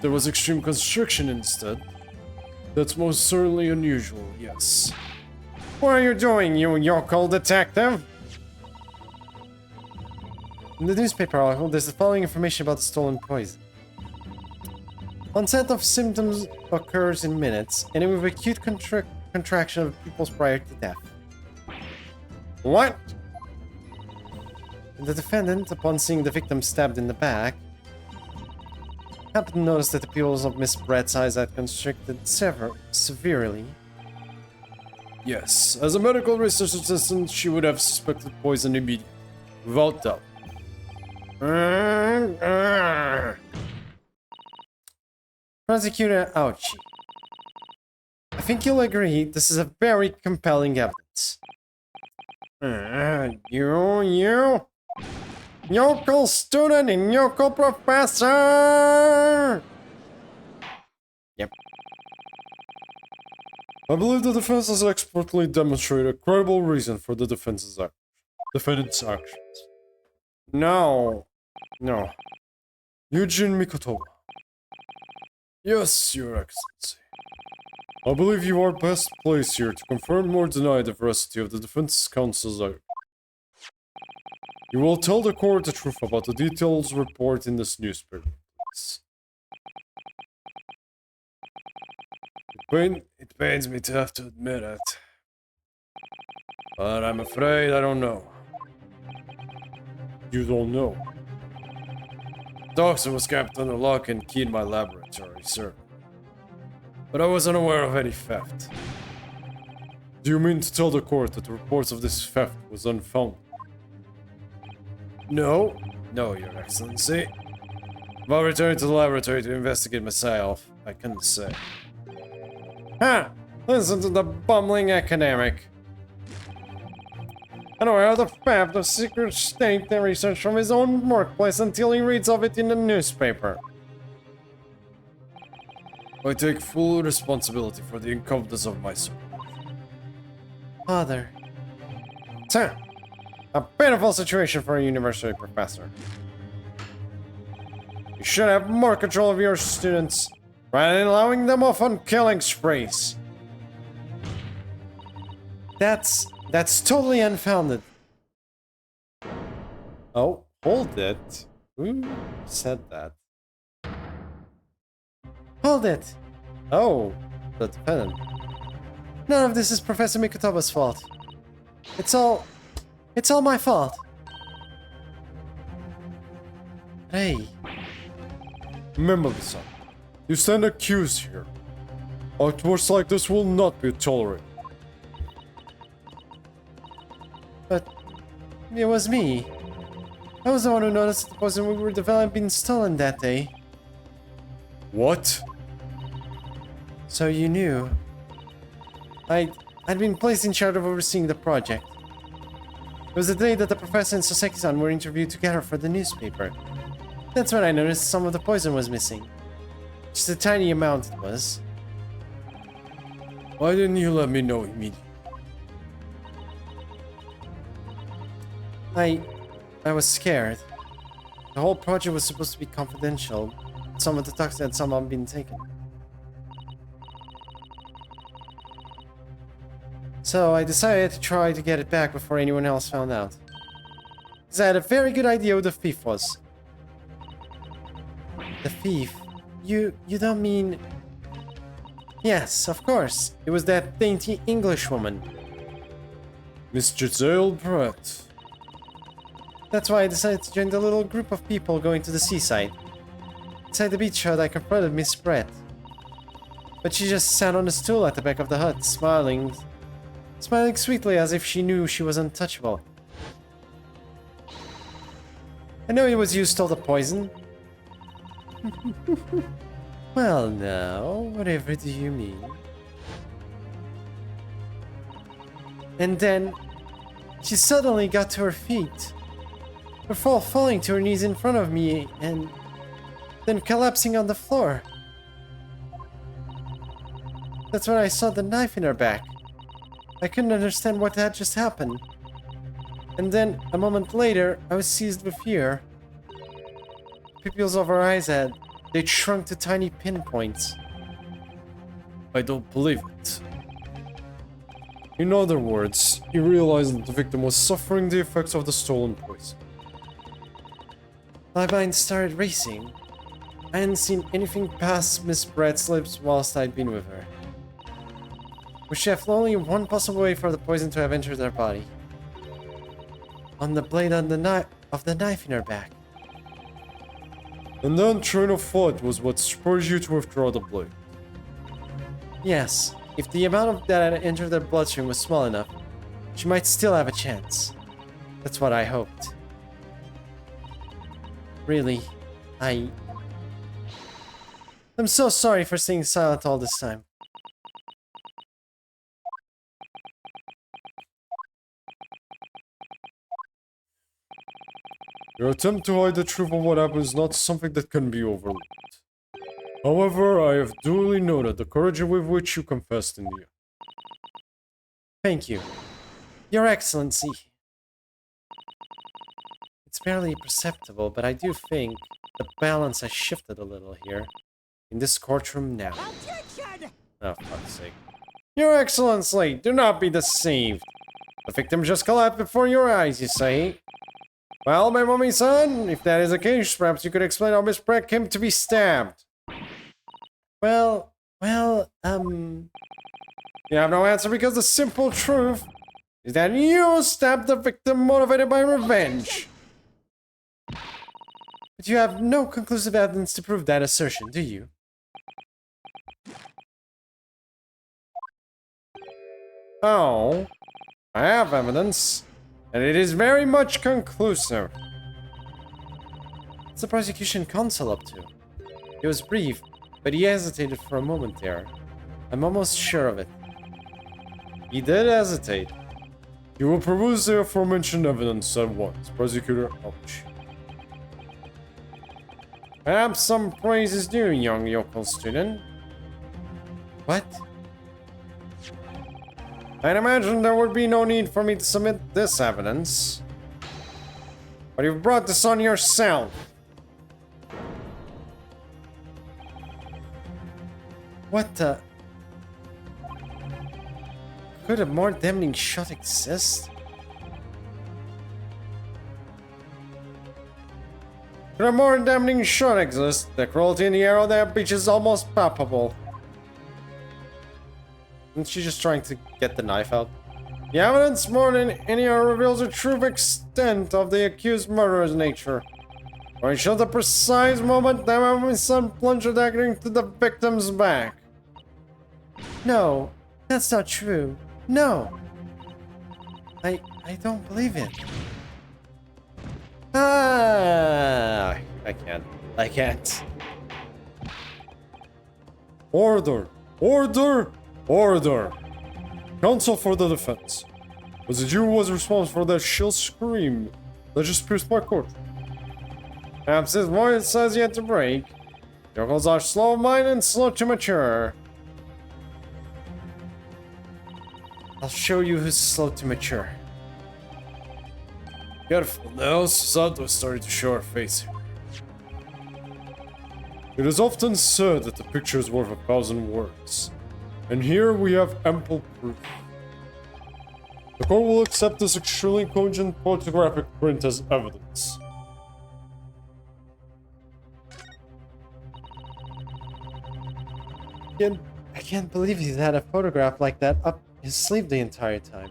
There was extreme constriction instead. That's most certainly unusual, yes. What are you doing, you yokel detective? In the newspaper article, there's the following information about the stolen poison. Onset of symptoms occurs in minutes, and with acute contraction of pupils prior to death. What? The defendant, upon seeing the victim stabbed in the back, happened to notice that the pupils of Miss Brett's eyes had constricted severely. Yes, as a medical research assistant, she would have suspected poison immediately, without doubt. Prosecutor Ouchie. I think you'll agree this is a very compelling evidence. You? Yokel student and yokel professor! Yep. I believe the defense has expertly demonstrated a credible reason for the defendant's actions. No. Eugene Mikotoba. Yes, Your Excellency. I believe you are best placed here to confirm or deny the veracity of the defense counsel's argument. You will tell the court the truth about the details report in this newspaper, please. It pains me to have to admit it. But I'm afraid I don't know. You don't know? Toxin was kept under lock and key in my laboratory, sir. But I wasn't aware of any theft. Do you mean to tell the court that the reports of this theft was unfounded? No, Your Excellency. If I return to the laboratory to investigate myself, I couldn't say. Ha! Listen to the bumbling academic. Unaware of the theft of secret state and research from his own workplace until he reads of it in the newspaper. I take full responsibility for the incompetence of my son. Father. Sir, a pitiful situation for a university professor. You should have more control of your students, rather than allowing them off on killing sprees. That's totally unfounded. Oh, hold it. Who said that? Hold it! Oh, the defendant. None of this is Professor Mikotoba's fault. It's all my fault. Hey. Remember, son. You stand accused here. Outbursts like this will not be tolerated. But it was me. I was the one who noticed the poison we were developing stolen that day. What? So you knew. I'd been placed in charge of overseeing the project. It was the day that the professor and Soseki-san were interviewed together for the newspaper. That's when I noticed some of the poison was missing. Just a tiny amount it was. Why didn't you let me know immediately? I was scared. The whole project was supposed to be confidential. Some of the talks had somehow been taken. So I decided to try to get it back before anyone else found out. Because I had a very good idea who the thief was. The thief? You don't mean... Yes, of course. It was that dainty English woman. Miss Giselle Pratt. That's why I decided to join the little group of people going to the seaside. Inside the beach hut, I confronted Miss Pratt. But she just sat on a stool at the back of the hut, smiling sweetly as if she knew she was untouchable. I know it was you who stole the poison. Well now, whatever do you mean? And then, she suddenly got to her feet. Before falling to her knees in front of me and then collapsing on the floor. That's when I saw the knife in her back. I couldn't understand what had just happened. And then, a moment later, I was seized with fear. The pupils of her eyes they'd shrunk to tiny pinpoints. I don't believe it. In other words, you realized that the victim was suffering the effects of the stolen poison. My mind started racing. I hadn't seen anything past Miss Pratt's lips whilst I'd been with her. Which left only one possible way for the poison to have entered her body. On the blade of the knife in her back. And then train of thought was what spurred you to withdraw the blade. Yes, if the amount of that had entered her bloodstream was small enough, she might still have a chance. That's what I hoped. Really, I'm so sorry for staying silent all this time. Your attempt to hide the truth of what happened is not something that can be overlooked. However, I have duly noted the courage with which you confessed in the end. Thank you. Your Excellency. It's barely perceptible, but I do think the balance has shifted a little here. In this courtroom now. Oh, fuck's sake. Your Excellency, do not be deceived. The victim just collapsed before your eyes, you say? Well, my mommy-son, if that is the case, perhaps you could explain how Miss Pratt came to be stabbed. Well, You have no answer because the simple truth is that you stabbed the victim motivated by revenge. But you have no conclusive evidence to prove that assertion, do you? Oh, I have evidence, and it is very much conclusive. What's the prosecution counsel up to? It was brief, but he hesitated for a moment there. I'm almost sure of it. He did hesitate. You will peruse the aforementioned evidence at once, Prosecutor Ouch. Perhaps some praise is due, young yokel student. What? I'd imagine there would be no need for me to submit this evidence. But you've brought this on yourself. What the... Could a more damning shot exist? Could a more damning shot exist? The cruelty in the air of that beach is almost palpable. Isn't she just trying to get the knife out? The evidence more than any other reveals the true extent of the accused murderer's nature. For it shows the precise moment that my son plunged a dagger into the victim's back. No, that's not true. No. I don't believe it. Ah, I can't. Order! Order! Order! Counsel for the defense. Was it you who was responsible for that shrill scream that just pierced my court? Perhaps his voice says yet to break. Yokels are slow of mind and slow to mature. I'll show you who's slow to mature. Careful now, Susanto is starting to show her face here. It is often said that the picture is worth 1,000 words. And here we have ample proof. The court will accept this extremely cogent photographic print as evidence. I can't believe he had a photograph like that up his sleeve the entire time.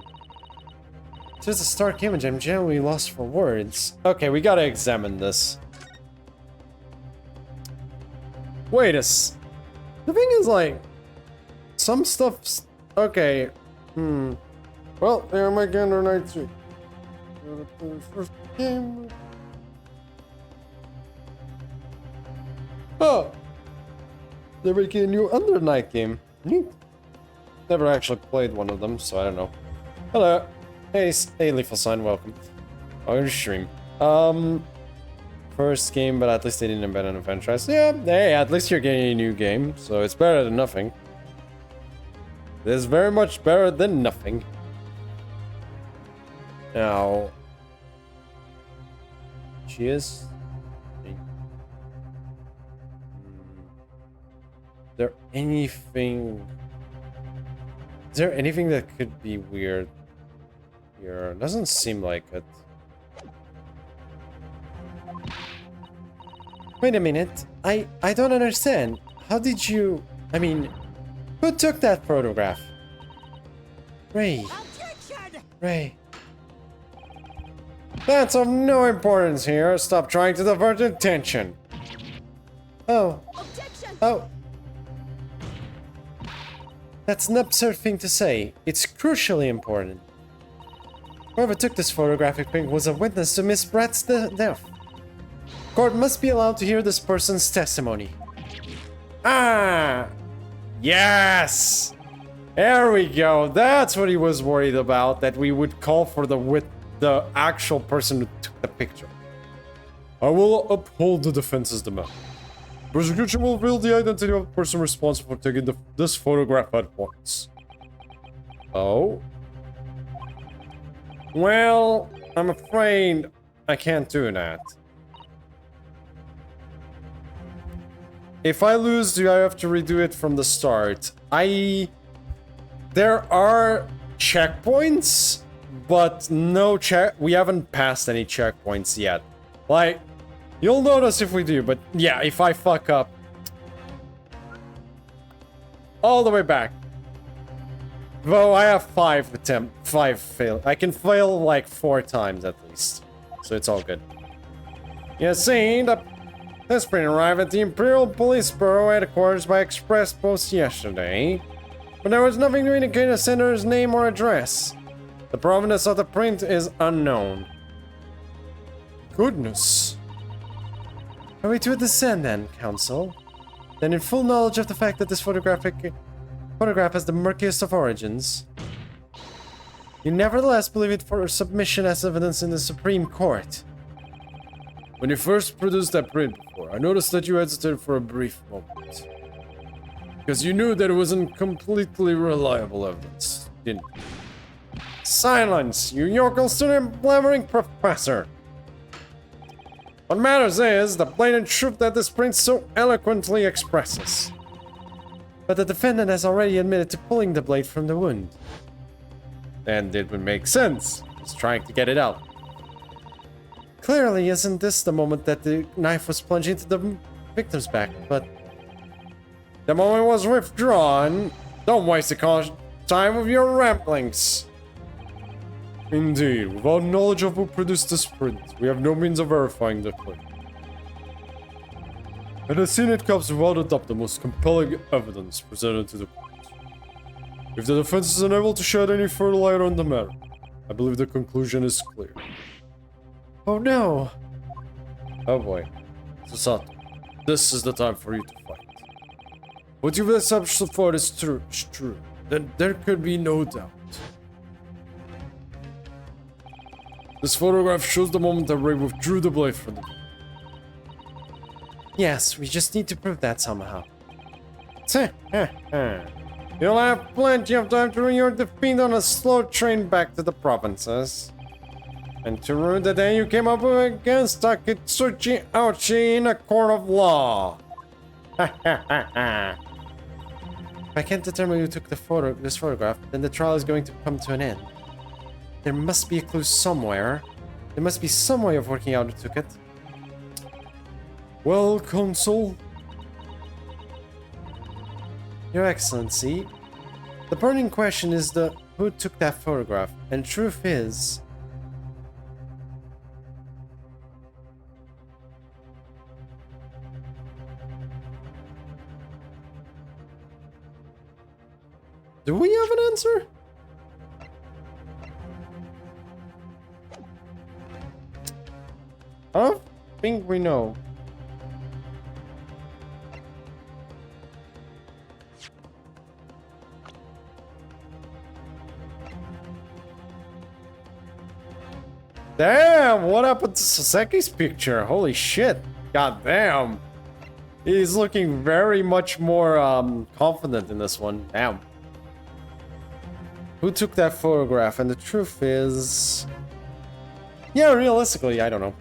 It's just a stark image. I'm generally lost for words. Okay, we gotta examine this. Wait The thing is, like, some stuff's... Okay. Well, there am I again on night 3. First game. Oh! They're making a new Under Night game. Neat. Never actually played one of them, so I don't know. Hello. Hey, Lethal Sign, welcome. Welcome to stream. First game, but at least they didn't abandon the franchise. Yeah, hey, at least you're getting a new game, so it's better than nothing. It is very much better than nothing. Now... She is... Is there anything... Is there anything that could be weird here? Doesn't seem like it. Wait a minute. I don't understand. How did you... I mean... Who took that photograph? Ray. Ray. That's of no importance here. Stop trying to divert attention. Oh. Objection! Oh. That's an absurd thing to say. It's crucially important. Whoever took this photographic print was a witness to Miss Bratt's death. Court must be allowed to hear this person's testimony. Ah! Yes! There we go. That's what he was worried about, that we would call for the actual person who took the picture. I will uphold the defense's demand. Prosecution will reveal the identity of the person responsible for taking this photograph at once. Oh? Well, I'm afraid I can't do that. If I lose, do I have to redo it from the start? There are checkpoints, but no we haven't passed any checkpoints yet. Like, you'll notice if we do, but yeah, if I fuck up. All the way back. Though I have 5 fail. I can fail like 4 times at least. So it's all good. You see, this print arrived at the Imperial Police Bureau headquarters by express post yesterday, but there was nothing to indicate a sender's name or address. The provenance of the print is unknown. Goodness. Are we to descend then, Counsel? Then in full knowledge of the fact that this photograph has the murkiest of origins, you nevertheless believe it for submission as evidence in the Supreme Court. When you first produced that print before, I noticed that you hesitated for a brief moment. Because you knew that it wasn't completely reliable evidence, didn't you? Silence, you yokel student blabbering professor! What matters is the blatant truth that this print so eloquently expresses. But the defendant has already admitted to pulling the blade from the wound. And it would make sense. He's trying to get it out. Clearly, isn't this the moment that the knife was plunged into the victim's back, but... The moment was withdrawn. Don't waste the time with your ramblings. Indeed, without knowledge of who produced this print, we have no means of verifying the claim. And the scene it comes without a doubt the most compelling evidence presented to the court. If the defense is unable to shed any further light on the matter, I believe the conclusion is clear. Oh no! Oh boy. Sasato, this is the time for you to fight. What you've established so far is true. Then there could be no doubt. This photograph shows the moment that Ray withdrew the blade from the blade. Yes, we just need to prove that somehow. You'll have plenty of time to ruin your defeat on a slow train back to the provinces. And to ruin the day you came up against Takitsuchi Aoshi in a court of law. If I can't determine who took this photograph, then the trial is going to come to an end. There must be a clue somewhere. There must be some way of working out who took it. Well, Consul. Your Excellency, the burning question is who took that photograph, and truth is... Do we have an answer? I don't think we know. Damn, what happened to Saseki's picture? Holy shit. God damn. He's looking very much more confident in this one. Damn. Who took that photograph? And the truth is... Yeah, realistically, I don't know.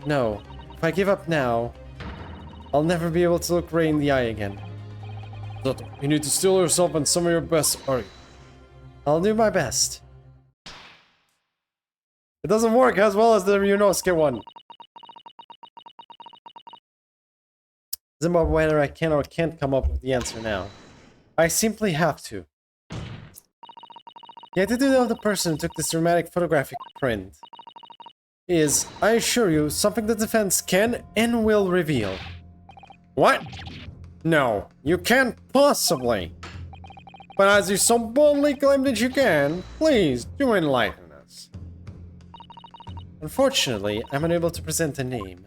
No. If I give up now, I'll never be able to look Ray in the eye again. Zoto, you need to steel yourself and some of your best art. I'll do my best. It doesn't work as well as the Ryunosuke one. It's about whether I can or can't come up with the answer now. I simply have to. The attitude of the person who took this dramatic photographic print is, I assure you, something the defense can and will reveal. What? No, you can't possibly. But as you so boldly claim that you can, please do enlighten us. Unfortunately, I'm unable to present a name.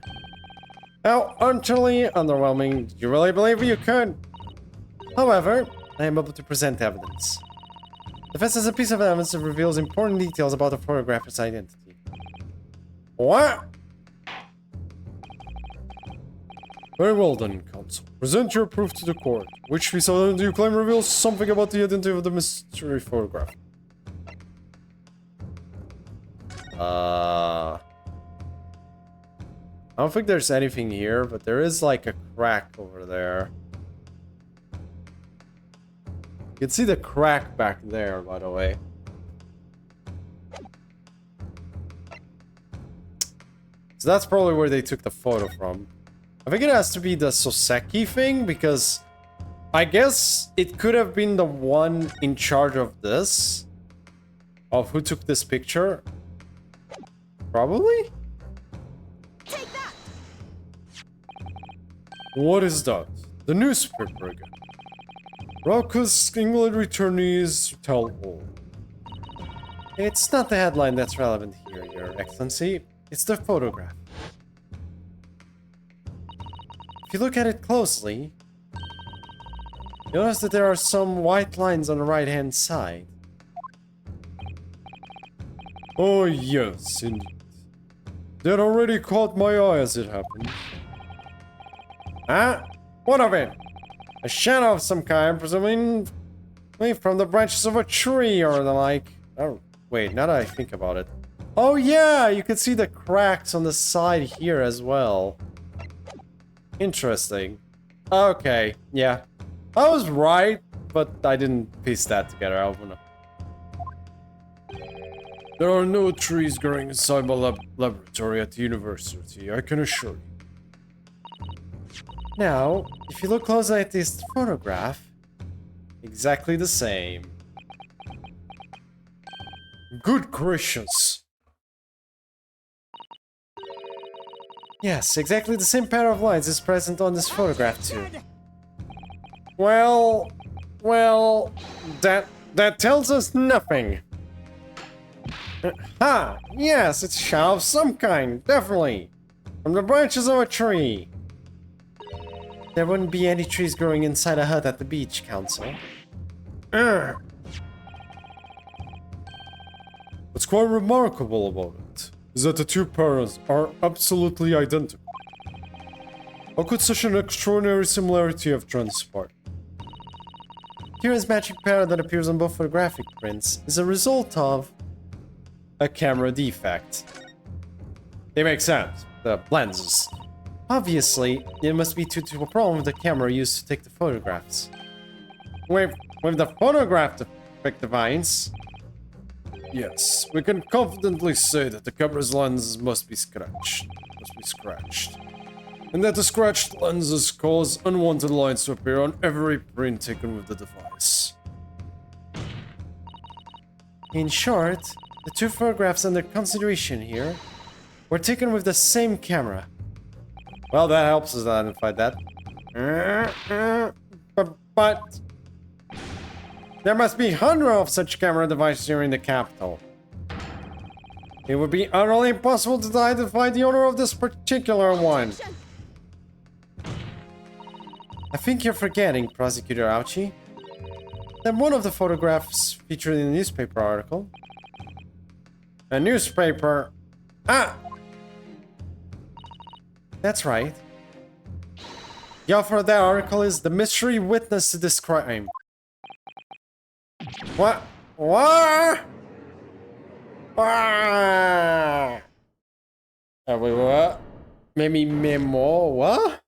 How utterly underwhelming. Did you really believe you could? However, I am able to present evidence. The defense has a piece of evidence that reveals important details about the photographer's identity. What? Very well then, Counsel. Present your proof to the court. Which piece of evidence you claim reveals something about the identity of the mystery photograph? I don't think there's anything here, but there is like a crack over there. You can see the crack back there, by the way. So that's probably where they took the photo from. I think it has to be the Soseki thing, because I guess it could have been the one in charge of this. Of who took this picture. Probably? Take that! What is that? The newspaper again. Raucous England returnees tell all. It's not the headline that's relevant here, Your Excellency. It's the photograph. If you look at it closely, you notice that there are some white lines on the right-hand side. Oh yes, indeed. That already caught my eye as it happened. Huh? What of it? A shadow of some kind, presumably from the branches of a tree or the like. Oh, wait, now that I think about it. Oh yeah, you can see the cracks on the side here as well. Interesting. Okay, yeah. I was right, but I didn't piece that together. I don't know. There are no trees growing inside my laboratory at the university, I can assure you. Now, if you look closely at this photograph, exactly the same. Good gracious. Yes, exactly the same pair of lines is present on this photograph too. Well, that tells us nothing. Ha! Yes, it's a shadow of some kind, definitely. From the branches of a tree. There wouldn't be any trees growing inside a hut at the beach, Counsel. What's quite remarkable about it is that the two parents are absolutely identical. How could such an extraordinary similarity have transpired? Kira's magic pair that appears on both photographic prints is a result of a camera defect. They make sense. The lenses. Obviously, it must be due to a problem with the camera used to take the photographs. With the photograph device? Yes, we can confidently say that the camera's lenses must be scratched. And that the scratched lenses cause unwanted lines to appear on every print taken with the device. In short, the two photographs under consideration here were taken with the same camera. Well, that helps us identify that. But there must be hundreds of such camera devices here in the capital. It would be utterly impossible to identify the owner of this particular one. I think you're forgetting, Prosecutor Ouchie, that one of the photographs featured in the newspaper article. A newspaper? Ah! That's right. The author of that article is the mystery witness to this crime. What? What? Ah! Wait, what? Maybe memo, what?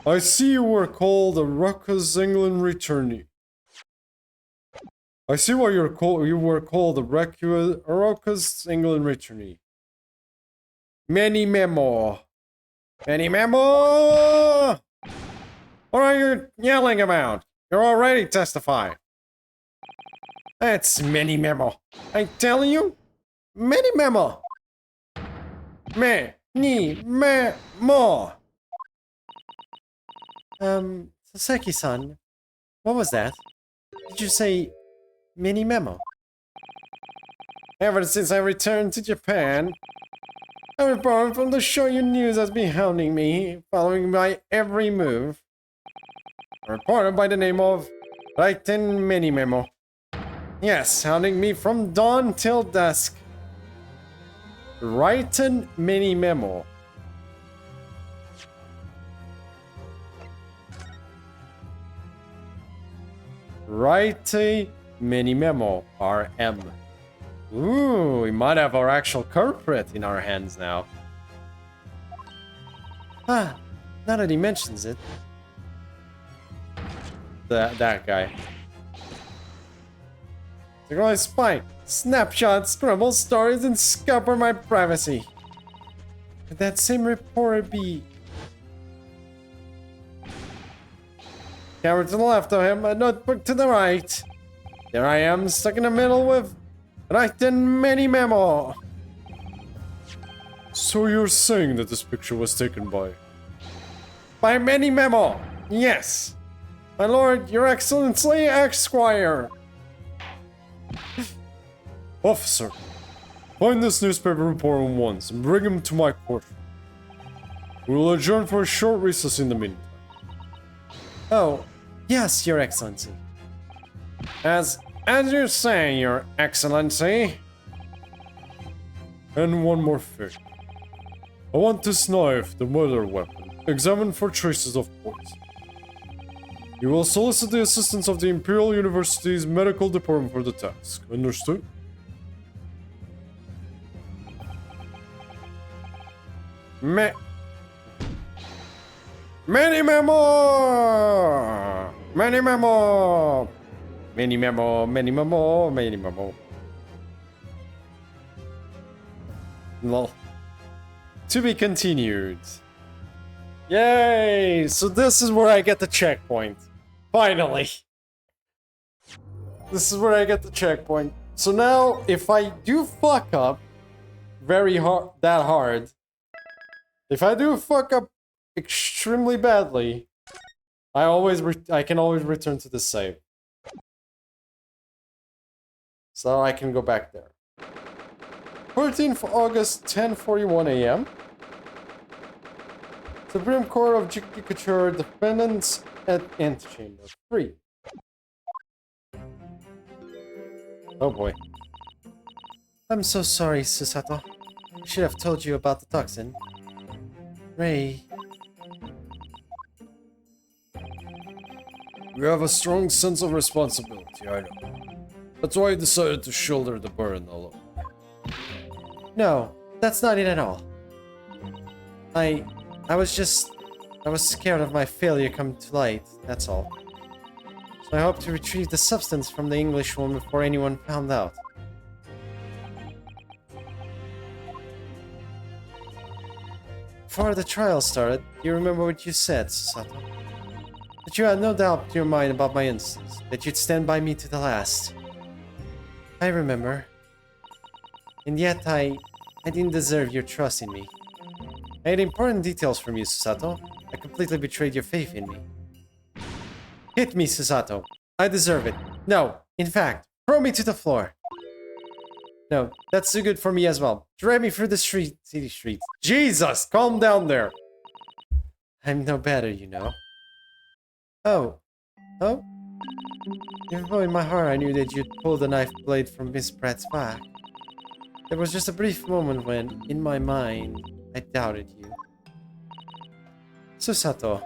I see you were called a Ruckus England returnee. I see why you were called a Ruckus England returnee. Many memo. Many memo! What are you yelling about? You're already testifying. That's many memo. I tell you, many memo. Many memo. Saseki-san, what was that? Did you say mini memo? Ever since I returned to Japan, I was borrowed from the Shoyu News has been hounding me, following my every move. A reporter by the name of Raiten Mini Memo. Yes, hounding me from dawn till dusk. Raiten Mini Memo. Write mini memo, RM. Ooh, we might have our actual culprit in our hands now. Ah, now that he mentions it. That guy. They're going to spy, snapshots, scribble stories, and scupper my privacy. Could that same reporter be... Camera to the left of him, a notebook to the right. There I am, stuck in the middle with written many memo. So you're saying that this picture was taken by many memo? Yes. My lord, your excellency, Esquire. Officer, find this newspaper reporter at once and bring him to my court. We will adjourn for a short recess in the meantime. Oh, yes, Your Excellency. As you say, Your Excellency. And one more thing. I want this knife, the murder weapon, examined for traces of poison. You will solicit the assistance of the Imperial University's medical department for the task. Understood? Many memo! Many memo! Many memo, many memo, many memo. Lol. To be continued. Yay! So this is where I get the checkpoint. Finally. This is where I get the checkpoint. So now, if I do fuck up very hard, if I do fuck up extremely badly, I can always return to the save. So I can go back there. 14th August, 10:41 a.m. Supreme Court of Judicature, defendants at antechamber 3. Oh boy. I'm so sorry, Susato. I should have told you about the toxin. Ray. You have a strong sense of responsibility, I know. That's why I decided to shoulder the burden alone. No, that's not it at all. I was scared of my failure coming to light, that's all. So I hope to retrieve the substance from the Englishwoman before anyone found out. Before the trial started, do you remember what you said, Susato? That you had no doubt in your mind about my innocence, that you'd stand by me to the last. I remember. And yet I didn't deserve your trust in me. I had important details from you, Susato. I completely betrayed your faith in me. Hit me, Susato. I deserve it. No, in fact, throw me to the floor. No, that's too good for me as well. Drag me through the city streets. Jesus, calm down there. I'm no better, you know. Oh. Oh? Even though in my heart I knew that you'd pull the knife blade from Miss Pratt's back. There was just a brief moment when, in my mind, I doubted you. Susato,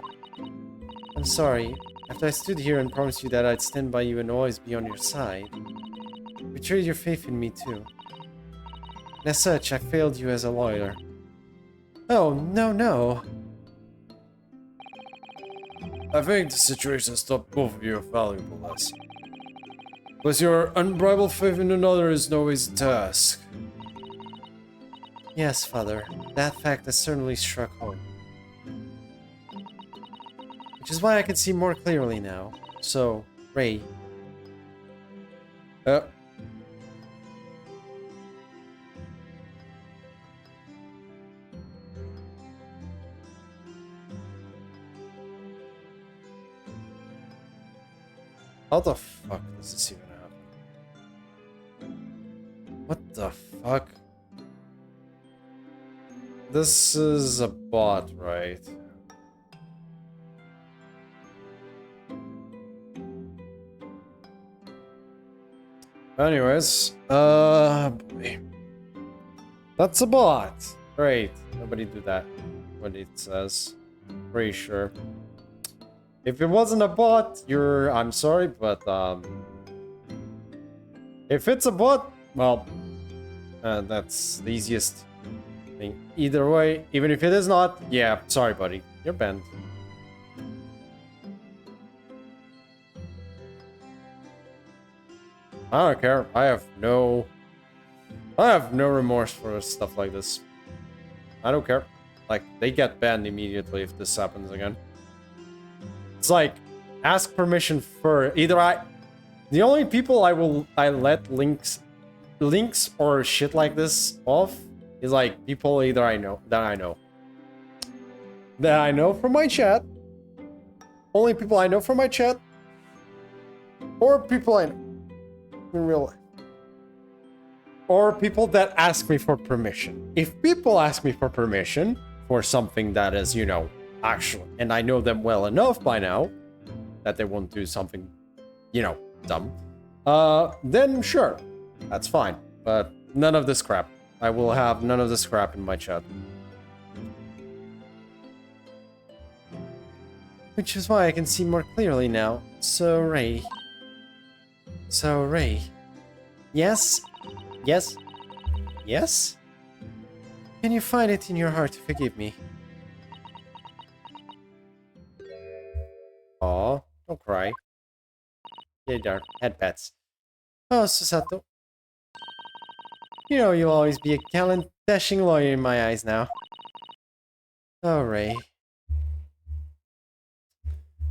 I'm sorry. After I stood here and promised you that I'd stand by you and always be on your side, you betrayed your faith in me too. And as such, I failed you as a lawyer. Oh, no. I think the situation has taught both of you a valuable lesson. Because your unbridled faith in another is no easy task. Yes, Father. That fact has certainly struck home. Which is why I can see more clearly now. So, Ray. How the fuck does this even happen? What the fuck? This is a bot, right? Anyways, boy. That's a bot. Great. Nobody do that. What it says. Pretty sure. If it wasn't a bot, I'm sorry, but, if it's a bot, well, that's the easiest thing. Either way, even if it is not, yeah, sorry, buddy. You're banned. I don't care. I have no remorse for stuff like this. I don't care. Like, they get banned immediately if this happens again. It's like, ask permission for the only people I let links or shit like this off is like people that I know from my chat. Only people I know from my chat, or people I know in real life, or people that ask me for permission. If people ask me for permission for something that is, you know, actually, and I know them well enough by now that they won't do something, you know, dumb, then sure, that's fine. But none of this crap. I will have none of this crap in my chat. Which is why I can see more clearly now. So, Ray. Yes? Yes? Yes? Can you find it in your heart to forgive me? Aw, don't cry. Yeah, dark head pets. Oh, Susato. You know you'll always be a gallant, dashing lawyer in my eyes now. Oh, Ray.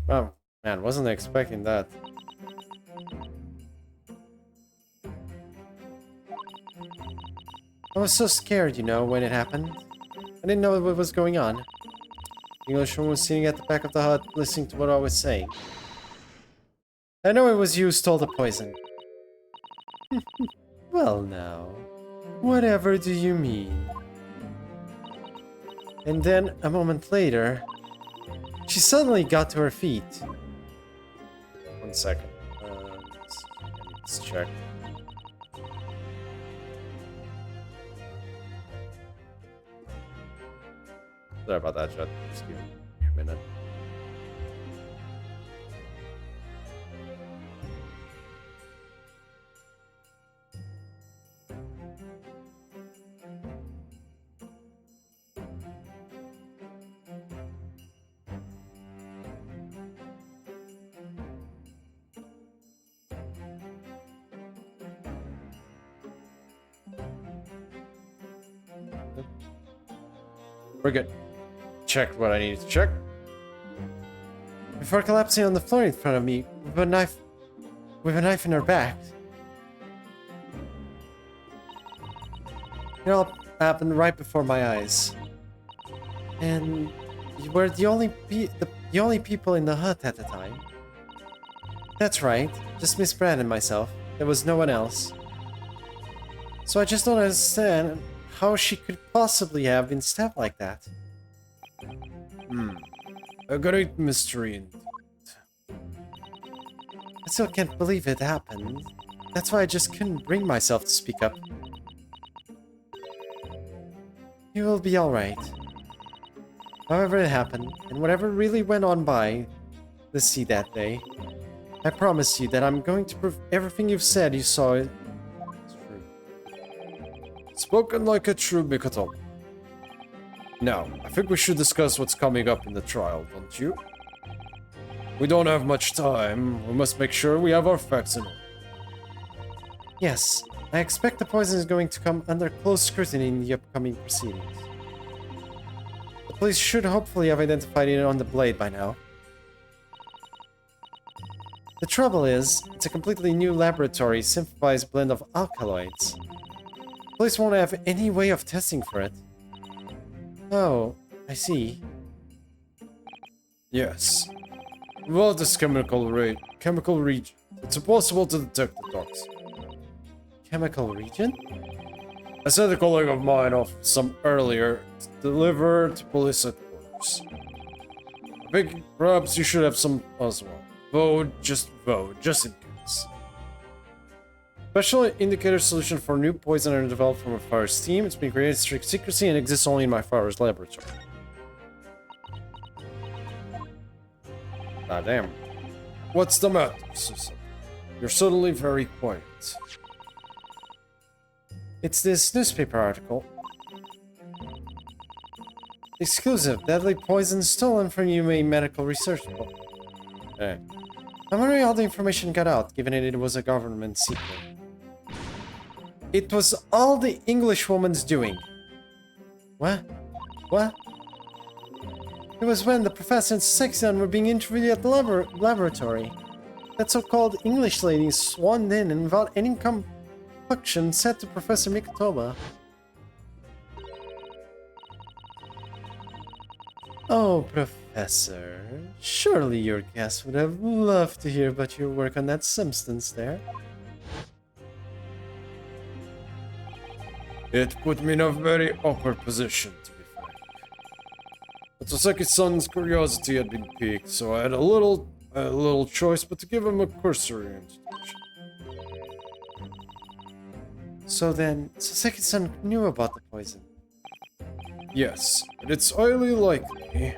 Oh, man, wasn't expecting that. I was so scared, you know, when it happened. I didn't know what was going on. The Englishman was sitting at the back of the hut, listening to what I was saying. I know it was you who stole the poison. Well now, whatever do you mean? And then, a moment later, she suddenly got to her feet. 1 second. Let's check. Sorry about that, chat. Just give me a minute. We're good. Checked what I needed to check. Before collapsing on the floor in front of me, with a knife in her back. It all happened right before my eyes. And you were the only people in the hut at the time. That's right, just Miss Brand and myself. There was no one else. So I just don't understand how she could possibly have been stabbed like that. A great mystery indeed. I still can't believe it happened. That's why I just couldn't bring myself to speak up. You will be alright. However it happened, and whatever really went on by the sea that day, I promise you that I'm going to prove everything you've said you saw it. It's true. Spoken like a true Mikoto. Now, I think we should discuss what's coming up in the trial, don't you? We don't have much time. We must make sure we have our facts in order. Yes, I expect the poison is going to come under close scrutiny in the upcoming proceedings. The police should hopefully have identified it on the blade by now. The trouble is, it's a completely new laboratory synthesized blend of alkaloids. Police won't have any way of testing for it. Oh, I see. Yes. Well, this chemical region. It's impossible to detect the toxin. Chemical region? I sent a colleague of mine off some earlier to deliver to police headquarters. I think perhaps you should have some as well. VOD, just in case. Special indicator solution for new poison are developed from a fire's team. It's been created in strict secrecy and exists only in my fire's laboratory. Ah, damn. What's the matter, Susan? You're suddenly very quiet. It's this newspaper article. Exclusive, deadly poison stolen from UMA medical research. Hey. I'm wondering how the information got out, given it was a government secret. It was all the Englishwoman's doing. What? What? It was when the professor and Sexion were being interviewed at the laboratory. That so-called English lady swaned in and without any compunction said to Professor Mikotoba, "Oh, Professor, surely your guest would have loved to hear about your work on that substance there." It put me in a very awkward position, to be frank. But Saseki-san's curiosity had been piqued, so I had a little choice but to give him a cursory introduction. So then, Saseki-san knew about the poison. Yes, but it's highly likely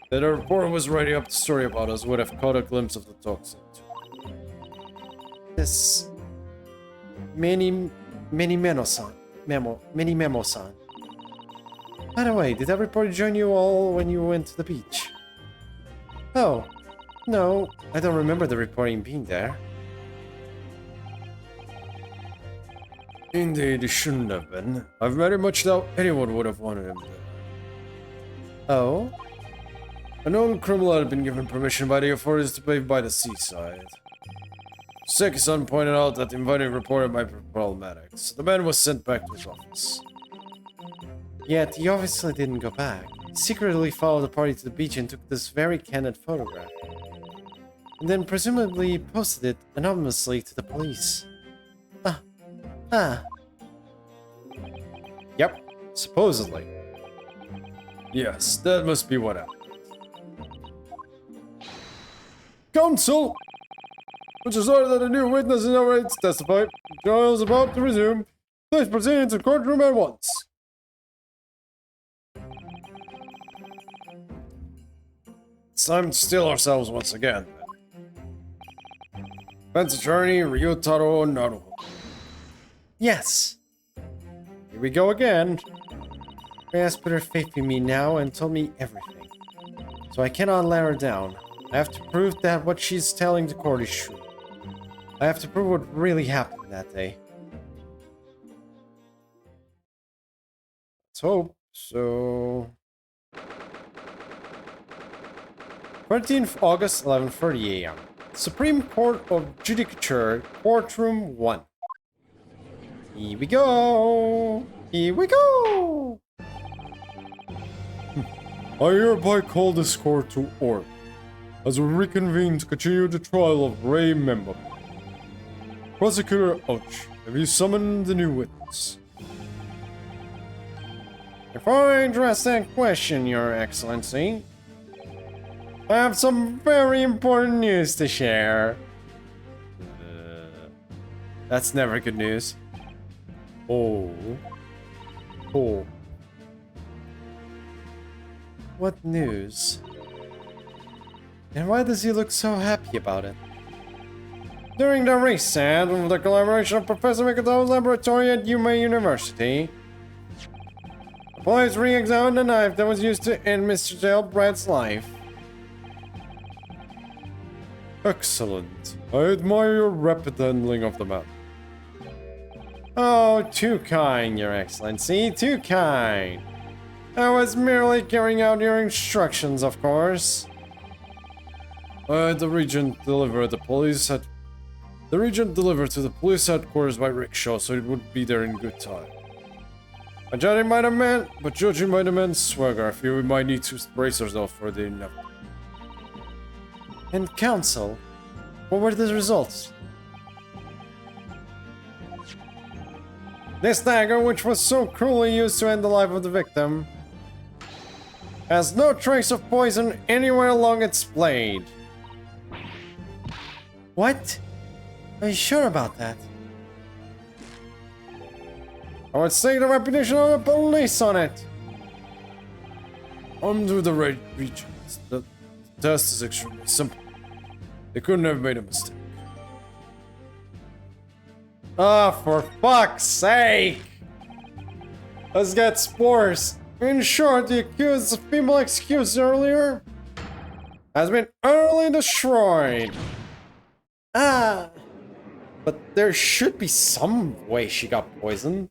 that a reporter was writing up the story about us would have caught a glimpse of the toxin. This Many Memo-san. By the way, did that reporter join you all when you went to the beach? Oh, no, I don't remember the reporting being there. Indeed, he shouldn't have been. I very much doubt anyone would have wanted him there. Oh? A known criminal had been given permission by the authorities to bathe by the seaside. Seki-san pointed out that inviting a reporter might be problematic, so the man was sent back to his office. Yet, he obviously didn't go back. He secretly followed the party to the beach and took this very candid photograph. And then presumably posted it anonymously to the police. Yep, supposedly. Yes, that must be what happened. Counsel! Which is ordered that a new witness is now ready to testify. The trial is about to resume. Please proceed into the courtroom at once. It's time to steel ourselves once again. Defense attorney Ryutaro Naruho. Yes! Here we go again. Reyes put her faith in me now and told me everything. So I cannot let her down. I have to prove that what she's telling the court is true. I have to prove what really happened that day. Let's hope so. 13th August, 11:30 a.m. Supreme Court of Judicature, Courtroom 1. Here we go! Here we go! I hereby call this court to order, as we reconvene to continue the trial of Ray Member. Prosecutor Ouch, have you summoned the new witness? Before I address that question, Your Excellency, I have some very important news to share. That's never good news. Oh. Oh. What news? And why does he look so happy about it? During the reset of the collaboration of Professor Mikato's laboratory at Yuma University, the police re-examined the knife that was used to end Mr. Jailbread's life. Excellent. I admire your rapid handling of the matter. Oh, too kind, Your Excellency, too kind. I was merely carrying out your instructions, of course. The Regent delivered to the police headquarters by rickshaw, so it would be there in good time. But judging by the man's swagger, I fear we might need to brace ourselves for the inevitable. And counsel, what were the results? This dagger, which was so cruelly used to end the life of the victim, has no trace of poison anywhere along its blade. What? Are you sure about that? I would stake the reputation of the police on it. Under the right regions, the test is extremely simple. They couldn't have made a mistake. Ah, for fuck's sake! Let's get spores. In short, the accused's female excuse earlier has been utterly destroyed. Ah, but there should be some way she got poisoned.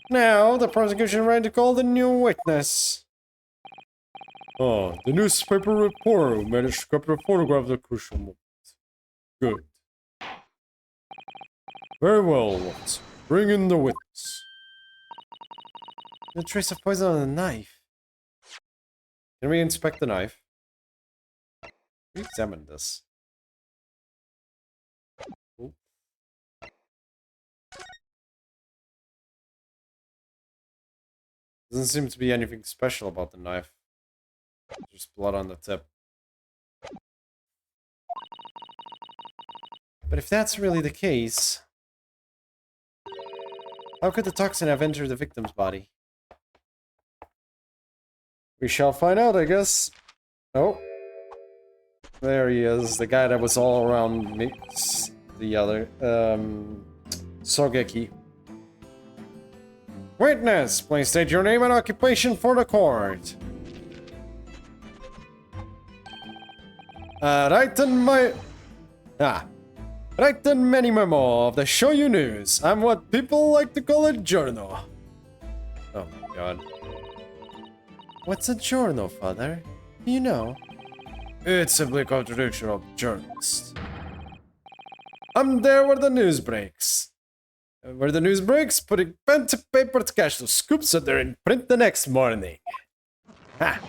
Now, the prosecution is ready to call the new witness. Oh, the newspaper reporter who managed to capture a photograph of the crucial moment. Good. Very well, Watson. Bring in the witness. No trace of poison on the knife. Can we inspect the knife? Examine this. Ooh. Doesn't seem to be anything special about the knife. Just blood on the tip. But if that's really the case, how could the toxin have entered the victim's body? We shall find out, I guess. Oh. There he is, the guy that was all around me. The other, Sogeki. Witness, please state your name and occupation for the court. Write in many memo of the Shoyu News. I'm what people like to call a journal. Oh my god. What's a journal, father? Do you know? It's simply a contradiction of journalist. I'm there where the news breaks. Where the news breaks, putting pen to paper to catch the scoops so they're in print the next morning. Ha!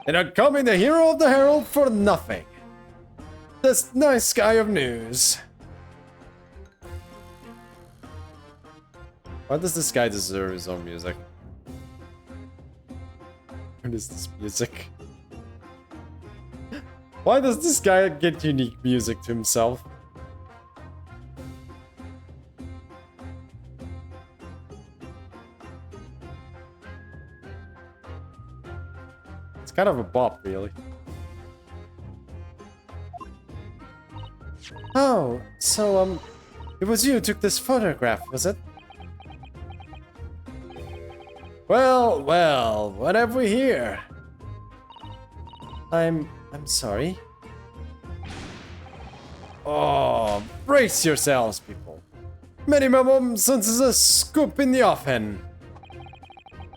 And I'm coming the hero of the Herald for nothing. This nice guy of news. Why does this guy deserve his own music? What is this music? Why does this guy get unique music to himself? It's kind of a bop, really. Oh, so, it was you who took this photograph, was it? Well, well, what have we here? I'm sorry. Oh, brace yourselves, people. Minimum sense is a scoop in the offing.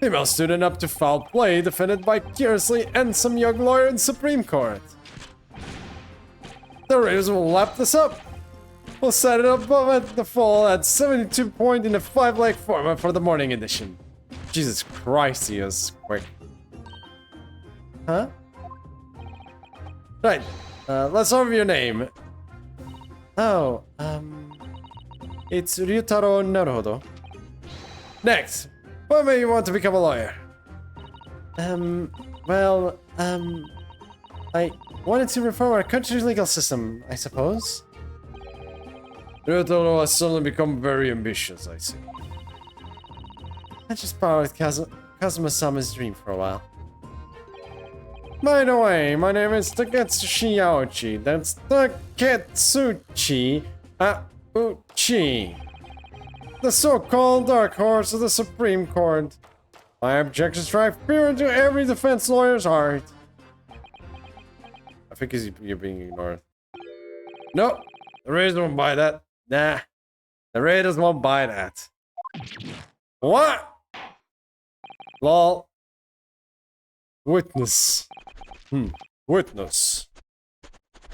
Female student up to foul play, defended vicariously and some young lawyer in Supreme Court. The Raiders will lap this up. We'll set it above at the fall at 72 point in a 5-leg format for the morning edition. Jesus Christ, he is quick. Huh? Right, let's over your name. Oh, it's Ryutaro Naruhodo. Next, why may you want to become a lawyer? Well, I wanted to reform our country's legal system, I suppose. Ryutaro has suddenly become very ambitious, I see. I just borrowed Kazuma-sama's dream for a while. By the way, my name is Taketsushi Yaochi. That's Taketsuchi Auchi. The so-called dark horse of the Supreme Court. My objections drive fear into every defense lawyer's heart. I think you're being ignored. Nope, the Raiders won't buy that. Nah, the Raiders won't buy that. What? Lol. Witness. Witness.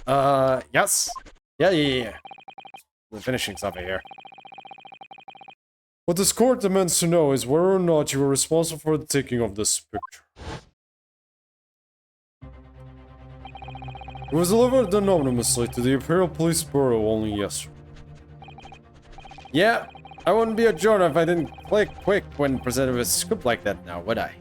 Yes. Yeah. The finishing's over here. What this court demands to know is whether or not you were responsible for the taking of this picture. It was delivered anonymously to the Imperial Police Bureau only yesterday. Yeah, I wouldn't be a journal if I didn't click quick when presented with a scoop like that now, would I?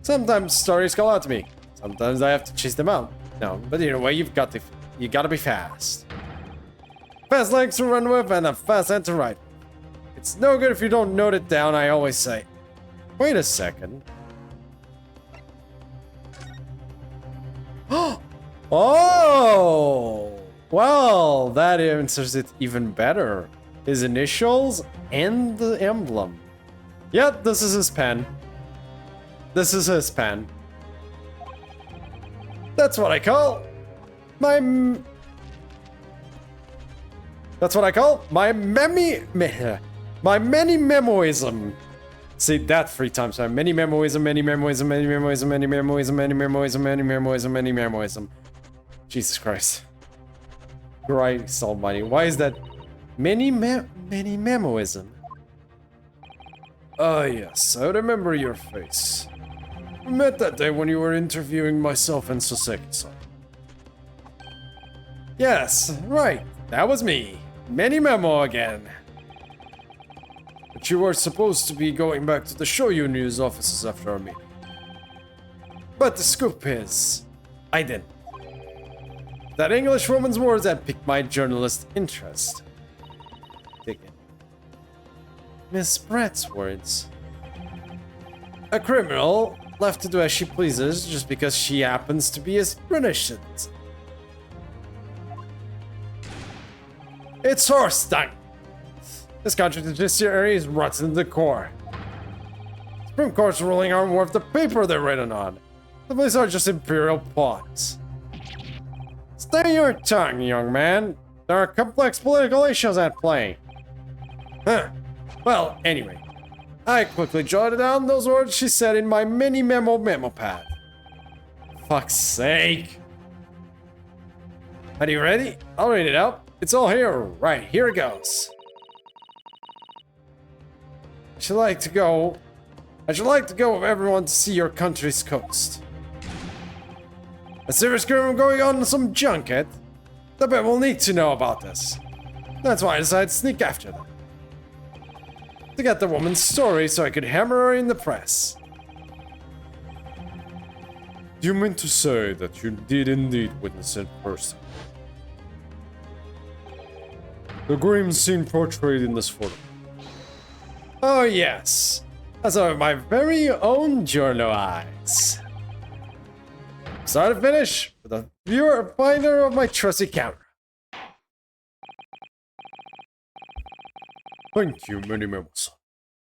Sometimes stories call out to me. Sometimes I have to chase them out. No, but either way, you gotta be fast. Fast legs to run with and a fast hand to ride. It's no good if you don't note it down, I always say. Wait a second. Oh! Well, that answers it even better. His initials and the emblem. Yep, this is his pen. This is his pen. That's what I call my my many memoism. See that 3 times. My many memoism, many memoism, many memoism, many memoism, many memoism, many memoism, many memoism. Jesus Christ. Christ almighty. Why is that many memoism? Ah, yes, I remember your face. We met that day when you were interviewing myself and Soseki-san. Yes, right, that was me. Many memo again. But you were supposed to be going back to the Shoyu News offices after our meeting. But the scoop is, I didn't. That English woman's words that piqued my journalist interest. Take it. Miss Brett's words. A criminal left to do as she pleases just because she happens to be a British citizen. It's horse dung. This country judiciary is rotten to the core. Supreme Court's ruling aren't worth the paper they're written on. The police are just imperial pawns. Stay your tongue, young man. There are complex political issues at play. Huh. Well, anyway. I quickly jotted down those words she said in my mini memo pad. Fuck's sake. Are you ready? I'll read it out. It's all here. Right, here it goes. I should like to go with everyone to see your country's coast. A serious criminal going on some junket? The bet will need to know about this. That's why I decided to sneak after them. To get the woman's story so I could hammer her in the press. Do you mean to say that you did indeed witness in person? The grim scene portrayed in this photo. Oh yes, I saw it with my very own journal eyes. Start to finish, with a viewer finder of my trusty camera. Thank you, Many-Memo-san.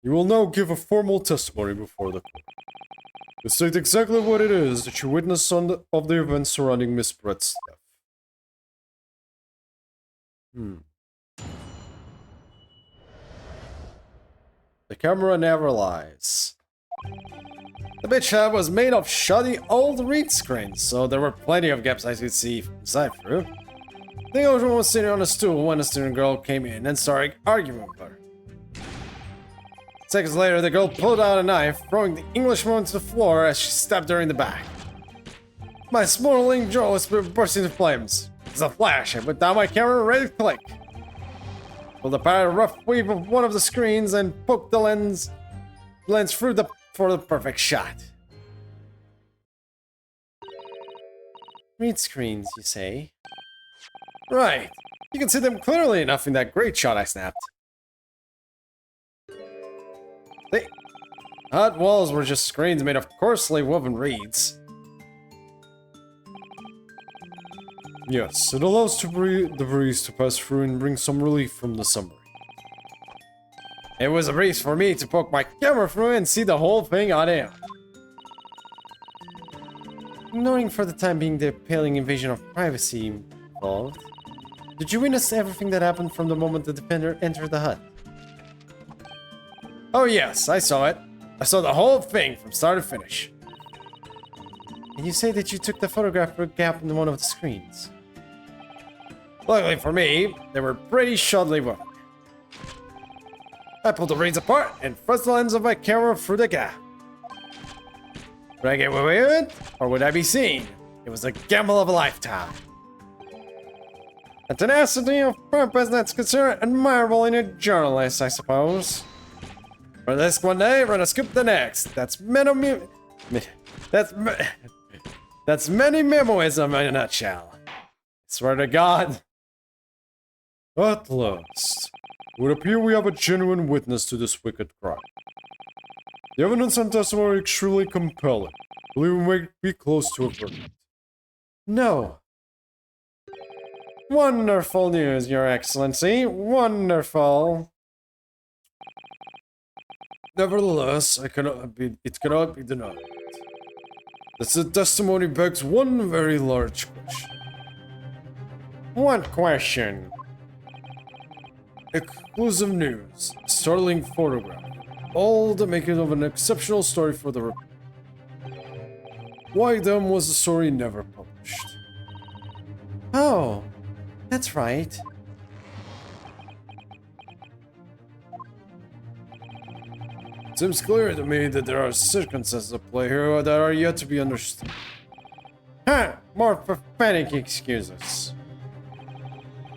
You will now give a formal testimony before the court. To state exactly what it is that you witnessed of the events surrounding Miss Brett's death. The camera never lies. bitch hut was made of shoddy old reed screens, so there were plenty of gaps I could see inside through. The Englishwoman was sitting on a stool when a student girl came in and started arguing with her. Seconds later, the girl pulled out a knife, throwing the Englishwoman to the floor as she stabbed her in the back. My smoldering jaw was burst into flames. As a flash, I put down my camera ready to click. Pulled apart a rough weave of one of the screens and poked the lens through for the perfect shot. Read screens, you say? Right. You can see them clearly enough in that great shot I snapped. The hut walls were just screens made of coarsely woven reeds. Yes, it allows the breeze to pass through and bring some relief from the summer. It was a breeze for me to poke my camera through and see the whole thing on air. Ignoring for the time being the appalling invasion of privacy involved, did you witness everything that happened from the moment the defender entered the hut? Oh yes, I saw it. I saw the whole thing from start to finish. And you say that you took the photograph for a gap in one of the screens. Luckily for me, they were pretty shoddily woven. I pulled the reeds apart and thrust the lens of my camera through the gap. Would I get away with it, or would I be seen? It was a gamble of a lifetime. A tenacity of purpose that's considered admirable in a journalist, I suppose. For this one day, we're gonna scoop the next. That's many memoism in a nutshell. Swear to God. At last, it would appear we have a genuine witness to this wicked crime. The evidence and testimony are extremely compelling. I believe we may be close to a verdict. No. Wonderful news, Your Excellency. Wonderful. Nevertheless, it cannot be denied. This testimony begs one very large question. What question? Exclusive news, startling photograph, all the making of an exceptional story for the report. Why then was the story never published? Oh, that's right. It seems clear to me that there are circumstances at play here that are yet to be understood. Huh, more pathetic excuses.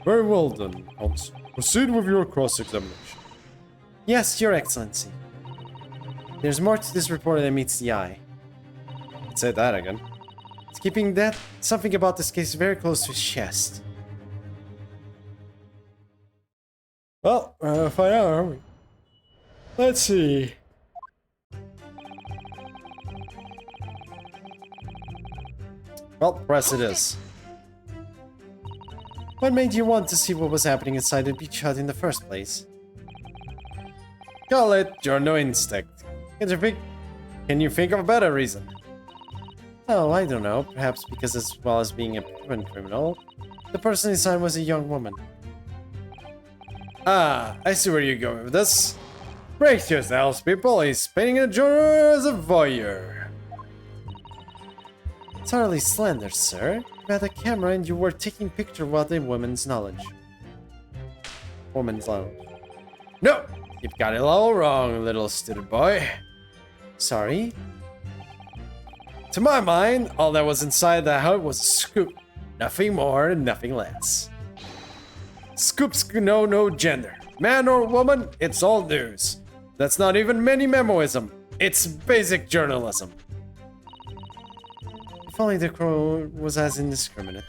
Very well then, Counsel. Proceed with your cross-examination. Yes, Your Excellency. There's more to this report than meets the eye. Say that again. It's keeping that something about this case very close to his chest. Well, fine, are we? Let's see. Well, press it is. What made you want to see what was happening inside the beach hut in the first place? Call it your no instinct. Can you think of a better reason? Oh, I don't know. Perhaps because as well as being a proven criminal, the person inside was a young woman. Ah, I see where you're going with this. Brace yourselves, people. He's painting a journal as a voyeur. It's hardly slender, sir. You had a camera and you were taking pictures without a woman's knowledge. Woman's knowledge. No! You've got it all wrong, little student boy. Sorry? To my mind, all that was inside the hut was a scoop. Nothing more and nothing less. Scoops know no gender. Man or woman, it's all news. That's not even many memoism. It's basic journalism. If only the crow was as indiscriminate.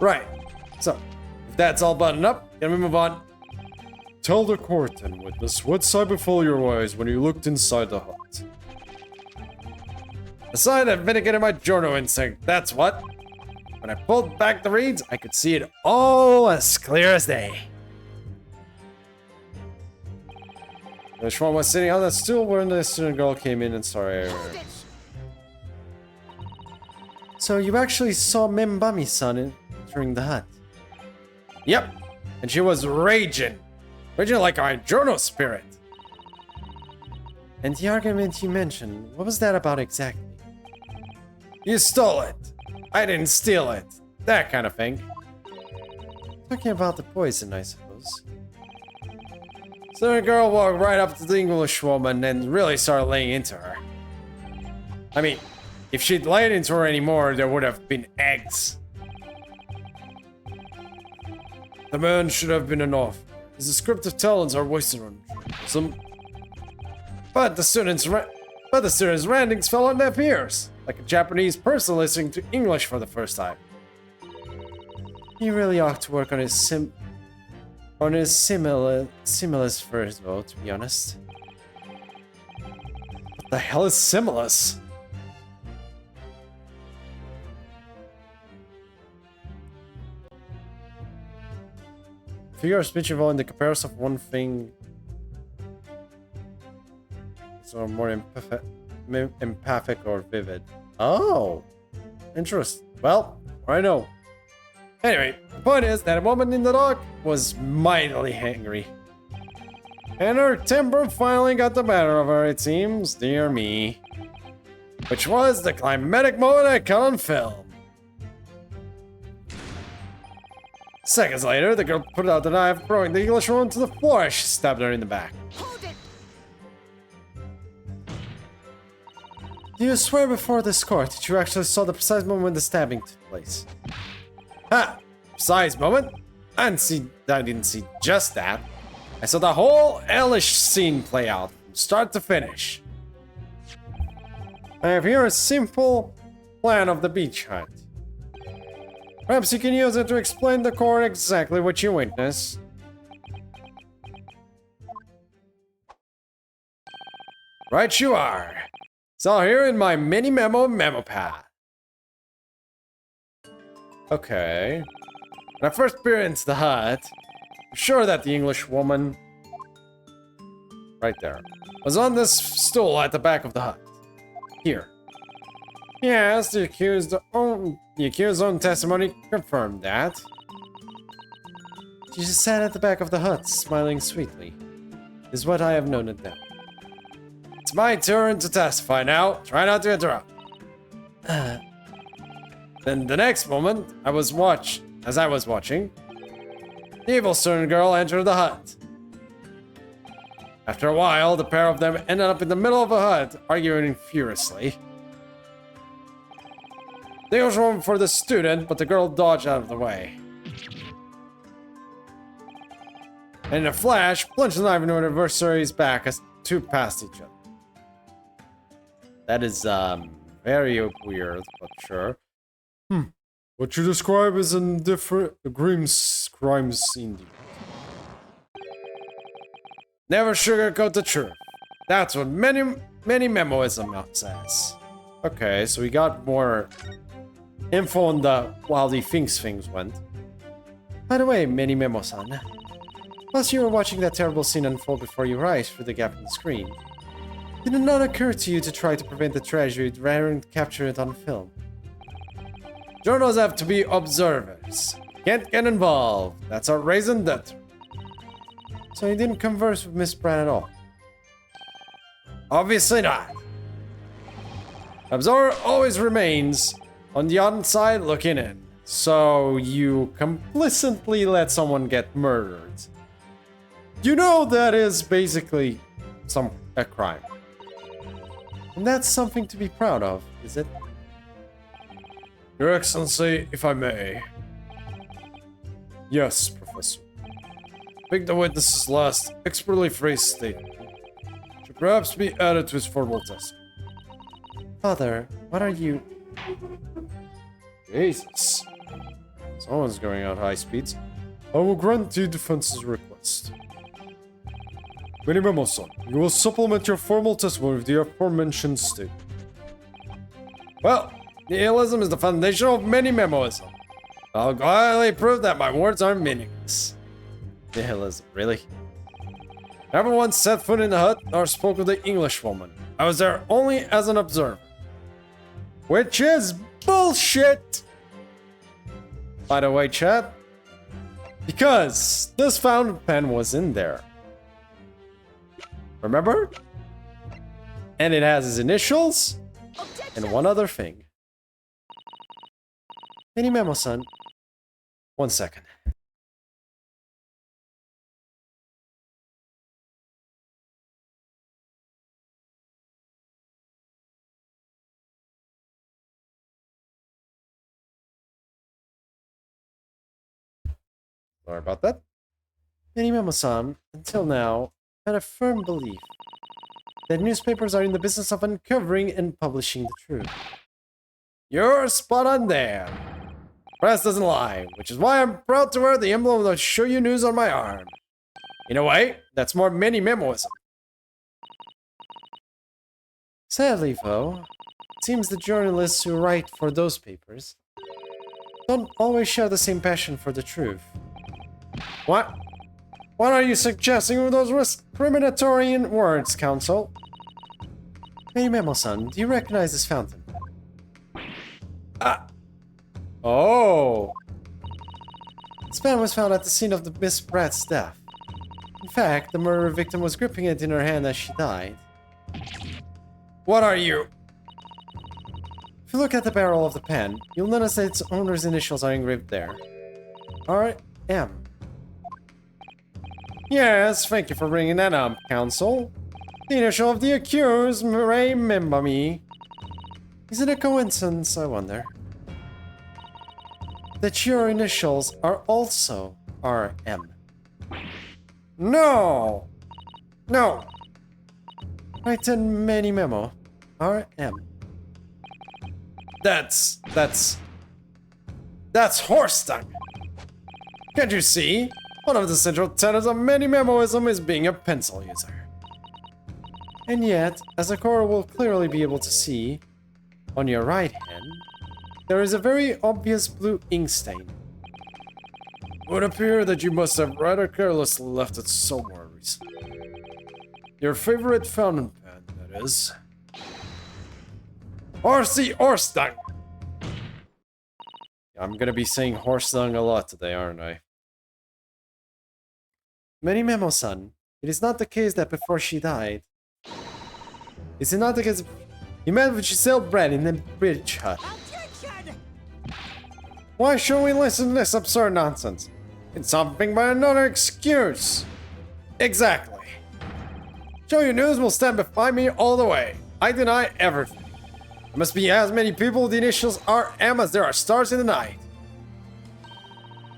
Right. So, if that's all buttoned up, can we move on? Tell the court and witness what sight befell your eyes when you looked inside the hut. A sign that vindicated my journal instinct, that's what. When I pulled back the reeds, I could see it all as clear as day. Which one was sitting on the stool when the student girl came in and started. So you actually saw Membami-san entering the hut? Yep, and she was raging. Raging like our journal spirit. And the argument you mentioned, what was that about exactly? You stole it. I didn't steal it. That kind of thing. Talking about the poison, I suppose. So the girl walked right up to the English woman and really started laying into her. I mean, if she'd laid into her anymore, there would have been eggs. The man should have been enough. His descriptive talents are wasted on some. But the students' rantings fell on deaf ears, like a Japanese person listening to English for the first time. He really ought to work on his similus first, though, to be honest. What the hell is similus? Figure of speech involving the comparison of one thing. So more empathic or vivid. Oh, interesting. Well, I know. Anyway, the point is that a woman in the dock was mightily angry. And her temper finally got the better of her, it seems. Dear me. Which was the climatic moment I caught on film. Seconds later, the girl put out the knife, throwing the English woman to the floor as she stabbed her in the back. Hold it! Do you swear before this court that you actually saw the precise moment when the stabbing took place? Ha! Precise moment? I didn't see just that. I saw the whole hellish scene play out, from start to finish. I have here a simple plan of the beach hunt. Perhaps you can use it to explain to the court exactly what you witnessed. Right you are. It's all here in my mini memo pad. Okay. When I first peered into the hut, I'm sure that the English woman, right there, was on this stool at the back of the hut. Here. Yes, the accused's own testimony confirmed that. She just sat at the back of the hut, smiling sweetly. Is what I have noted down. It's my turn to testify now. Try not to interrupt. Then the next moment, as I was watching, the evil student girl entered the hut. After a while, the pair of them ended up in the middle of a hut, arguing furiously. There was room for the student, but the girl dodged out of the way. And in a flash, plunged the knife into her adversary's back as two passed each other. That is, very weird, but sure. What you describe is a different crime scene. Never sugarcoat the truth. That's what many memoism says. Okay, so we got more info on the while the things went. By the way, Mini Memo-san, whilst you were watching that terrible scene unfold before your eyes through the gap in the screen, did it not occur to you to try to prevent the tragedy rather than capture it on film? Journals have to be observers. Can't get involved. That's our raison d'etre. So you didn't converse with Miss Brand at all? Obviously not. Observer always remains on the outside looking in. So you complicitly let someone get murdered. You know that is basically a crime. And that's something to be proud of, is it? Your Excellency, if I may. Yes, Professor. I think the witness's last expertly phrased statement should perhaps be added to his formal testimony. Father, what are you... Jesus. Someone's going at high speeds. I will grant the defense's request. Mini Memo-san, you will supplement your formal testimony with the aforementioned statement. Well, nihilism is the foundation of many memoism. I'll gladly prove that my words are meaningless. Nihilism, really? Never once set foot in the hut or spoke with the English woman. I was there only as an observer. Which is bullshit! By the way, chat, because this fountain pen was in there. Remember? And it has his initials and one other thing. Any memo-san? 1 second. Sorry about that. Any memo-san, until now, I had a firm belief that newspapers are in the business of uncovering and publishing the truth. You're spot on there. Press doesn't lie, which is why I'm proud to wear the emblem of the Shoyu News on my arm. In a way, that's more mini-memoism. Sadly, though, it seems the journalists who write for those papers don't always share the same passion for the truth. What? What are you suggesting with those discriminatory words, Counsel? Hey, Memo-san, do you recognize this fountain? Oh. This pen was found at the scene of the Miss Brat's death. In fact, the murder victim was gripping it in her hand as she died. What are you? If you look at the barrel of the pen, you'll notice that its owner's initials are engraved there. R.M. Yes, thank you for bringing that up, Counsel. The initial of the accused, remember me. Is it a coincidence, I wonder, that your initials are also R.M.? No! No! Right in many memo. R.M. That's horse dung. Can't you see? One of the central tenets of many memoism is being a pencil user. And yet, as the court will clearly be able to see, on your right hand, there is a very obvious blue ink stain. It would appear that you must have rather carelessly left it somewhere recently. Your favorite fountain pen, that is. Horsey horse dung! I'm gonna be saying horse dung a lot today, aren't I? Many memo-san, it is not the case that before she died. Is it not the case you met with Giselle Brand in the bridge hut? Why should we listen to this absurd nonsense? It's something but another excuse. Exactly. Shoyu News will stand behind me all the way. I deny everything. There must be as many people with the initials RM as there are stars in the night.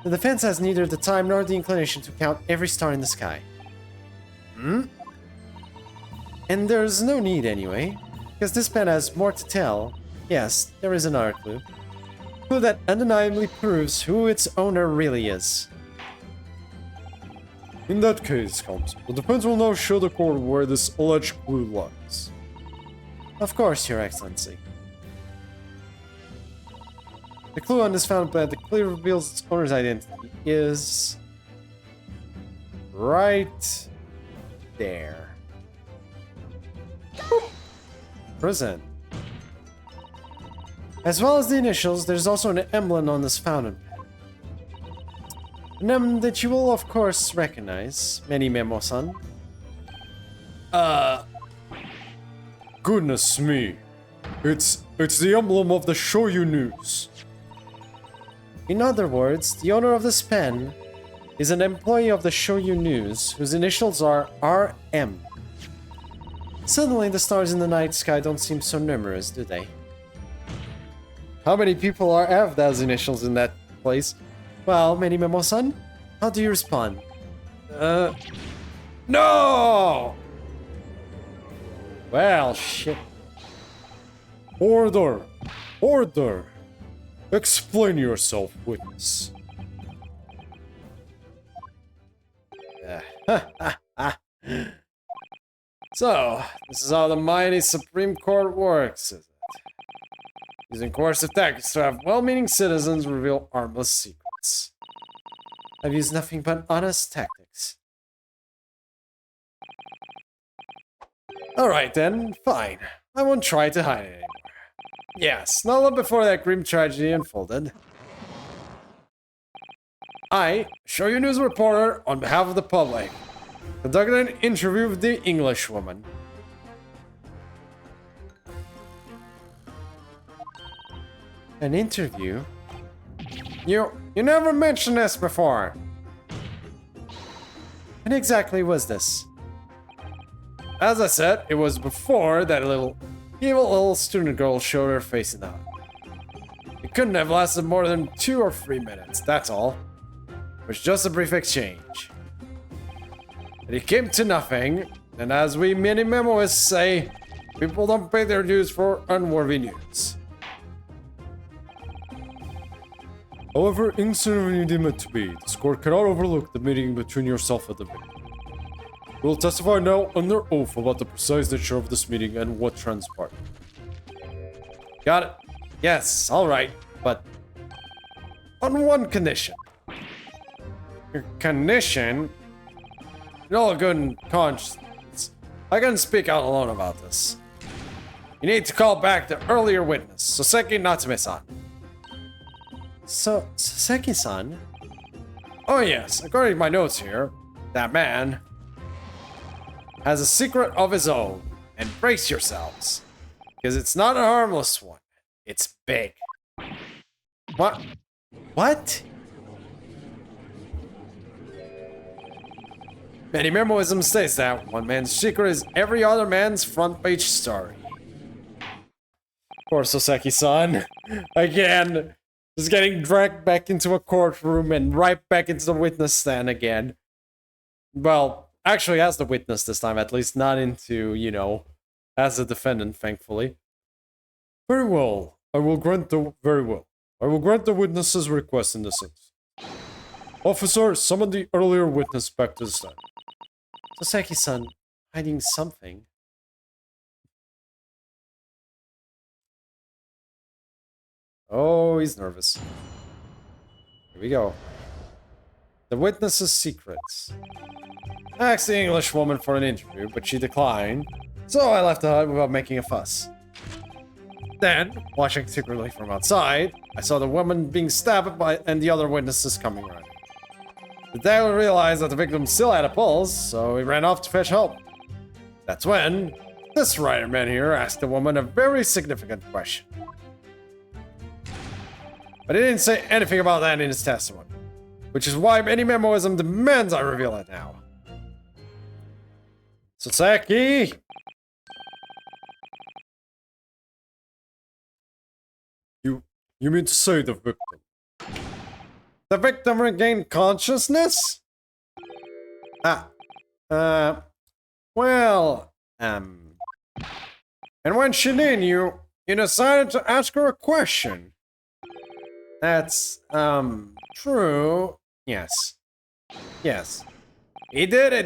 The defense has neither the time nor the inclination to count every star in the sky. And there's no need anyway, because this pen has more to tell. Yes, there is another clue. A clue that undeniably proves who its owner really is. In that case, Counsel, the defense will now show the court where this alleged clue lies. Of course, Your Excellency. The clue on this fountain pen that clearly reveals its owner's identity is right there. Present. As well as the initials, there's also an emblem on this fountain pen. An emblem that you will of course recognize, Many Memo-san. Goodness me. It's the emblem of the Shoyu News. In other words, the owner of this pen is an employee of the Shoyu News, whose initials are RM. Suddenly, the stars in the night sky don't seem so numerous, do they? How many people have those initials in that place? Well, Many Memo-san, how do you respond? No! Well, shit. Order! Order! Explain yourself, witness. So, this is how the mighty Supreme Court works, is it? Using coercive tactics to have well-meaning citizens reveal harmless secrets. I've used nothing but honest tactics. Alright then, fine. I won't try to hide it anymore. Yes, not long before that grim tragedy unfolded, I, Shoyu News reporter, on behalf of the public, conducted an interview with the English woman. An interview? You never mentioned this before. When exactly was this? As I said, it was before that evil little student girl showed her face in the hut. It couldn't have lasted more than 2 or 3 minutes, that's all. It was just a brief exchange. And it came to nothing, and as we many memoirs say, people don't pay their dues for unworthy news. However insignificant you deem it to be, this court cannot overlook the meeting between yourself and the victim. You will testify now under oath about the precise nature of this meeting and what transpired. Got it? Yes, alright, but on one condition. Your condition? In all good conscience, I can speak out alone about this. You need to call back the earlier witness, Soseki Natsume-san. So, Soseki-san? Oh yes, according to my notes here, that man has a secret of his own, and brace yourselves, because it's not a harmless one, it's big. What? What? Many memoism states that one man's secret is every other man's front page story. Poor Soseki-san, again, just getting dragged back into a courtroom and right back into the witness stand again. Well, actually as the witness this time, at least not into, you know, as the defendant, thankfully. Very well. I will grant the witness's request in this instance. Officer, summon the earlier witness back to the stand. Soseki-san, hiding something. Oh, he's nervous. Here we go. The witness's secrets. I asked the English woman for an interview, but she declined, so I left the hut without making a fuss. Then, watching secretly from outside, I saw the woman being stabbed and the other witnesses coming around. The detective realized that the victim still had a pulse, so he ran off to fetch help. That's when this writer man here asked the woman a very significant question. But he didn't say anything about that in his testimony, which is why many memoism demands I reveal it now. Soseki! You mean to say the victim? The victim regained consciousness? Well, and when she did, you decided to ask her a question. That's, true. Yes. Yes. He did.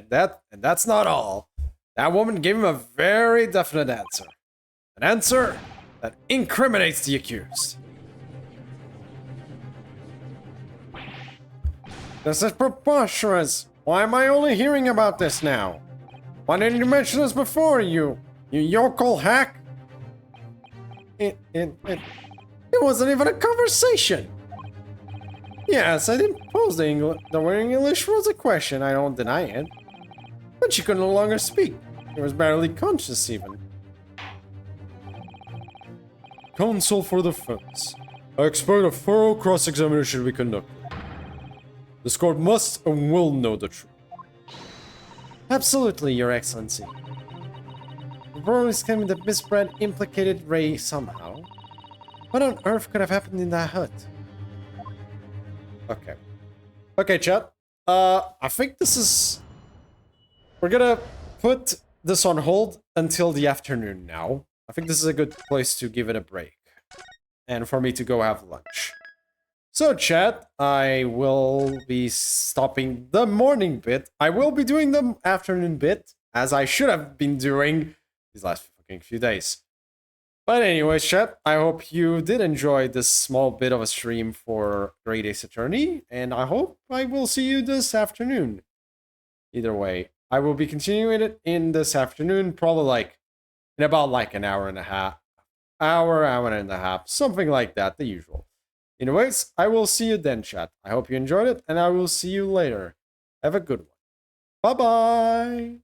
That's not all. That woman gave him a very definite answer. An answer that incriminates the accused. This is preposterous. Why am I only hearing about this now? Why didn't you mention this before, you yokel hack? It wasn't even a conversation. Yes, I didn't pose the wearing English was a question, I don't deny it. But she could no longer speak. She was barely conscious even. Counsel for the defense. I expect a thorough cross-examination to be conducted. This court must and will know the truth. Absolutely, Your Excellency. The rumor is claiming that Miss Brand implicated Ray somehow. What on earth could have happened in that hut? Okay. Okay, chat. I think this is... We're gonna put this on hold until the afternoon now. I think this is a good place to give it a break. And for me to go have lunch. So, chat, I will be stopping the morning bit. I will be doing the afternoon bit, as I should have been doing these last fucking few days. But anyways, chat, I hope you did enjoy this small bit of a stream for Great Ace Attorney, and I hope I will see you this afternoon. Either way, I will be continuing it in this afternoon, probably like in about like an hour and a half. Hour and a half, something like that, the usual. Anyways, I will see you then, chat. I hope you enjoyed it, and I will see you later. Have a good one. Bye-bye!